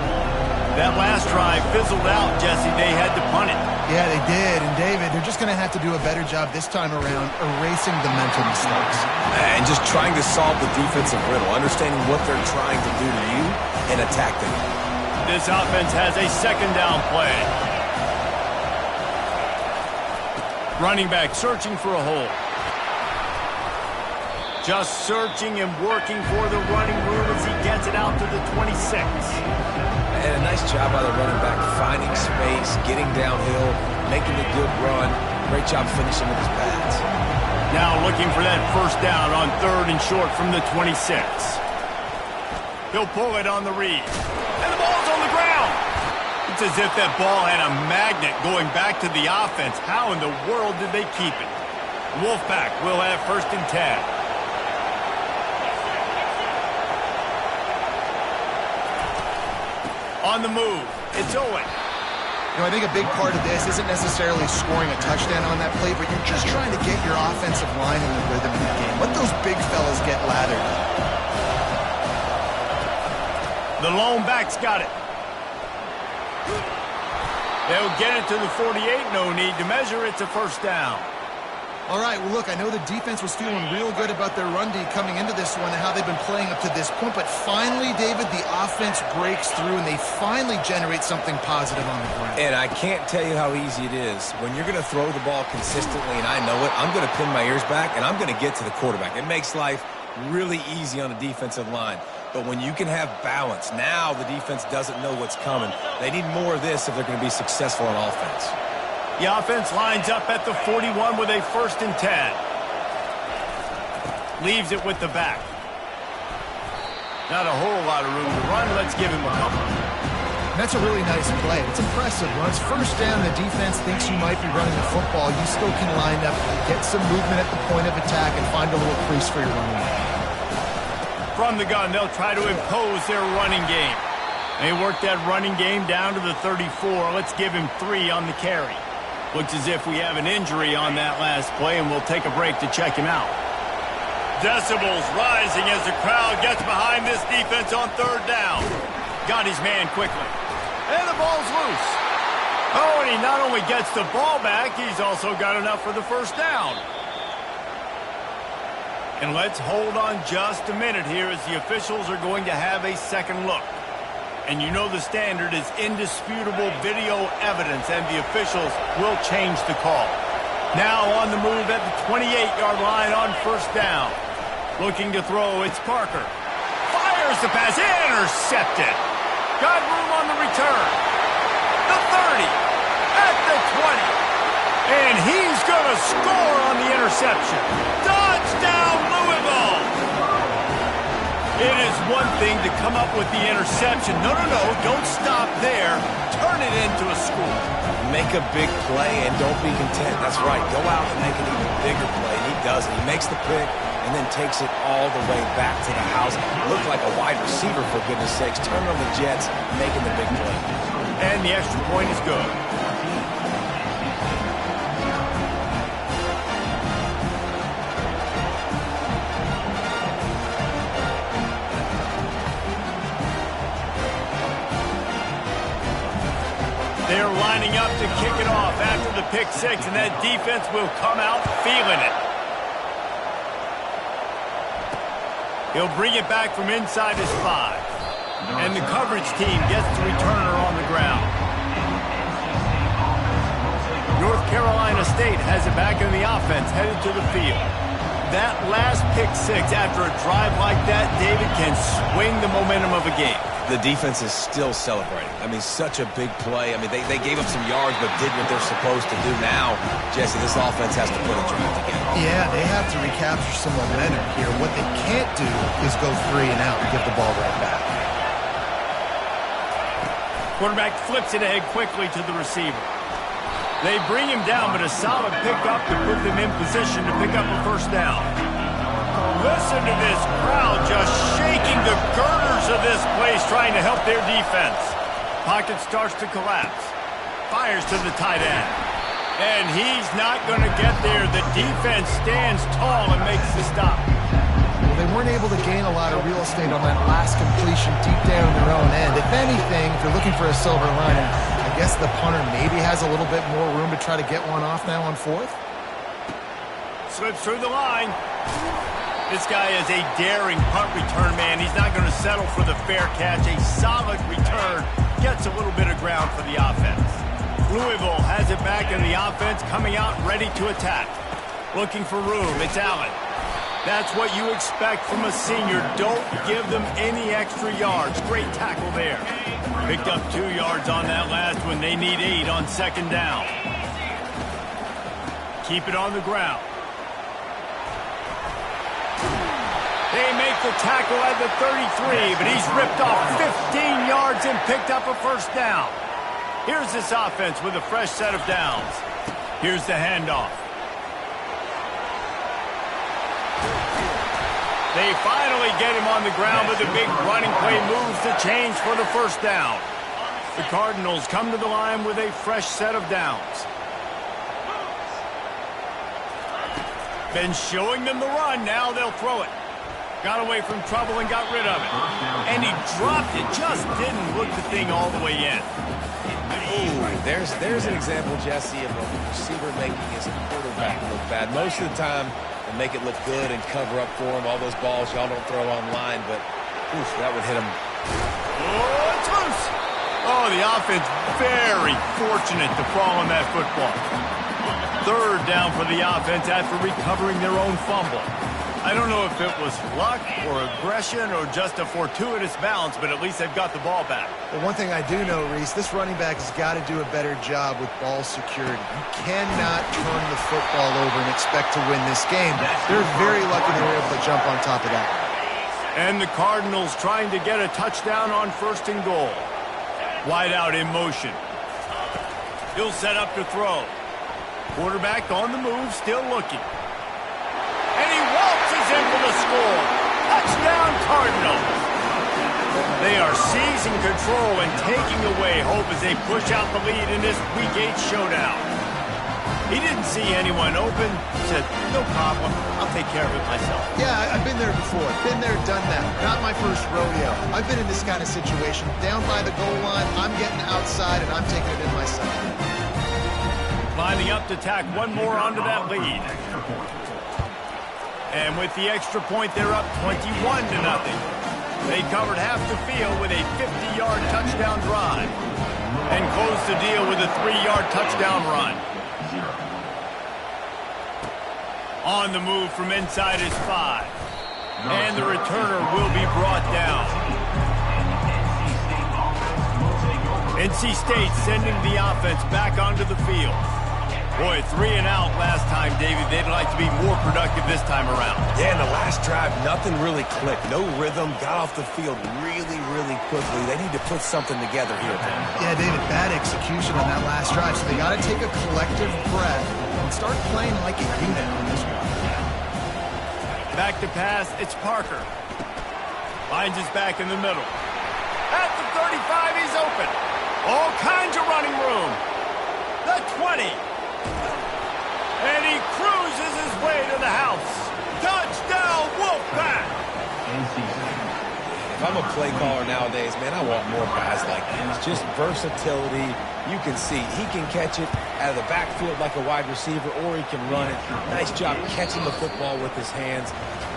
That last drive fizzled out, Jesse. They had to punt it. Yeah, they did. And, David, they're just going to have to do a better job this time around erasing the mental mistakes. And just trying to solve the defensive riddle, understanding what they're trying to do to you and attacking it. This offense has a second down play. Running back searching for a hole. Just searching and working for the running room as he gets it out to the 26. And a nice job by the running back, finding space, getting downhill, making a good run. Great job finishing with his pads. Now looking for that first down on 3rd and short from the 26. He'll pull it on the read. And the ball's on the ground. It's as if that ball had a magnet going back to the offense. How in the world did they keep it? Wolfpack will have 1st and 10. On the move, it's Owen. You know, I think a big part of this isn't necessarily scoring a touchdown on that play, but you're just trying to get your offensive line in the rhythm of the game. Let those big fellas get lathered. The lone back's got it. They'll get it to the 48. No need to measure. It's a first down. All right, well, look, I know the defense was feeling real good about their run D coming into this one and how they've been playing up to this point, but finally, David, the offense breaks through and they finally generate something positive on the ground. And I can't tell you how easy it is. When you're going to throw the ball consistently, and I know it, I'm going to pin my ears back, and I'm going to get to the quarterback. It makes life really easy on the defensive line. But when you can have balance, now the defense doesn't know what's coming. They need more of this if they're going to be successful on offense. The offense lines up at the 41 with a 1st and 10. Leaves it with the back. Not a whole lot of room to run. Let's give him a couple. That's a really nice play. It's impressive. When it's first down, the defense thinks you might be running the football. You still can line up, get some movement at the point of attack, and find a little crease for your running back. From the gun, they'll try to impose their running game. They work that running game down to the 34. Let's give him 3 on the carry. Looks as if we have an injury on that last play, and we'll take a break to check him out. Decibels rising as the crowd gets behind this defense on 3rd down. Got his man quickly. And the ball's loose. Oh, and he not only gets the ball back, he's also got enough for the first down. And let's hold on just a minute here as the officials are going to have a second look. And you know the standard is indisputable video evidence, and the officials will change the call. Now on the move at the 28-yard line on 1st down. Looking to throw, it's Parker. Fires the pass, intercepted. Got room on the return. The 30, at the 20. And he's going to score on the interception. Touchdown, Louisville! It is one thing to come up with the interception. No, don't stop there. Turn it into a score. Make a big play and don't be content. That's right. Go out and make an even bigger play. He does it. He makes the pick and then takes it all the way back to the house. Looked like a wide receiver, for goodness sakes. Turning on the Jets, making the big play. And the extra point is good. They're lining up to kick it off after the pick 6, and that defense will come out feeling it. He'll bring it back from inside his 5. And the coverage team gets the returner on the ground. North Carolina State has it back in the offense, headed to the field. That last pick 6 after a drive like that, David, can swing the momentum of a game. The defense is still celebrating. I mean, such a big play. I mean, they gave up some yards but did what they're supposed to do. Now, Jesse, this offense has to put a drive together. Yeah, they have to recapture some momentum here. What they can't do is go 3 and out and get the ball right back. Quarterback flips it ahead quickly to the receiver. They bring him down, but a solid pickup to put them in position to pick up a first down. Listen to this crowd just shaking the girders of this place, trying to help their defense. Pocket starts to collapse. fires to the tight end. And he's not going to get there. The defense stands tall and makes the stop. Well, they weren't able to gain a lot of real estate on that last completion deep down in their own end. If anything, if you're looking for a silver lining, I guess the punter maybe has a little bit more room to try to get one off now on fourth. Slips through the line. This guy is a daring punt return man. He's not going to settle for the fair catch. A solid return. Gets a little bit of ground for the offense. Louisville has it back in the offense, coming out ready to attack. Looking for room. It's Allen. That's what you expect from a senior. Don't give them any extra yards. Great tackle there. Picked up 2 yards on that last one. They need 8 on second down. Keep it on the ground. They make the tackle at the 33, but he's ripped off 15 yards and picked up a first down. Here's this offense with a fresh set of downs. Here's the handoff. They finally get him on the ground, but the big running play moves the chains for the first down. The Cardinals come to the line with a fresh set of downs. Been showing them the run, now they'll throw it. Got away from trouble and got rid of it. And he dropped it, just didn't look the thing all the way in. Ooh, there's an example, Jesse, of a receiver making his quarterback look bad. Most of the time, they make it look good and cover up for him. All those balls y'all don't throw online, but oof, that would hit him. Oh, it's loose. Oh, the offense very fortunate to fall on that football. Third down for the offense after recovering their own fumble. I don't know if it was luck or aggression or just a fortuitous bounce, but at least they've got the ball back. Well, one thing I do know, Reese, this running back has got to do a better job with ball security. You cannot turn the football over and expect to win this game. They're very lucky they were able to jump on top of that. And the Cardinals trying to get a touchdown on first and goal. Wide out in motion. He'll set up to throw. Quarterback on the move, still looking. And he waltzes in for the score. Touchdown, Cardinals. They are seizing control and taking away hope as they push out the lead in this Week 8 showdown. He didn't see anyone open. Said, no problem. I'll take care of it myself. Yeah, I've been there before. Been there, done that. Not my first rodeo. I've been in this kind of situation. Down by the goal line, I'm getting outside, and I'm taking it in myself. Lining up to tack one more onto that lead. And with the extra point, they're up 21-0. They covered half the field with a 50-yard touchdown drive and closed the deal with a 3-yard touchdown run. On the move from inside his 5. And the returner will be brought down. NC State sending the offense back onto the field. Boy, 3 and out last time, David. They'd like to be more productive this time around. Yeah, in the last drive, nothing really clicked. No rhythm, got off the field really, really quickly. They need to put something together here, man. Yeah, David, bad execution on that last drive, so they got to take a collective breath and start playing like a unit on this one. Back to pass, it's Parker. Finds his back in the middle. At the 35, he's open. All kinds of running room. The 20. And he cruises his way to the house. Touchdown, Wolfpack! If I'm a play caller nowadays, man, I want more guys like this. Just versatility. You can see he can catch it out of the backfield like a wide receiver, or he can run it. Nice job catching the football with his hands,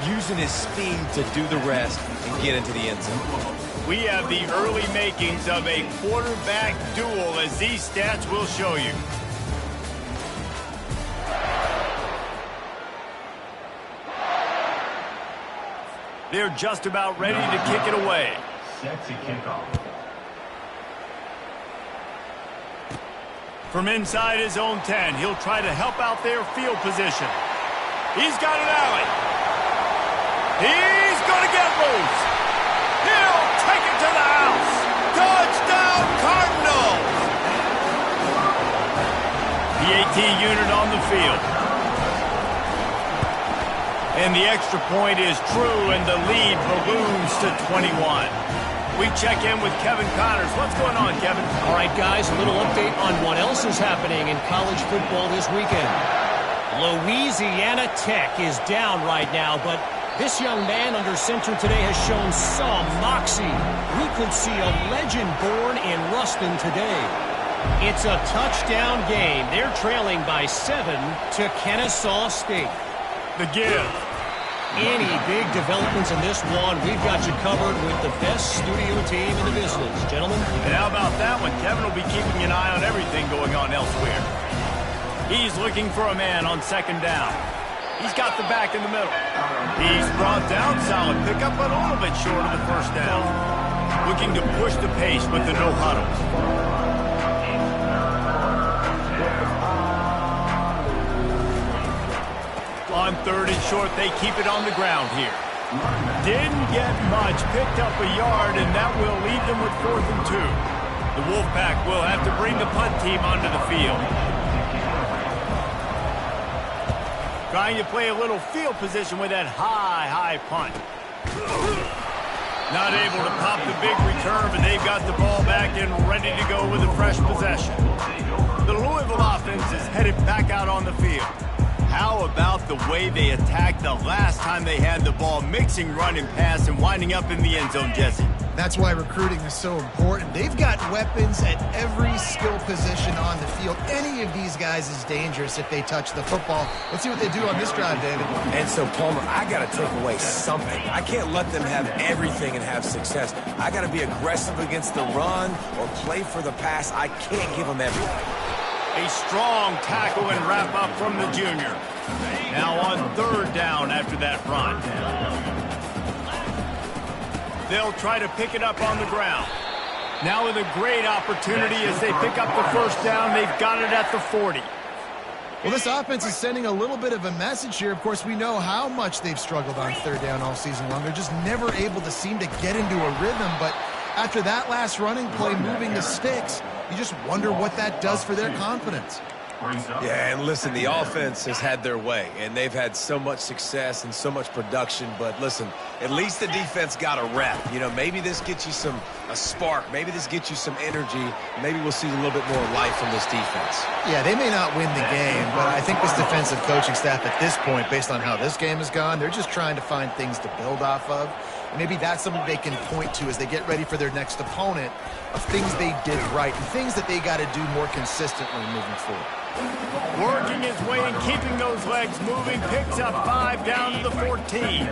using his speed to do the rest and get into the end zone. We have the early makings of a quarterback duel, as these stats will show you. They're just about ready to kick it away. Set to kickoff. From inside his own 10, he'll try to help out their field position. He's got an alley. He's going to get loose. He'll take it to the house. Touchdown, Cardinals! The AT unit on the field. And the extra point is true, and the lead balloons to 21. We check in with Kevin Connors. What's going on, Kevin? All right, guys, a little update on what else is happening in college football this weekend. Louisiana Tech is down right now, but this young man under center today has shown some moxie. We could see a legend born in Ruston today. It's a touchdown game. They're trailing by 7 to Kennesaw State. The give. Any big developments in this one, we've got you covered with the best studio team in the business. Gentlemen? And how about that one? Kevin will be keeping an eye on everything going on elsewhere. He's looking for a man on second down. He's got the back in the middle. He's brought down, solid pickup, but a little bit short of the first down. Looking to push the pace with the no huddles. On third and short, they keep it on the ground here. Didn't get much, picked up a yard, and that will leave them with 4th and 2. The Wolfpack will have to bring the punt team onto the field. Trying to play a little field position with that high punt. Not able to pop the big return, but they've got the ball back and ready to go with a fresh possession. The Louisville offense is headed back out on the field. How about the way they attacked the last time they had the ball, mixing run and pass and winding up in the end zone, Jesse? That's why recruiting is so important. They've got weapons at every skill position on the field. Any of these guys is dangerous if they touch the football. Let's see what they do on this drive, David. And so, Palmer, I got to take away something. I can't let them have everything and have success. I got to be aggressive against the run or play for the pass. I can't give them everything. A strong tackle and wrap up from the junior. Now on third down after that run. They'll try to pick it up on the ground. Now with a great opportunity as they pick up the first down. They've got it at the 40. Well, this offense is sending a little bit of a message here. Of course, we know how much they've struggled on third down all season long. They're just never able to seem to get into a rhythm. But after that last running play, moving the sticks, you just wonder what that does for their confidence. Yeah, and listen, the offense has had their way, and they've had so much success and so much production. But listen, at least the defense got a rep. You know, maybe this gets you a spark. Maybe this gets you some energy. Maybe we'll see a little bit more life from this defense. Yeah, they may not win the game, but I think this defensive coaching staff at this point, based on how this game has gone, they're just trying to find things to build off of. And maybe that's something they can point to as they get ready for their next opponent, of things they did right and things that they got to do more consistently moving forward. Working his way and keeping those legs moving, picks up 5 down to the 14.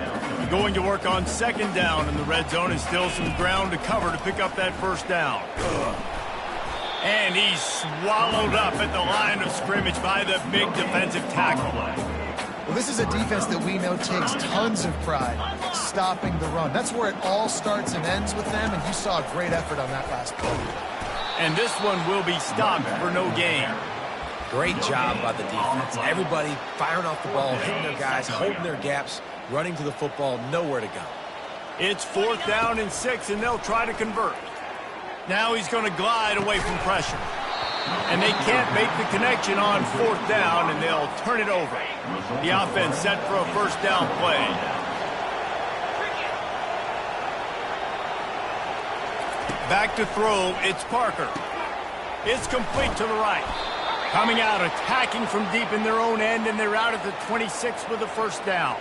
Going to work on second down in the red zone, and still some ground to cover to pick up that first down. And he's swallowed up at the line of scrimmage by the big defensive tackle. Well, this is a defense that we know takes tons of pride stopping the run. That's where it all starts and ends with them, and you saw a great effort on that last play. And this one will be stopped for no gain. Great job by the defense. Everybody firing off the ball, hitting their guys, holding their gaps, running to the football, nowhere to go. It's 4th down and 6, and they'll try to convert. Now he's going to glide away from pressure. And they can't make the connection on 4th down, and they'll turn it over. The offense set for a first down play. Back to throw, it's Parker. It's complete to the right. Coming out, attacking from deep in their own end, and they're out at the 26 with the first down.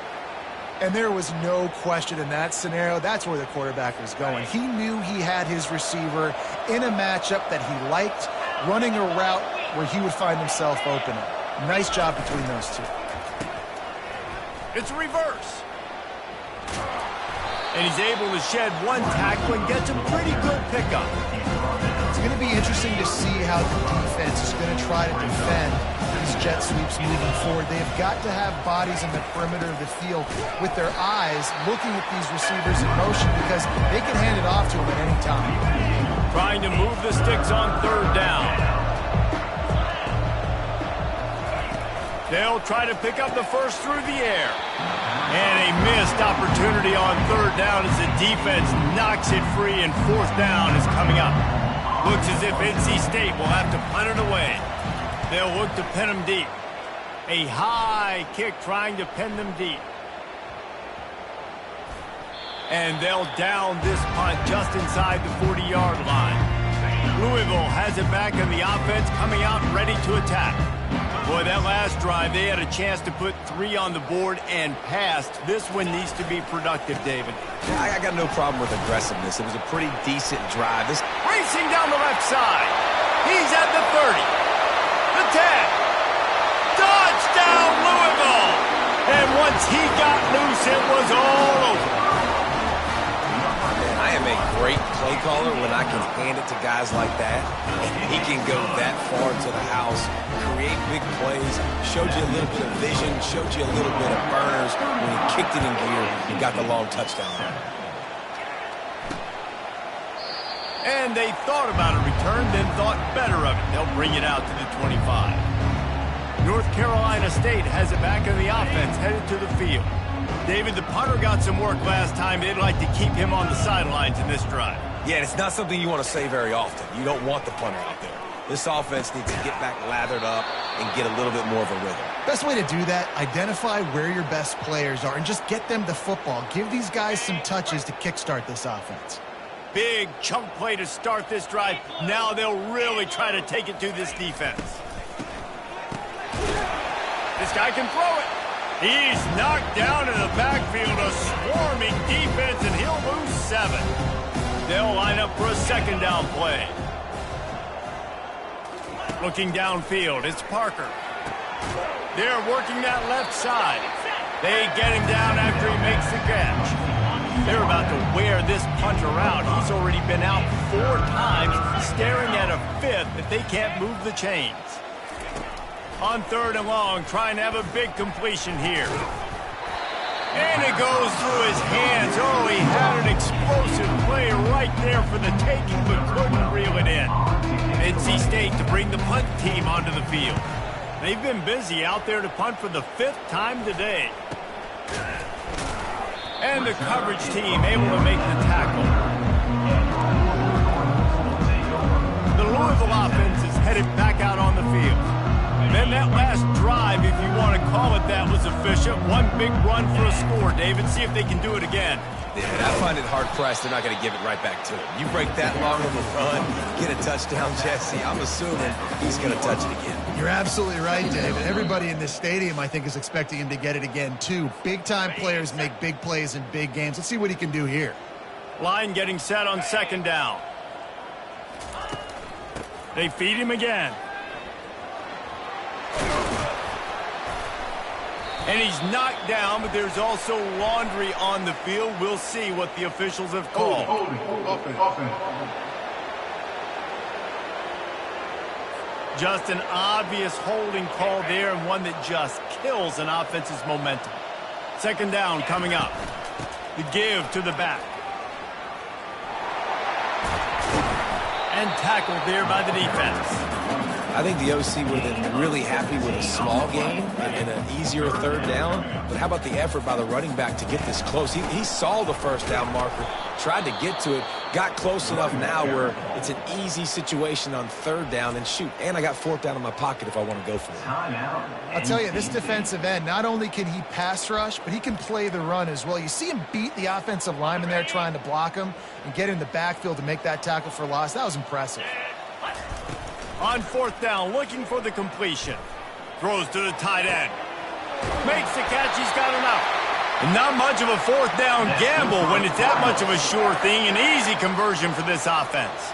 And there was no question in that scenario. That's where the quarterback was going. He knew he had his receiver in a matchup that he liked, running a route where he would find himself open. Nice job between those two. It's a reverse. And he's able to shed one tackle and gets a pretty good pickup. It's going to be interesting to see how the defense is going to try to defend these jet sweeps moving forward. They've got to have bodies in the perimeter of the field with their eyes looking at these receivers in motion, because they can hand it off to them at any time. Trying to move the sticks on third down. They'll try to pick up the first through the air. And a missed opportunity on third down as the defense knocks it free, and 4th down is coming up. Looks as if NC State will have to punt it away. They'll look to pin them deep. A high kick trying to pin them deep. And they'll down this punt just inside the 40-yard line. Louisville has it back in the offense, coming out ready to attack. Boy, that last drive, they had a chance to put 3 on the board and passed. This one needs to be productive, David. I got no problem with aggressiveness. It was a pretty decent drive. Racing down the left side. He's at the 30. The 10. Touchdown, Louisville! And once he got loose, it was all over. Man, I am a great play caller when I can hand it to guys like that. And he can go that far to the house, create big plays, showed you a little bit of vision, showed you a little bit of burners when he kicked it in gear and got the long touchdown. And they thought about a return, then thought better of it. They'll bring it out to the 25. North Carolina State has it back in the offense, headed to the field. David, the punter got some work last time. They'd like to keep him on the sidelines in this drive. Yeah, it's not something you want to say very often. You don't want the punter out there. This offense needs to get back lathered up and get a little bit more of a rhythm. Best way to do that, identify where your best players are and just get them the football. Give these guys some touches to kickstart this offense. Big chunk play to start this drive. Now they'll really try to take it to this defense. This guy can throw it. He's knocked down in the backfield, a swarming defense, and he'll lose 7. They'll line up for a second down play. Looking downfield, it's Parker. They're working that left side. They get him down after he makes the catch. They're about to wear this punter out. He's already been out 4 times, staring at a 5th if they can't move the chains. On 3rd and long, trying to have a big completion here. And it goes through his hands. Oh, he had an explosive play right there for the taking, but couldn't reel it in. NC State to bring the punt team onto the field. They've been busy out there to punt for the 5th time today. And the coverage team able to make the tackle. The Louisville offense is headed back out on the field. Then that last drive, if you want to call it that, was efficient. One big run for a score, David. See if they can do it again. Yeah, I find it hard-pressed they're not going to give it right back to him. You break that long of a run, get a touchdown, Jesse, I'm assuming he's going to touch it again. You're absolutely right, David. Everybody in this stadium, I think, is expecting him to get it again, too. Big-time players make big plays in big games. Let's see what he can do here. Line getting set on second down. They feed him again. And he's knocked down, but there's also laundry on the field. We'll see what the officials have called. Just an obvious holding call there, and one that just kills an offense's momentum. Second down coming up. The give to the back. And tackled there by the defense. I think the OC would have been really happy with a small game and an easier 3rd down. But how about the effort by the running back to get this close? He saw the first down marker, tried to get to it, got close enough now where it's an easy situation on 3rd down. And shoot, and I got 4th down in my pocket if I want to go for it. I'll tell you, this defensive end, not only can he pass rush, but he can play the run as well. You see him beat the offensive lineman there trying to block him and get in the backfield to make that tackle for loss. That was impressive. On 4th down, looking for the completion. Throws to the tight end. Makes the catch, he's got enough. Not much of a 4th down gamble when it's that much of a sure thing. An easy conversion for this offense.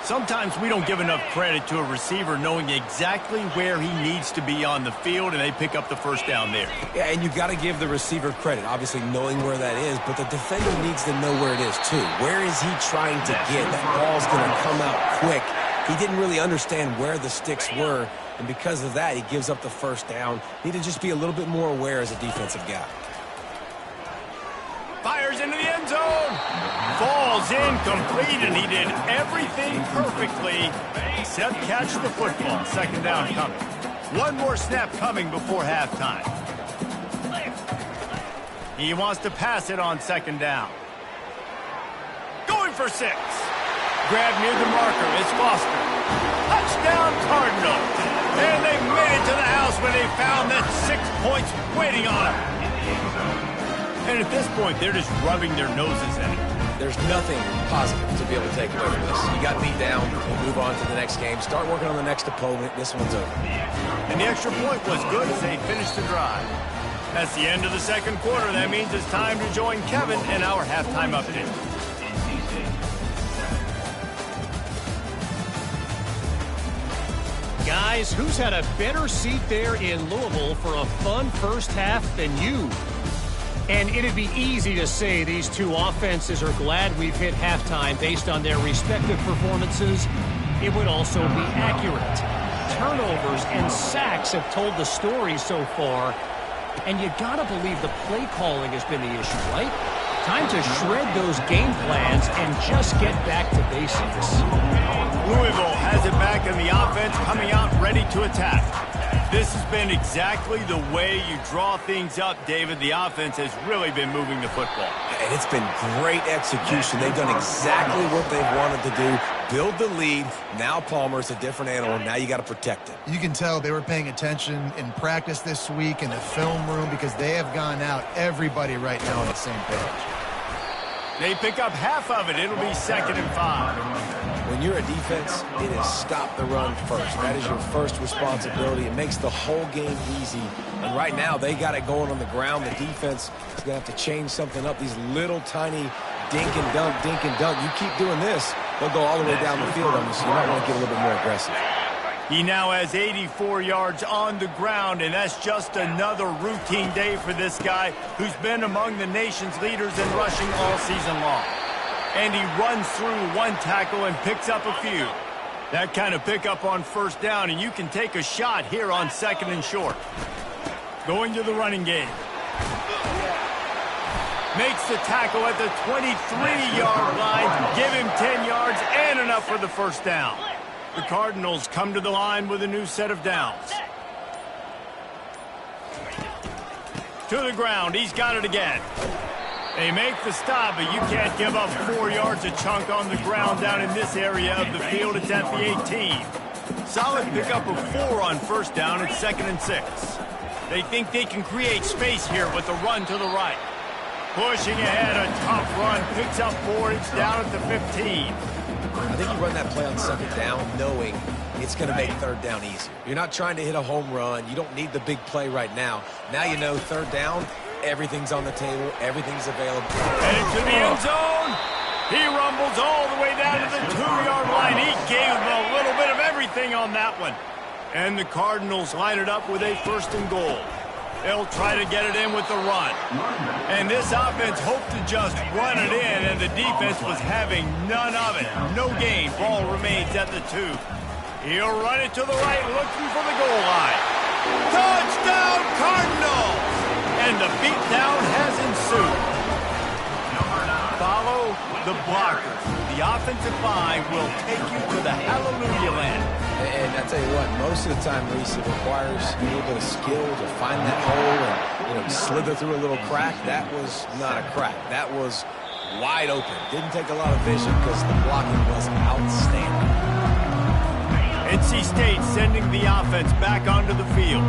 Sometimes we don't give enough credit to a receiver knowing exactly where he needs to be on the field, and they pick up the first down there. Yeah, and you've got to give the receiver credit, obviously knowing where that is, but the defender needs to know where it is too. Where is he trying to get? That ball's going to come out quick. He didn't really understand where the sticks were, and because of that, he gives up the first down. Need to just be a little bit more aware as a defensive guy. Fires into the end zone. Falls incomplete, and he did everything perfectly except catch the football. Second down coming. One more snap coming before halftime. He wants to pass it on second down. Going for 6. Grab near the marker. It's Foster. Touchdown Cardinals. And they made it to the house when they found that 6 points waiting on them. And at this point, they're just rubbing their noses in it. There's nothing positive to be able to take away from this. You got beat down, you move on to the next game, start working on the next opponent. This one's over. And the extra point was good as they finished the drive. That's the end of the second quarter. That means it's time to join Kevin in our halftime update. Guys, who's had a better seat there in Louisville for a fun first half than you? And it'd be easy to say these two offenses are glad we've hit halftime based on their respective performances. It would also be accurate. Turnovers and sacks have told the story so far. And you gotta believe the play calling has been the issue, right? Time to shred those game plans and just get back to basics. Louisville has it back in the offense, coming out ready to attack. This has been exactly the way you draw things up, David. The offense has really been moving the football. And it's been great execution. They've done exactly what they've wanted to do. Build the lead. Now Palmer's a different animal. Now you got to protect it. You can tell they were paying attention in practice this week in the film room because they have gone out, everybody right now on the same page. They pick up half of it. It'll be 2nd and 5. When you're a defense, it is stop the run first. That is your first responsibility. It makes the whole game easy. And right now, they got it going on the ground. The defense is going to have to change something up. These little tiny dink and dunk, dink and dunk. You keep doing this, they'll go all the way down the field on you, so you might want to get a little bit more aggressive. He now has 84 yards on the ground, and that's just another routine day for this guy who's been among the nation's leaders in rushing all season long. And he runs through one tackle and picks up a few. That kind of pickup on first down, and you can take a shot here on 2nd and short. Going to the running game. Makes the tackle at the 23-yard line. Give him 10 yards and enough for the first down. The Cardinals come to the line with a new set of downs. To the ground. He's got it again. They make the stop, but you can't give up 4 yards a chunk on the ground down in this area of the field. It's at the 18. Solid pickup of 4 on first down. It's 2nd and 6. They think they can create space here with the run to the right. Pushing ahead, a tough run. Picks up 4. It's down at the 15. I think you run that play on 2nd down knowing it's going to make 3rd down easier. You're not trying to hit a home run. You don't need the big play right now. Now you know 3rd down, everything's on the table, everything's available. Headed to the end zone. He rumbles all the way down to the 2-yard line. He gave him a little bit of everything on that one. And the Cardinals line it up with a 1st and goal. They'll try to get it in with the run. And this offense hoped to just run it in, and the defense was having none of it. No gain. Ball remains at the 2. He'll run it to the right, looking for the goal line. Touchdown, Cardinals! And the beatdown has ensued. Follow the blockers. The offensive line will take you to the hallelujah land. And I tell you what, most of the time, Reese, it requires a little bit of skill to find that hole and slither through a little crack. That was not a crack. That was wide open. Didn't take a lot of vision because the blocking was outstanding. NC State sending the offense back onto the field.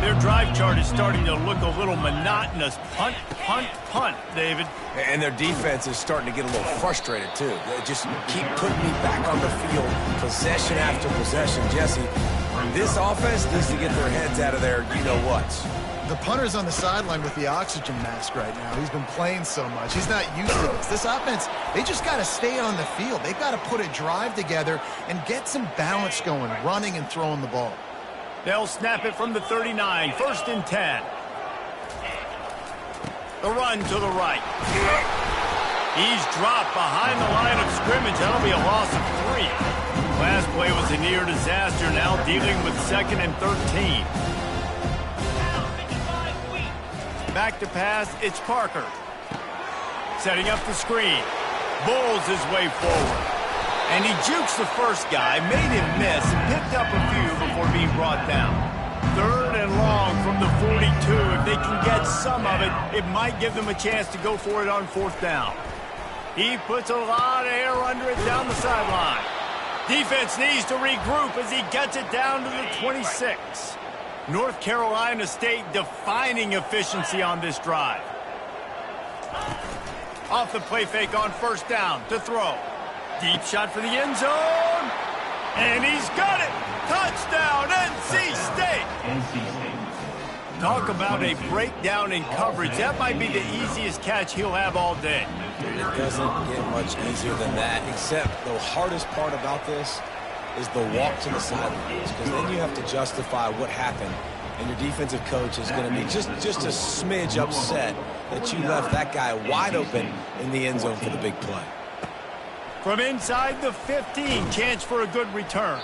Their drive chart is starting to look a little monotonous. Punt, punt, punt, David. And their defense is starting to get a little frustrated, too. They just keep putting me back on the field, possession after possession. Jesse, this offense needs to get their heads out of their you-know-whats. The punter's on the sideline with the oxygen mask right now. He's been playing so much. He's not used to this. This offense, they just got to stay on the field. They've got to put a drive together and get some balance going, running and throwing the ball. They'll snap it from the 39, 1st and 10. The run to the right. He's dropped behind the line of scrimmage. That'll be a loss of 3. Last play was a near disaster. Now dealing with 2nd and 13. Back to pass, it's Parker. Setting up the screen. Bulls his way forward. And he jukes the first guy, made him miss, and picked up a few before being brought down. 3rd and long from the 42. If they can get some of it, it might give them a chance to go for it on 4th down. He puts a lot of air under it down the sideline. Defense needs to regroup as he gets it down to the 26. North Carolina State defining efficiency on this drive. Off the play fake on first down to throw. Deep shot for the end zone. And he's got it. Touchdown, NC State. NC State. Talk about a breakdown in coverage. That might be the easiest catch he'll have all day. It doesn't get much easier than that, except the hardest part about this is the walk to the sidelines, because then you have to justify what happened, and your defensive coach is going to be just a smidge upset that you left that guy wide open in the end zone for the big play. From inside the 15, chance for a good return.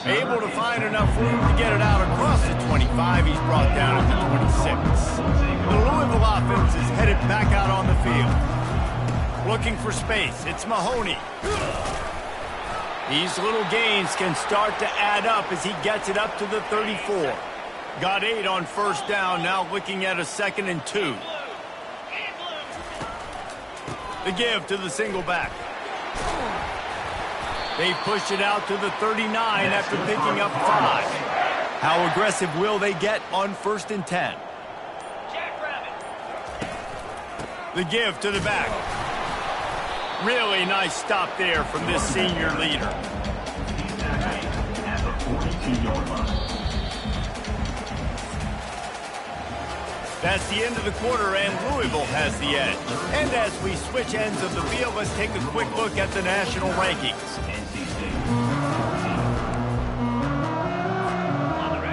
Able to find enough room to get it out across the 25. He's brought down at the 26. The Louisville offense is headed back out on the field. Looking for space. It's Mahoney. These little gains can start to add up as he gets it up to the 34. Got 8 on first down, now looking at a 2nd and 2. The give to the single back. They push it out to the 39 after picking up 5. How aggressive will they get on 1st and 10? The give to the back. Really nice stop there from this senior leader. At the 42-yard line. That's the end of the quarter, and Louisville has the edge. And as we switch ends of the field, let's take a quick look at the national rankings.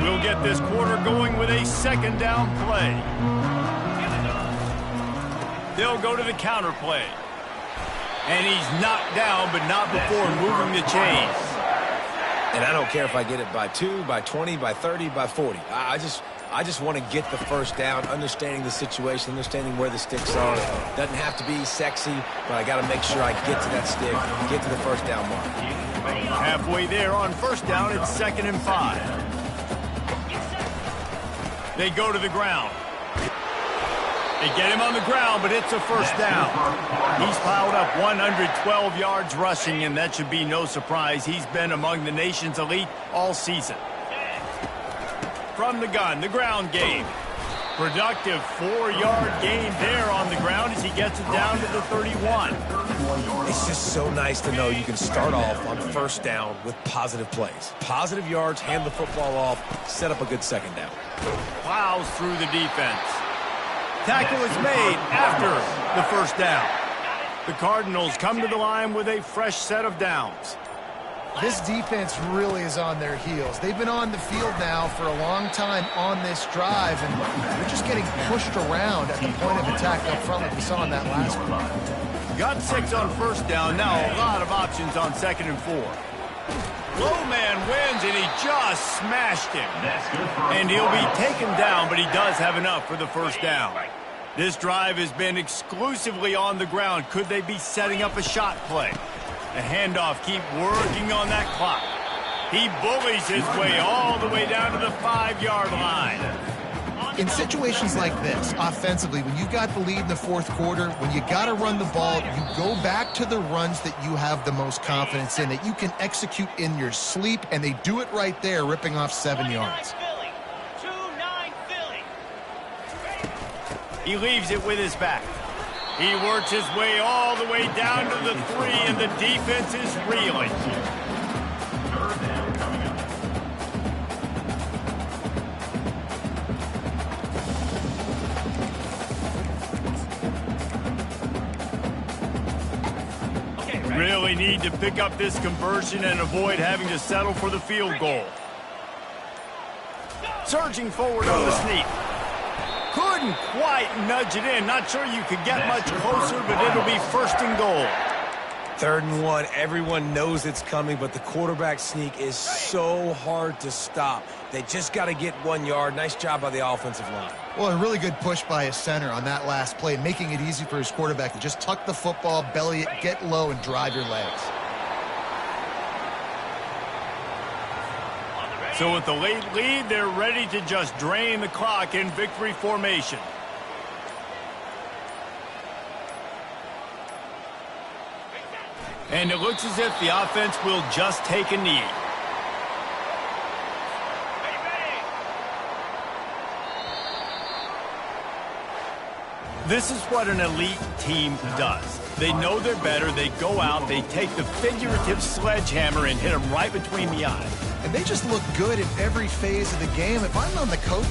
We'll get this quarter going with a 2nd down play. They'll go to the counter play. And he's knocked down, but not before moving the chains. And I don't care if I get it by 2, by 20, by 30, by 40. I just want to get the first down, understanding the situation, understanding where the sticks are. Doesn't have to be sexy, but I got to make sure I get to that stick, get to the first down mark. Halfway there on first down, it's 2nd and 5. They go to the ground. They get him on the ground, but it's a first down. He's piled up 112 yards rushing, and that should be no surprise. He's been among the nation's elite all season. From the gun, the ground game. Productive 4-yard gain there on the ground as he gets it down to the 31. It's just so nice to know you can start off on first down with positive plays. Positive yards, hand the football off, set up a good 2nd down. Plows through the defense. Tackle is made after the first down. The Cardinals come to the line with a fresh set of downs. This defense really is on their heels. They've been on the field now for a long time on this drive, and they're just getting pushed around at the point of attack up front like we saw in that last one. Got 6 on first down. Now a lot of options on 2nd and 4. Low man wins, and he just smashed him. And he'll be taken down, but he does have enough for the first down. This drive has been exclusively on the ground. Could they be setting up a shot play? The handoff, keep working on that clock. He bullies his way all the way down to the 5-yard line. In situations like this, offensively, when you got the lead in the 4th quarter, when you got to run the ball, you go back to the runs that you have the most confidence in, that you can execute in your sleep, and they do it right there, ripping off 7 yards. He leaves it with his back. He works his way all the way down to the 3, and the defense is reeling. Really need to pick up this conversion and avoid having to settle for the field goal. Surging forward on the sneak. Couldn't quite nudge it in. Not sure you could get much closer, but it'll be 1st and goal. 3rd and 1. Everyone knows it's coming, but the quarterback sneak is so hard to stop. They just got to get 1 yard. Nice job by the offensive line. Well, a really good push by his center on that last play, making it easy for his quarterback to just tuck the football, belly it, get low, and drive your legs. So with the late lead, they're ready to just drain the clock in victory formation. And it looks as if the offense will just take a knee. This is what an elite team does. They know they're better. They go out, they take the figurative sledgehammer and hit them right between the eyes. And they just look good in every phase of the game. If I'm on the coach...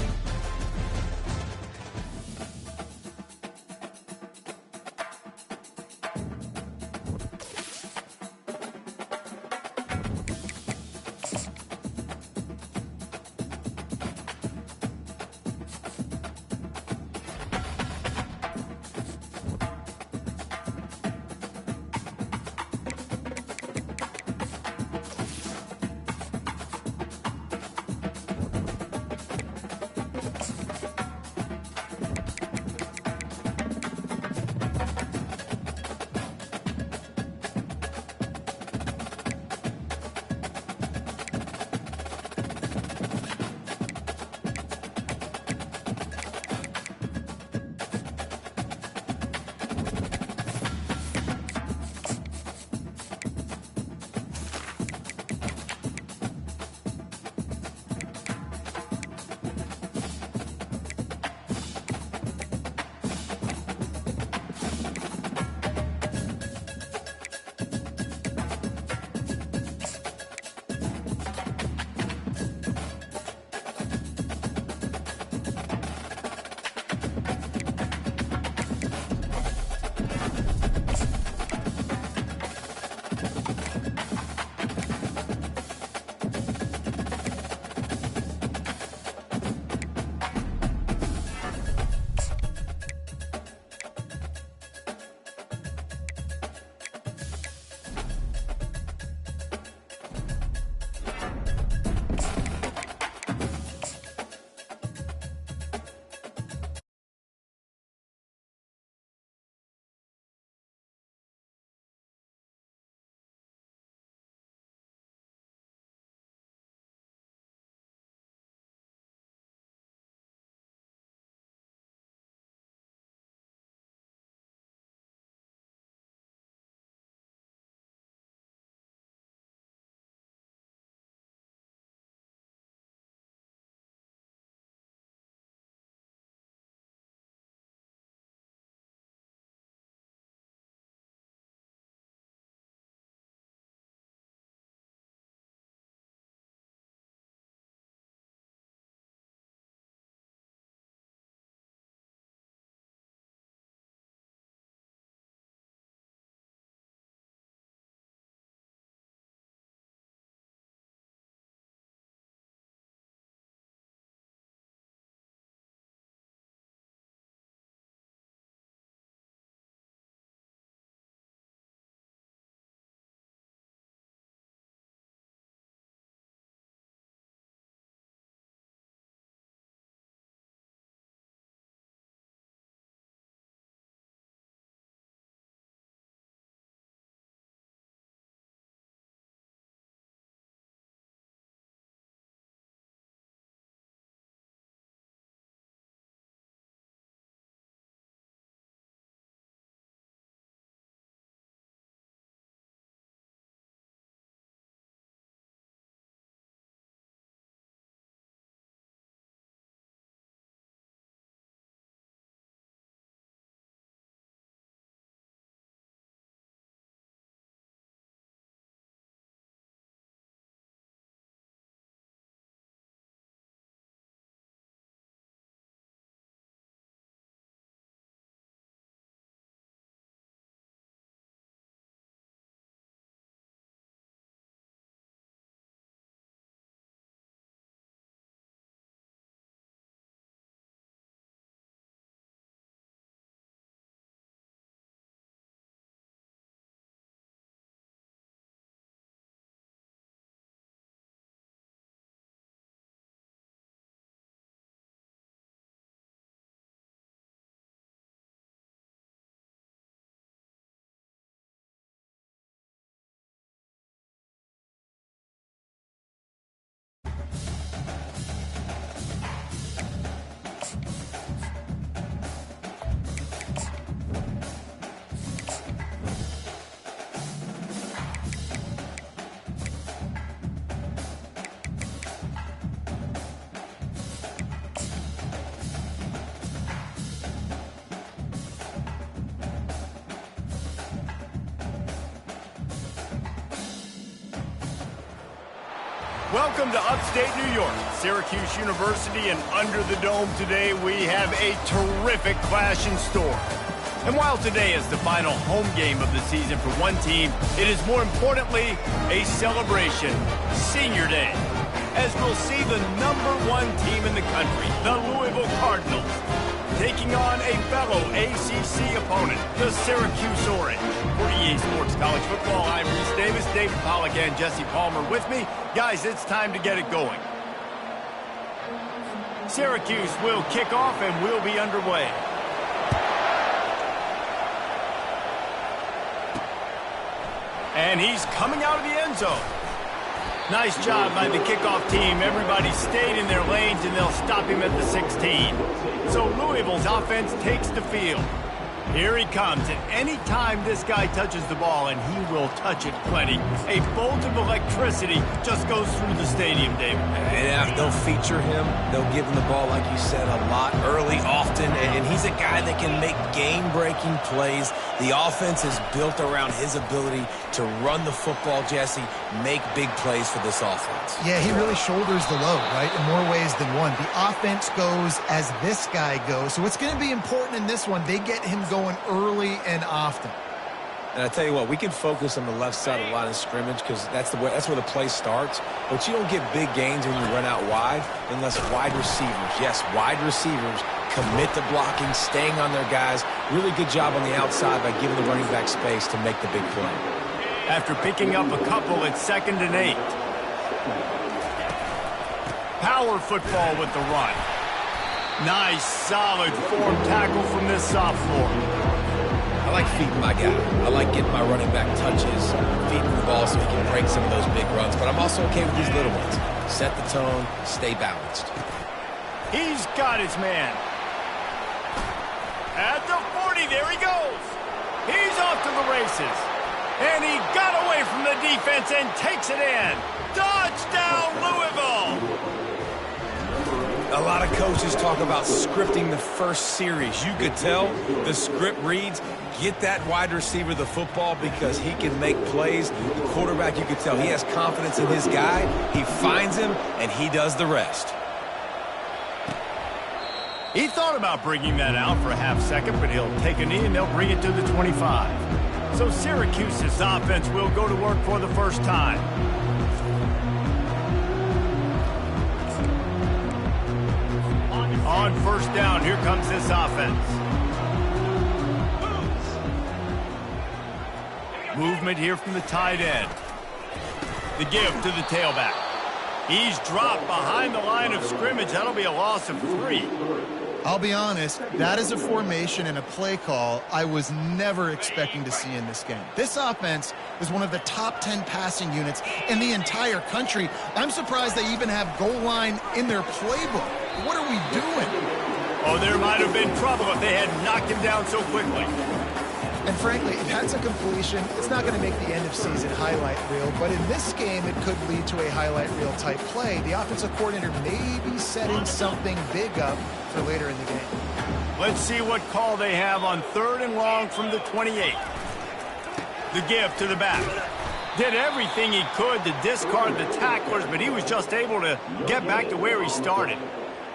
Welcome to upstate New York, Syracuse University, and under the dome today we have a terrific clash in store. And while today is the final home game of the season for one team, it is more importantly a celebration, Senior Day, as we'll see the #1 team in the country, the Louisville Cardinals, taking on a fellow ACC opponent, the Syracuse Orange. For EA Sports College Football, I'm Reese Davis, David Pollack, and Jesse Palmer with me. Guys, it's time to get it going. Syracuse will kick off and we'll be underway. And he's coming out of the end zone. Nice job by the kickoff team. Everybody stayed in their lanes, and they'll stop him at the 16. So Louisville's offense takes the field. Here he comes, and any time this guy touches the ball, and he will touch it plenty, a bolt of electricity just goes through the stadium, David. Yeah, they'll feature him. They'll give him the ball, like you said, a lot, early, often, and he's a guy that can make game-breaking plays. The offense is built around his ability to run the football, Jesse, make big plays for this offense. Yeah, he really shoulders the load, right, in more ways than one. The offense goes as this guy goes, so it's going to be important in this one. They get him going early and often. And I tell you what, we can focus on the left side of the line of scrimmage because that's where the play starts. But you don't get big gains when you run out wide unless wide receivers, yes, wide receivers, commit to blocking, staying on their guys. Really good job on the outside by giving the running back space to make the big play. After picking up a couple, it's 2nd and 8. Power football with the run. Nice, solid form tackle from this sophomore. I like feeding my guy. I like getting my running back touches, feeding the ball so he can break some of those big runs. But I'm also okay with these little ones. Set the tone, stay balanced. He's got his man. At the 40, there he goes. He's off to the races. And he got away from the defense and takes it in. Touchdown, Louisville! A lot of coaches talk about scripting the first series. You could tell the script reads, get that wide receiver the football because he can make plays. The quarterback, you could tell he has confidence in his guy. He finds him, and he does the rest. He thought about bringing that out for a half second, but he'll take a knee and they'll bring it to the 25. So Syracuse's offense will go to work for the first time. On first down, here comes this offense. Movement here from the tight end. The give to the tailback. He's dropped behind the line of scrimmage. That'll be a loss of 3. I'll be honest, that is a formation and a play call I was never expecting to see in this game. This offense is one of the top 10 passing units in the entire country. I'm surprised they even have goal line in their playbook. What are we doing? Oh, there might have been trouble if they had knocked him down so quickly. And frankly, if that's a completion, it's not going to make the end of season highlight reel. But in this game, it could lead to a highlight reel type play. The offensive coordinator may be setting something big up for later in the game. Let's see what call they have on 3rd and long from the 28. The give to the back. Did everything he could to discard the tacklers, but he was just able to get back to where he started.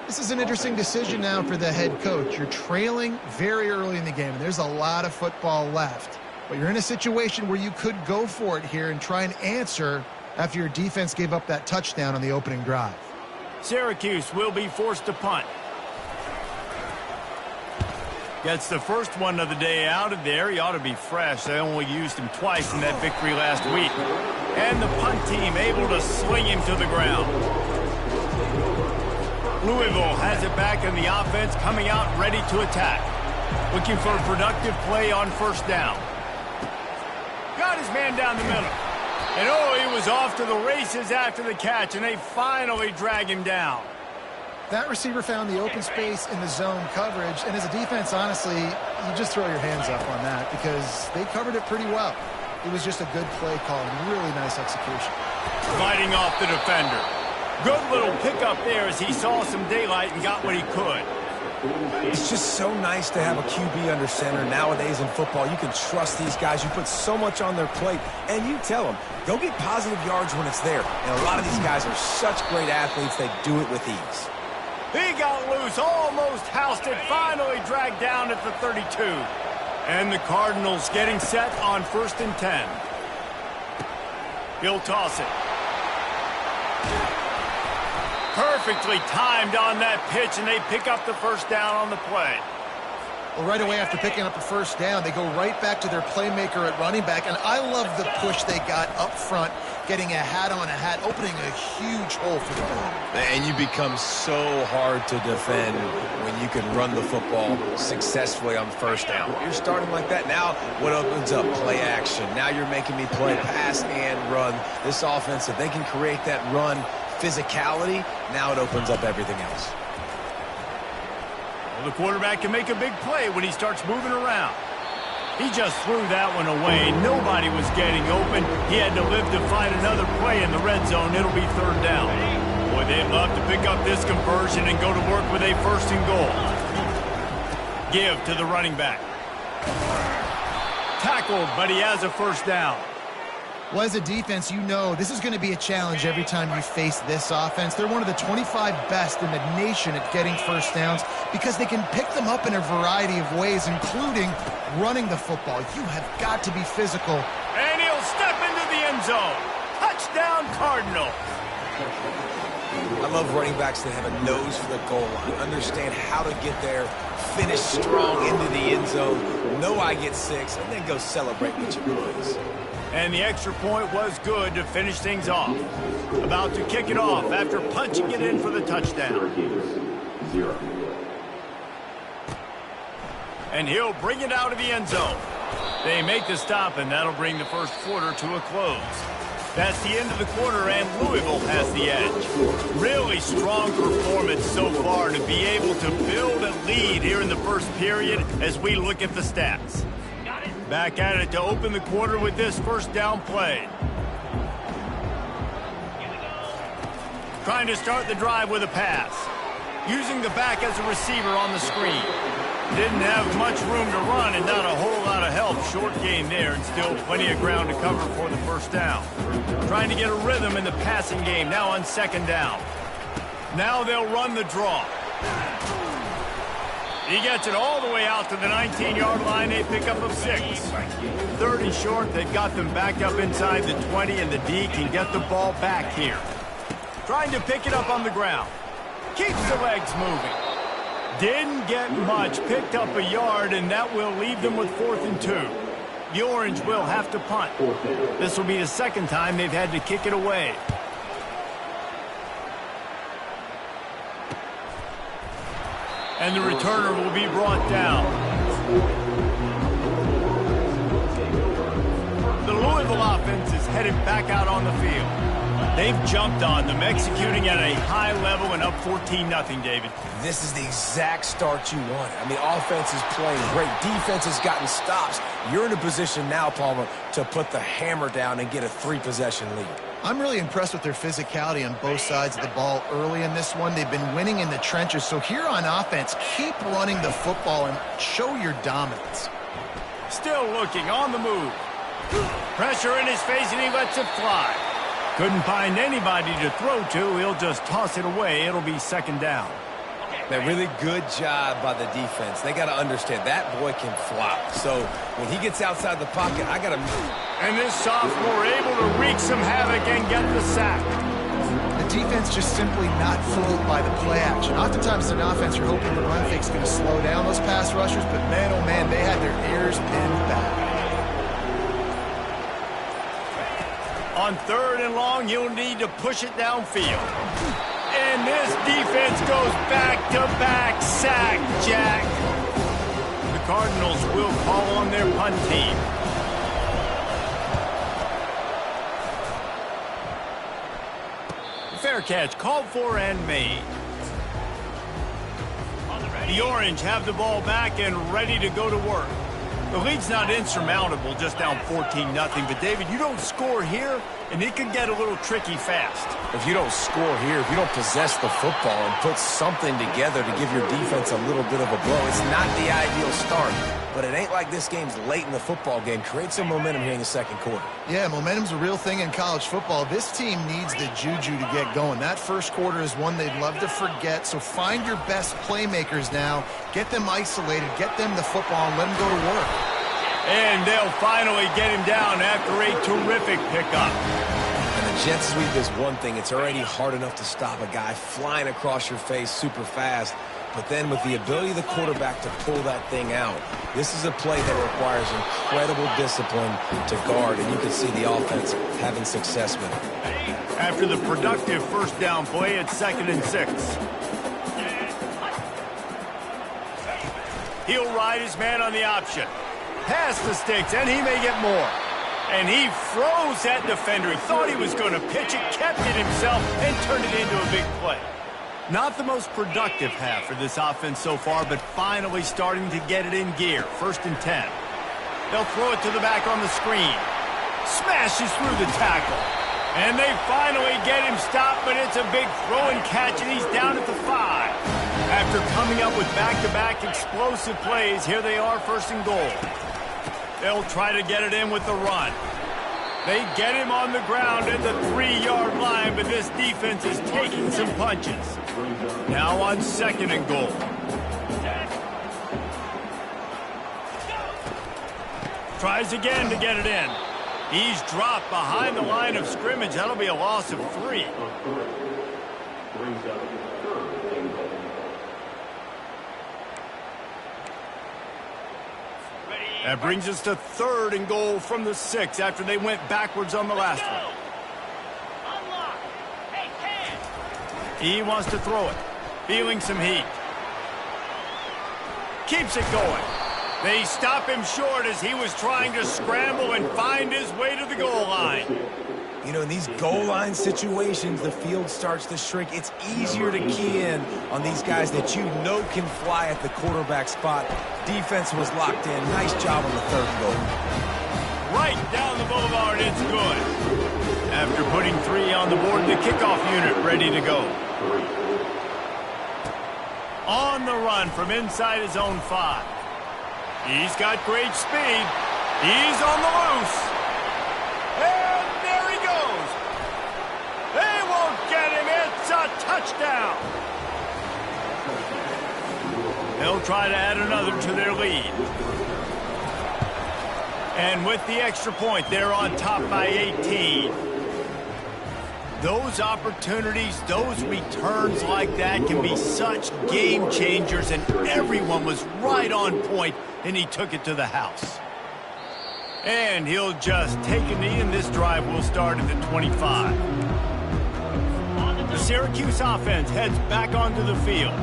This is an interesting decision now for the head coach. You're trailing very early in the game, and there's a lot of football left. But you're in a situation where you could go for it here and try and answer after your defense gave up that touchdown on the opening drive. Syracuse will be forced to punt. Gets the first one of the day out of there. He ought to be fresh. They only used him twice in that victory last week. And the punt team able to sling him to the ground. Louisville has it back in the offense, coming out ready to attack. Looking for a productive play on first down. Got his man down the middle. And oh, he was off to the races after the catch, and they finally drag him down. That receiver found the open space in the zone coverage, and as a defense, honestly, you just throw your hands up on that because they covered it pretty well. It was just a good play call and really nice execution. Fighting off the defender. Good little pickup there as he saw some daylight and got what he could. It's just so nice to have a QB under center. Nowadays in football, you can trust these guys. You put so much on their plate, and you tell them, go get positive yards when it's there. And a lot of these guys are such great athletes, they do it with ease. He got loose, almost housed it, finally dragged down at the 32. And the Cardinals getting set on 1st and 10. He'll toss it. Perfectly timed on that pitch, and they pick up the first down on the play. Well, right away after picking up a first down, they go right back to their playmaker at running back, and I love the push they got up front, getting a hat on a hat, opening a huge hole for the ball. And you become so hard to defend when you can run the football successfully on first down. You're starting like that. Now what opens up? Play action. Now you're making me play pass and run. This offense, if they can create that run physicality, now it opens up everything else. Well, the quarterback can make a big play when he starts moving around. He just threw that one away. Nobody was getting open. He had to live to find another play in the red zone. It'll be 3rd down. Boy, they'd love to pick up this conversion and go to work with a 1st and goal. Give to the running back. Tackled, but he has a first down. Well, as a defense, you know this is going to be a challenge every time you face this offense. They're one of the 25 best in the nation at getting first downs because they can pick them up in a variety of ways, including running the football. You have got to be physical. And he'll step into the end zone. Touchdown, Cardinal. I love running backs that have a nose for the goal line, understand how to get there, finish strong into the end zone, know I get 6, and then go celebrate with your boys. And the extra point was good to finish things off. About to kick it off after punching it in for the touchdown. And he'll bring it out of the end zone. They make the stop, and that'll bring the first quarter to a close. That's the end of the quarter, and Louisville has the edge. Really strong performance so far to be able to build a lead here in the first period as we look at the stats. Back at it to open the quarter with this first down play. Trying to start the drive with a pass. Using the back as a receiver on the screen. Didn't have much room to run and not a whole lot of help. Short gain there and still plenty of ground to cover for the first down. Trying to get a rhythm in the passing game now on 2nd down. Now they'll run the draw. He gets it all the way out to the 19-yard line. They pick up of 6. 30 short. They've got them back up inside the 20, and the D can get the ball back here. Trying to pick it up on the ground. Keeps the legs moving. Didn't get much. Picked up a yard, and that will leave them with 4th and 2. The Orange will have to punt. This will be the 2nd time they've had to kick it away. And the returner will be brought down. The Louisville offense is headed back out on the field. They've jumped on them, executing at a high level and up 14-0, David. This is the exact start you want. I mean, offense is playing great. Defense has gotten stops. You're in a position now, Palmer, to put the hammer down and get a 3-possession lead. I'm really impressed with their physicality on both sides of the ball early in this one. They've been winning in the trenches. So here on offense, keep running the football and show your dominance. Still looking on the move. Pressure in his face, and he lets it fly. Couldn't find anybody to throw to. He'll just toss it away. It'll be 2nd down. A really good job by the defense. They got to understand that boy can fly. So when he gets outside the pocket, I got to move. And this sophomore able to wreak some havoc and get the sack. The defense just simply not fooled by the play action. Oftentimes in offense, you're hoping the run fake's going to slow down those pass rushers, but man, oh man, they had their ears pinned back. On 3rd and long, you'll need to push it downfield. And this defense goes back-to-back sack, Jack. The Cardinals will call on their punt team. Fair catch, called for and made. The Orange have the ball back and ready to go to work. The lead's not insurmountable, just down 14-0. But, David, you don't score here, and it can get a little tricky fast. If you don't score here, if you don't possess the football and put something together to give your defense a little bit of a blow, it's not the ideal start. But it ain't like this game's late in the football game. Create some momentum here in the second quarter. Yeah, momentum's a real thing in college football. This team needs the juju to get going. That first quarter is one they'd love to forget, so find your best playmakers now. Get them isolated, get them the football, and let them go to work. And they'll finally get him down after a terrific pickup. And the jet sweep is one thing. It's already hard enough to stop a guy flying across your face super fast. But then with the ability of the quarterback to pull that thing out, this is a play that requires incredible discipline to guard, and you can see the offense having success with it. After the productive first down play, it's 2nd and 6. He'll ride his man on the option. Pass the sticks, and he may get more. And he froze that defender. He thought he was going to pitch it, kept it himself, and turned it into a big play. Not the most productive half for this offense so far, but finally starting to get it in gear. 1st and 10. They'll throw it to the back on the screen. Smashes through the tackle. And they finally get him stopped, but it's a big throw and catch, and he's down at the 5. After coming up with back-to-back explosive plays, here they are, 1st and goal. They'll try to get it in with the run. They get him on the ground at the 3-yard line, but this defense is taking some punches. Now on 2nd and goal. Tries again to get it in. He's dropped behind the line of scrimmage. That'll be a loss of 3. That brings us to 3rd and goal from the 6 after they went backwards on the last one. He wants to throw it. Feeling some heat. Keeps it going. They stop him short as he was trying to scramble and find his way to the goal line. You know, in these goal line situations, the field starts to shrink. It's easier to key in on these guys that you know can fly at the quarterback spot. Defense was locked in. Nice job on the 3rd and goal. Right down the boulevard, it's good. After putting 3 on the board, the kickoff unit ready to go. On the run from inside his own 5. He's got great speed. He's on the loose. And there he goes. They won't get him. It's a touchdown. They'll try to add another to their lead. And with the extra point, they're on top by 18. Those opportunities, those returns like that can be such game changers, and everyone was right on point, and he took it to the house. And he'll just take a knee, and this drive will start at the 25. The Syracuse offense heads back onto the field.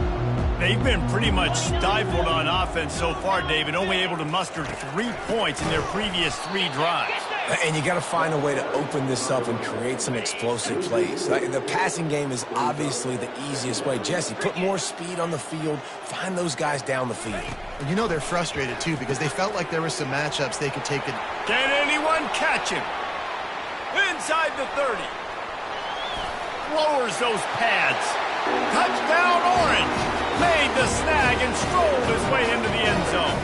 They've been pretty much stifled on offense so far, David, only able to muster 3 points in their previous 3 drives. And you got to find a way to open this up and create some explosive plays. The passing game is obviously the easiest way. Jesse, put more speed on the field. Find those guys down the field. And you know they're frustrated, too, because they felt like there were some matchups they could take it. Can anyone catch him? Inside the 30. Lowers those pads. Touchdown, Orange. Made the snag and strolled his way into the end zone.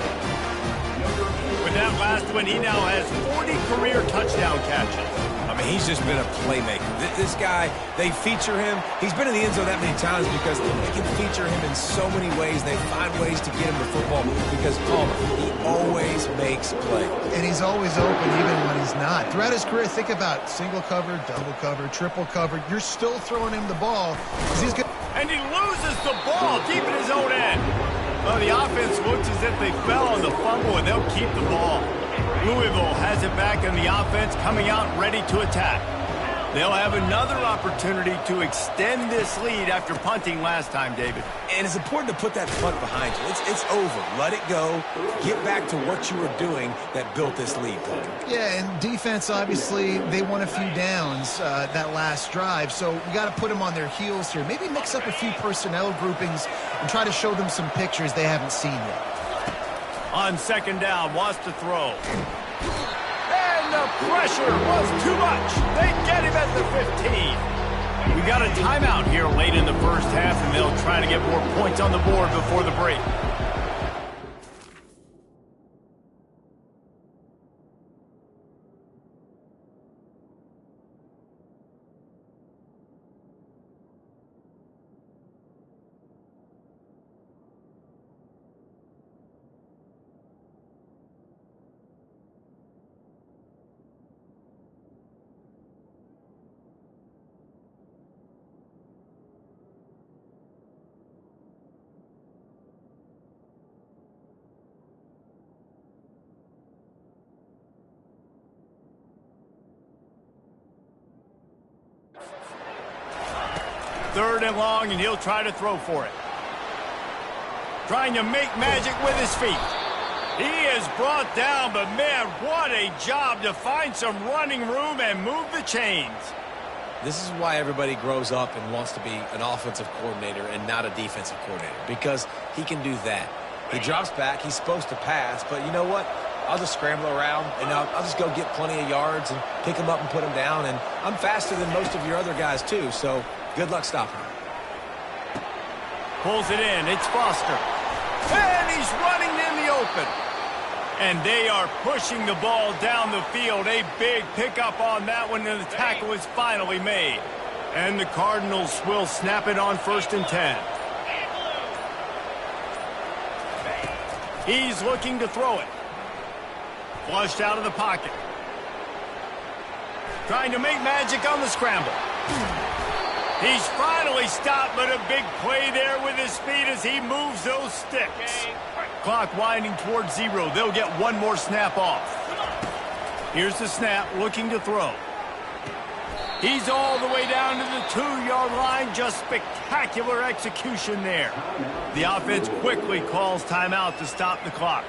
With that last one, he now has 40 career touchdown catches. I mean, he's just been a playmaker. This guy, they feature him. He's been in the end zone that many times because they can feature him in so many ways. They find ways to get him the football because, Palmer, he always makes plays. And he's always open even when he's not. Throughout his career, think about single cover, double cover, triple cover. You're still throwing him the ball because he's good. And he loses the ball deep in his own end. Well, the offense looks as if they fell on the fumble, and they'll keep the ball. Louisville has it back in the offense, coming out ready to attack. They'll have another opportunity to extend this lead after punting last time, David. And it's important to put that punt behind you. It's over. Let it go. Get back to what you were doing that built this lead, Paul. Yeah, and defense, obviously, they won a few downs that last drive, so you got to put them on their heels here. Maybe mix up a few personnel groupings and try to show them some pictures they haven't seen yet. On 2nd down, wants to throw. And And the pressure was too much. They get him at the 15. We got a timeout here late in the first half, and they'll try to get more points on the board before the break. Third and long, and he'll try to throw for it. Trying to make magic with his feet. He is brought down, but man, what a job to find some running room and move the chains. This is why everybody grows up and wants to be an offensive coordinator and not a defensive coordinator, because he can do that. He drops back, he's supposed to pass, but you know what? I'll just scramble around, and I'll just go get plenty of yards and pick him up and put him down, and I'm faster than most of your other guys too, so good luck stopping him. Pulls it in. It's Foster. And he's running in the open. And they are pushing the ball down the field. A big pickup on that one, and the tackle is finally made. And the Cardinals will snap it on 1st and 10. He's looking to throw it. Flushed out of the pocket. Trying to make magic on the scramble. He's finally stopped, but a big play there with his feet as he moves those sticks. Clock winding towards 0. They'll get one more snap off. Here's the snap, looking to throw. He's all the way down to the 2-yard line. Just spectacular execution there. The offense quickly calls timeout to stop the clock.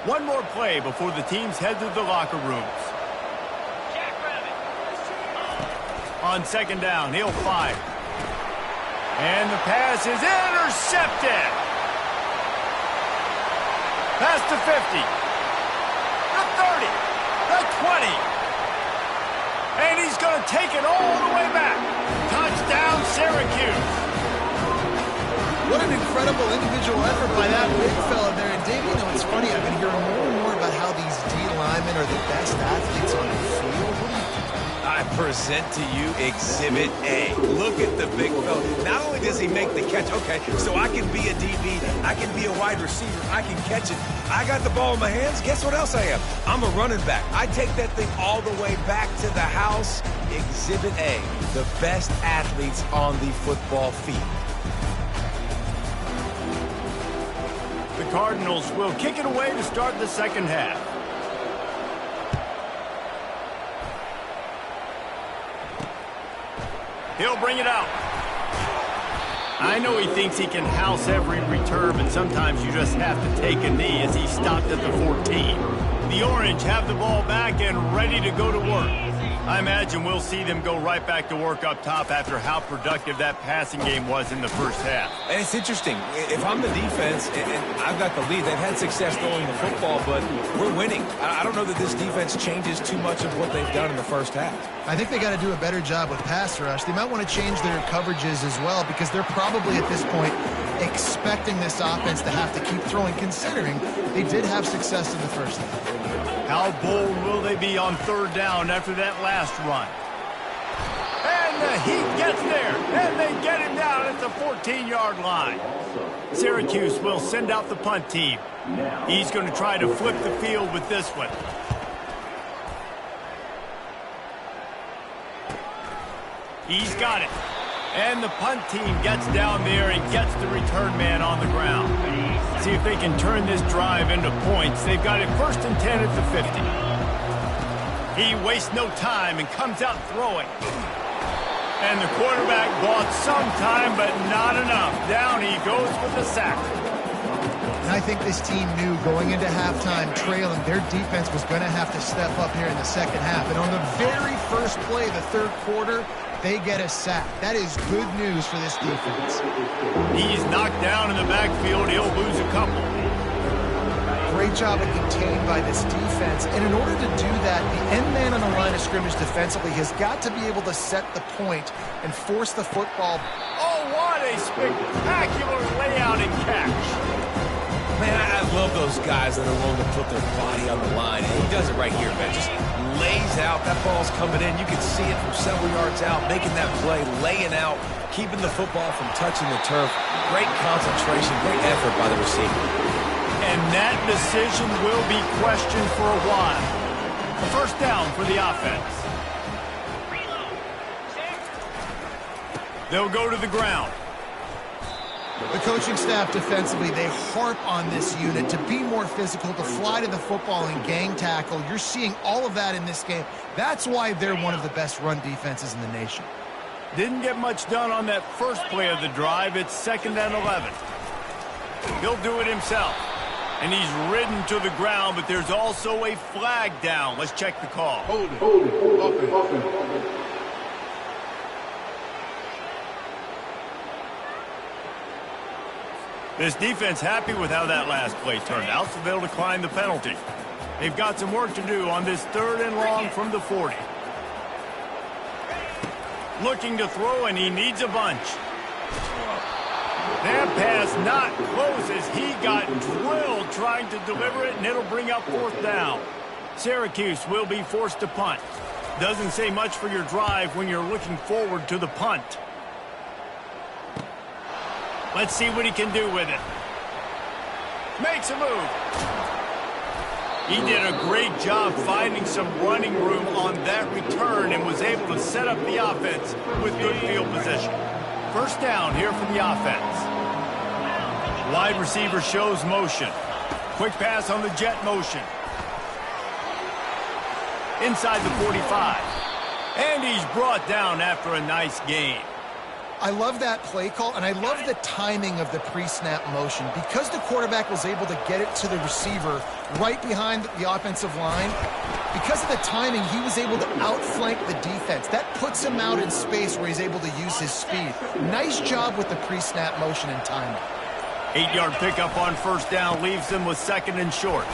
One more play before the teams head to the locker rooms. On 2nd down, he'll fire. And the pass is intercepted. Past the 50. The 30. The 20. And he's going to take it all the way back. Touchdown, Syracuse. What an incredible individual effort by that big fella there. And Dave, you know, it's funny, I've been hearing more and more about how these D linemen are the best athletes on the field. What do you think? I present to you Exhibit A. Look at the big fella. Not only does he make the catch, okay, so I can be a DB, I can be a wide receiver, I can catch it. I got the ball in my hands. Guess what else I am? I'm a running back. I take that thing all the way back to the house. Exhibit A, the best athletes on the football field. The Cardinals will kick it away to start the second half. He'll bring it out. I know he thinks he can house every return, but sometimes you just have to take a knee as he stopped at the 14. The Orange have the ball back and ready to go to work. I imagine we'll see them go right back to work up top after how productive that passing game was in the first half. And it's interesting. If I'm the defense and I've got the lead, they've had success throwing the football, but we're winning. I don't know that this defense changes too much of what they've done in the first half. I think they got to do a better job with pass rush. They might want to change their coverages as well, because they're probably at this point expecting this offense to have to keep throwing, considering they did have success in the first half. How bold will they be on 3rd down after that last run? And the Heat gets there, and they get him down at the 14-yard line. Syracuse will send out the punt team. He's going to try to flip the field with this one. He's got it. And the punt team gets down there and gets the return man on the ground. See if they can turn this drive into points. They've got it 1st and 10 at the 50. He wastes no time and comes out throwing. And the quarterback bought some time, but not enough. Down he goes with the sack. And I think this team knew going into halftime trailing, their defense was going to have to step up here in the second half. And on the very first play of the 3rd quarter, they get a sack. That is good news for this defense. He's knocked down in the backfield. He'll lose a couple. Great great job at contained by this defense. And in order to do that, the end man on the line of scrimmage defensively has got to be able to set the point and force the football. Oh, what a spectacular layout and catch. Man, I love those guys that are willing to put their body on the line. And he does it right here, man. Just lays out. That ball's coming in. You can see it from several yards out, making that play, laying out, keeping the football from touching the turf. Great concentration, great effort by the receiver. And that decision will be questioned for a while. A first down for the offense. They'll go to the ground. The coaching staff defensively, they harp on this unit to be more physical, to fly to the football and gang tackle. You're seeing all of that in this game. That's why they're one of the best run defenses in the nation. Didn't get much done on that first play of the drive. It's 2nd and 11. He'll do it himself. And he's ridden to the ground, but there's also a flag down. Let's check the call. Hold it. Open. This defense happy with how that last play turned out, so they'll decline the penalty. They've got some work to do on this 3rd and long from the 40. Looking to throw, and he needs a bunch. That pass not close as he got drilled trying to deliver it, and it'll bring up 4th down. Syracuse will be forced to punt. Doesn't say much for your drive when you're looking forward to the punt. Let's see what he can do with it. Makes a move. He did a great job finding some running room on that return and was able to set up the offense with good field position. First down here for the offense. Wide receiver shows motion. Quick pass on the jet motion. Inside the 45. And he's brought down after a nice gain. I love that play call, and I love the timing of the pre-snap motion. Because the quarterback was able to get it to the receiver right behind the offensive line, because of the timing, he was able to outflank the defense. That puts him out in space where he's able to use his speed. Nice job with the pre-snap motion and timing. 8-yard pickup on first down leaves them with 2nd and short.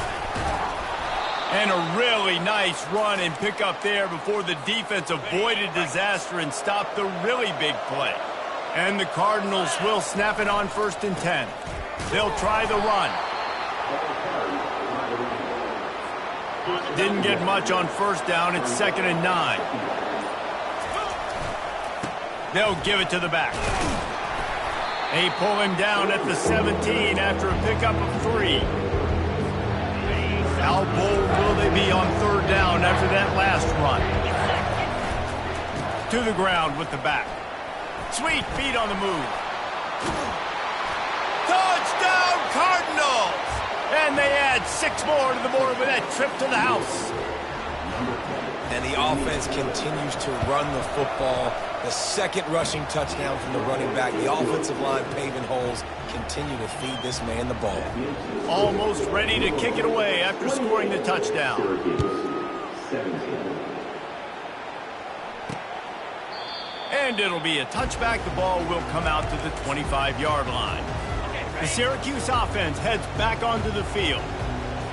And a really nice run and pickup there before the defense avoided disaster and stopped the really big play. And the Cardinals will snap it on 1st and 10. They'll try the run. Didn't get much on first down. It's 2nd and 9. They'll give it to the back. They pull him down at the 17 after a pickup of 3. How bold will they be on 3rd down after that last run? To the ground with the back. Sweet feet on the move. Touchdown Cardinals! And they add 6 more to the board with that trip to the house. And the offense continues to run the football. The 2nd rushing touchdown from the running back. The offensive line paving holes. Continue to feed this man the ball. Almost ready to kick it away after scoring the touchdown. And it'll be a touchback. The ball will come out to the 25-yard line. The Syracuse offense heads back onto the field.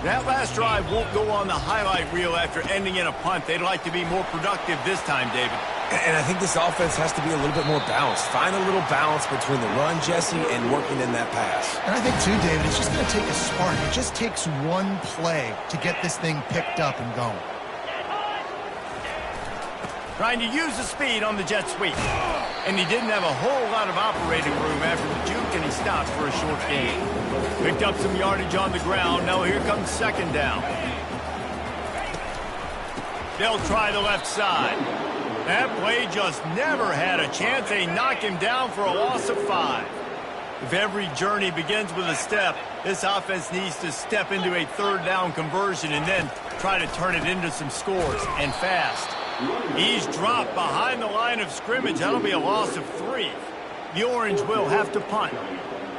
That last drive won't go on the highlight reel after ending in a punt. They'd like to be more productive this time, David. And I think this offense has to be a little bit more balanced. Find a little balance between the run, Jesse, and working in that pass. And I think, too, David, it's just going to take a spark. It just takes one play to get this thing picked up and going. Trying to use the speed on the jet sweep. And he didn't have a whole lot of operating room after the juke, and he stopped for a short gain. Picked up some yardage on the ground. Now here comes 2nd down. They'll try the left side. That play just never had a chance. They knock him down for a loss of 5. If every journey begins with a step, this offense needs to step into a 3rd down conversion and then try to turn it into some scores, and fast. He's dropped behind the line of scrimmage. That'll be a loss of 3. The Orange will have to punt.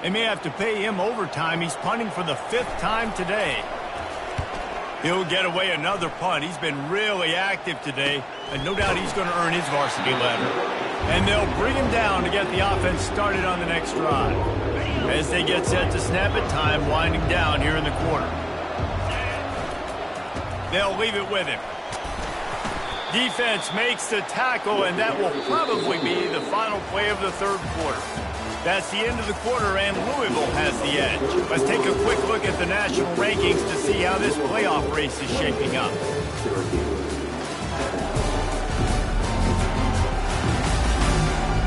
They may have to pay him overtime. He's punting for the 5th time today. He'll get away another punt. He's been really active today, and no doubt he's going to earn his varsity letter. And they'll bring him down to get the offense started on the next drive. As they get set to snap it, time winding down here in the quarter. They'll leave it with him. Defense makes the tackle, and that will probably be the final play of the third quarter. That's the end of the quarter, and Louisville has the edge. Let's take a quick look at the national rankings to see how this playoff race is shaping up.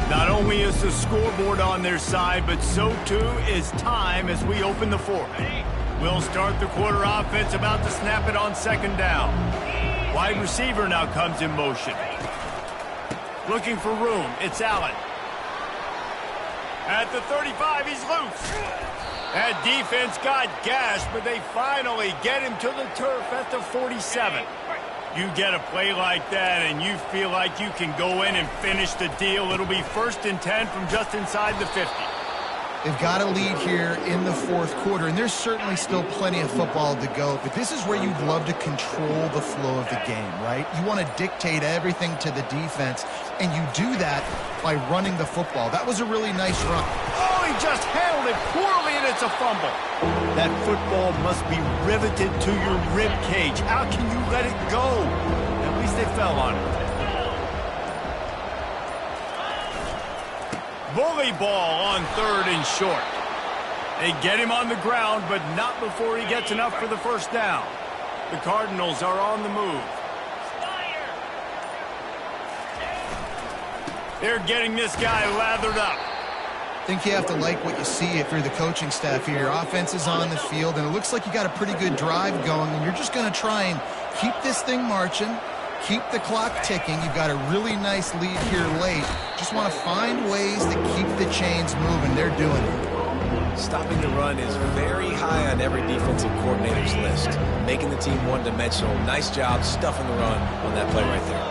Not only is the scoreboard on their side, but so too is time as we open the fourth. We'll start the quarter offense, about to snap it on second down. Wide receiver now comes in motion. Looking for room, it's Allen. At the 35, he's loose. That defense got gashed, but they finally get him to the turf at the 47. You get a play like that and you feel like you can go in and finish the deal. It'll be 1st and 10 from just inside the 50. They've got a lead here in the fourth quarter, and there's certainly still plenty of football to go, but this is where you'd love to control the flow of the game, right? You want to dictate everything to the defense, and you do that by running the football. That was a really nice run. Oh, he just handled it poorly, and it's a fumble. That football must be riveted to your rib cage. How can you let it go? At least they fell on it. Bully ball on 3rd and short. They get him on the ground, but not before he gets enough for the first down. The Cardinals are on the move. They're getting this guy lathered up. I think you have to like what you see if you're the coaching staff here. Your offense is on the field, and it looks like you got a pretty good drive going, and you're just going to try and keep this thing marching, keep the clock ticking. You've got a really nice lead here late. Just want to find ways to keep the chains moving. They're doing it. Stopping the run is very high on every defensive coordinator's list. Making the team one-dimensional. Nice job stuffing the run on that play right there.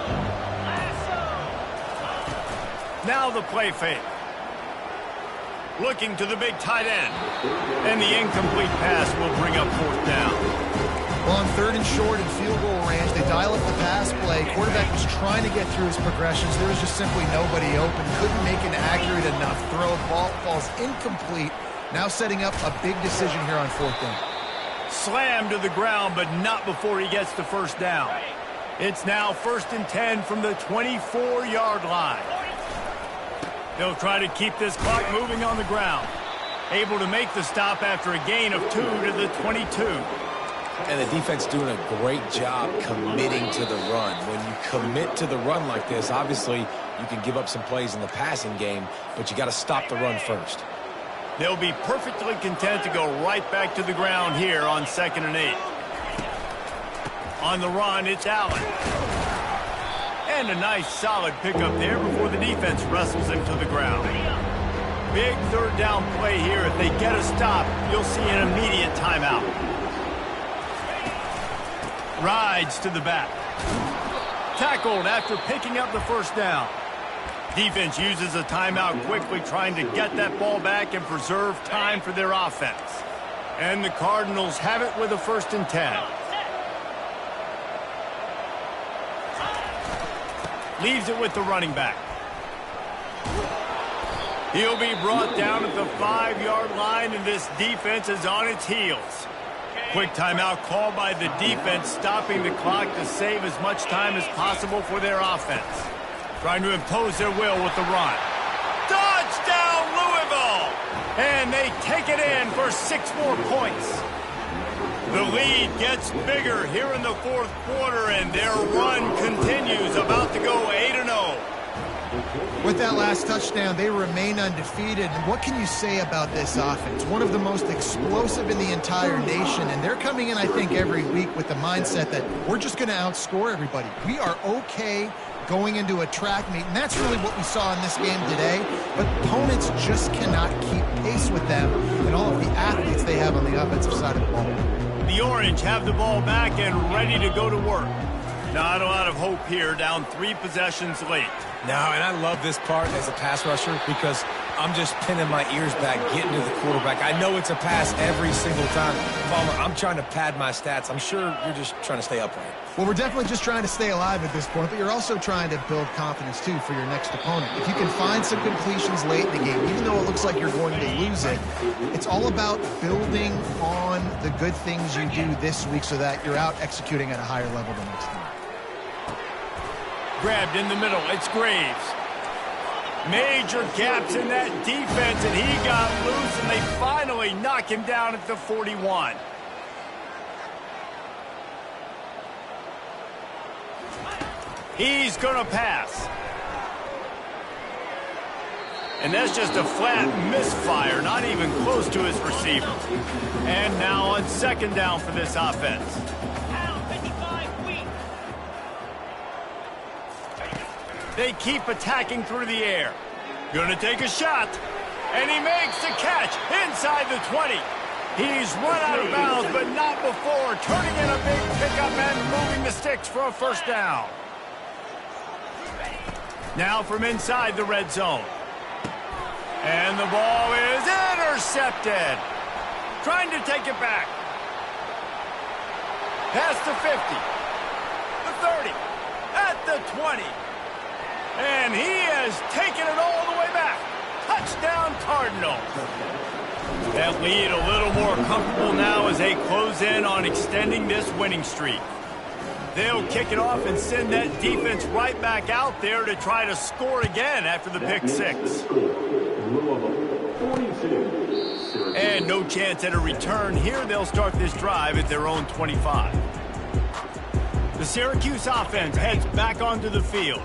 Now the play fake. Looking to the big tight end. And the incomplete pass will bring up 4th down. Well, on 3rd and short and field goal range, they dial up the pass play. Quarterback was trying to get through his progressions. There was just simply nobody open. Couldn't make an accurate enough throw. Ball falls incomplete. Now setting up a big decision here on 4th down. Slammed to the ground, but not before he gets the first down. It's now 1st and 10 from the 24-yard line. They'll try to keep this clock moving on the ground. Able to make the stop after a gain of 2 to the 22. And the defense doing a great job committing to the run. When you commit to the run like this, obviously you can give up some plays in the passing game, but you got to stop the run first. They'll be perfectly content to go right back to the ground here on 2nd and 8. On the run, it's Allen. And a nice solid pickup there before the defense wrestles him to the ground. Big 3rd down play here. If they get a stop, you'll see an immediate timeout. Rides to the back. Tackled after picking up the first down. Defense uses a timeout quickly, trying to get that ball back and preserve time for their offense. And the Cardinals have it with a 1st and 10. Leaves it with the running back. He'll be brought down at the 5-yard line, and this defense is on its heels. Quick timeout called by the defense, stopping the clock to save as much time as possible for their offense. Trying to impose their will with the run. Touchdown, Louisville! And they take it in for 6 more points. The lead gets bigger here in the 4th quarter, and their run continues, about to go 8-0. With that last touchdown, they remain undefeated. And what can you say about this offense? One of the most explosive in the entire nation, and they're coming in, I think, every week with the mindset that we're just going to outscore everybody. We are okay going into a track meet, and that's really what we saw in this game today. But opponents just cannot keep pace with them and all of the athletes they have on the offensive side of the ball. The Orange have the ball back and ready to go to work. Not a lot of hope here, down 3 possessions late. No, and I love this part as a pass rusher because I'm just pinning my ears back, getting to the quarterback. I know it's a pass every single time. Palmer, I'm trying to pad my stats. I'm sure you're just trying to stay upright. Well, we're definitely just trying to stay alive at this point, but you're also trying to build confidence, too, for your next opponent. If you can find some completions late in the game, even though it looks like you're going to lose it, it's all about building on the good things you do this week so that you're out executing at a higher level the next time. Grabbed in the middle. It's Graves. Major gaps in that defense, and he got loose, and they finally knock him down at the 41. He's going to pass. And that's just a flat misfire, not even close to his receiver. And now on second down for this offense. They keep attacking through the air. Gonna take a shot. And he makes the catch inside the 20. He's run out of bounds, but not before turning in a big pickup and moving the sticks for a first down. Now from inside the red zone. And the ball is intercepted. Trying to take it back. Past the 50. The 30. At the 20. And he has taken it all the way back. Touchdown, Cardinal. That lead a little more comfortable now as they close in on extending this winning streak. They'll kick it off and send that defense right back out there to try to score again after the pick six. And no chance at a return here. They'll start this drive at their own 25. The Syracuse offense heads back onto the field.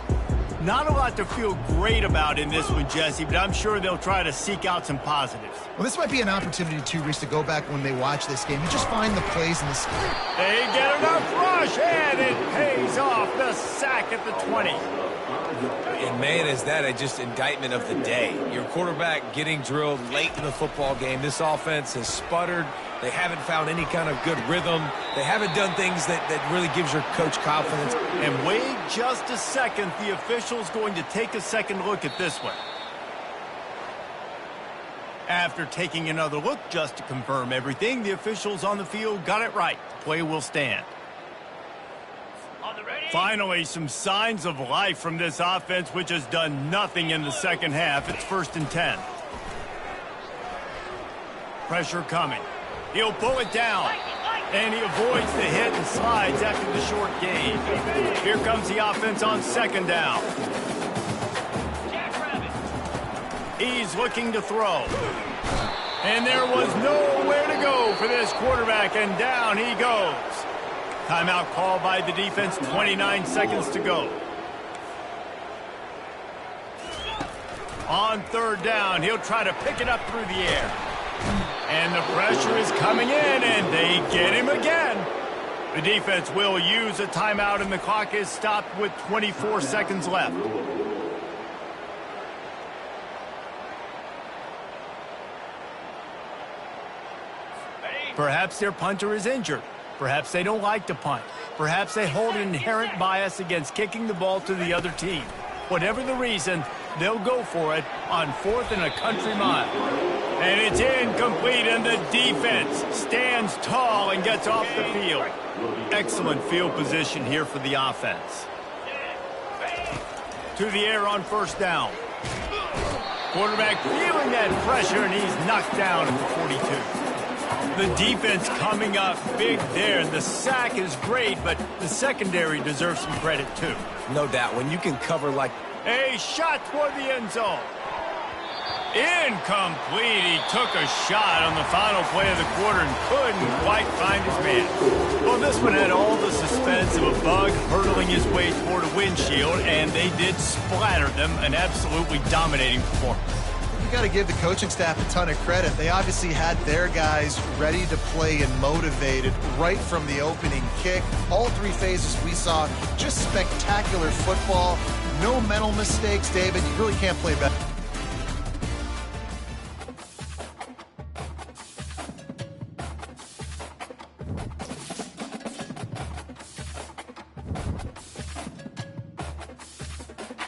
Not a lot to feel great about in this one, Jesse, but I'm sure they'll try to seek out some positives. Well, this might be an opportunity, too, Reese, to go back when they watch this game and just find the plays in the scheme. They get enough rush, and it pays off. The sack at the 20. And, man, is that a just indictment of the day. Your quarterback getting drilled late in the football game. This offense has sputtered. They haven't found any kind of good rhythm. They haven't done things that really gives your coach confidence. And wait just a second. The official's going to take a second look at this one. After taking another look just to confirm everything, the officials on the field got it right. Play will stand. Finally, some signs of life from this offense, which has done nothing in the second half. It's 1st and 10. Pressure coming. He'll pull it down. And he avoids the hit and slides after the short gain. Here comes the offense on second down. He's looking to throw. And there was nowhere to go for this quarterback, and down he goes. Timeout called by the defense, 29 seconds to go. On third down, he'll try to pick it up through the air. And the pressure is coming in, and they get him again. The defense will use a timeout, and the clock is stopped with 24 seconds left. Perhaps their punter is injured. Perhaps they don't like to punt. Perhaps they hold an inherent bias against kicking the ball to the other team. Whatever the reason, they'll go for it on 4th and a country mile. And it's incomplete, and the defense stands tall and gets off the field. Excellent field position here for the offense. To the air on first down. Quarterback feeling that pressure, and he's knocked down at the 42. The defense coming up big there. The sack is great, but the secondary deserves some credit, too. No doubt. When you can cover like... A shot toward the end zone. Incomplete. He took a shot on the final play of the quarter and couldn't quite find his man. Well, this one had all the suspense of a bug hurtling his way toward a windshield, and they did splatter them. An absolutely dominating performance. You got to give the coaching staff a ton of credit. They obviously had their guys ready to play and motivated right from the opening kick. All three phases we saw, just spectacular football. No mental mistakes, David. You really can't play better.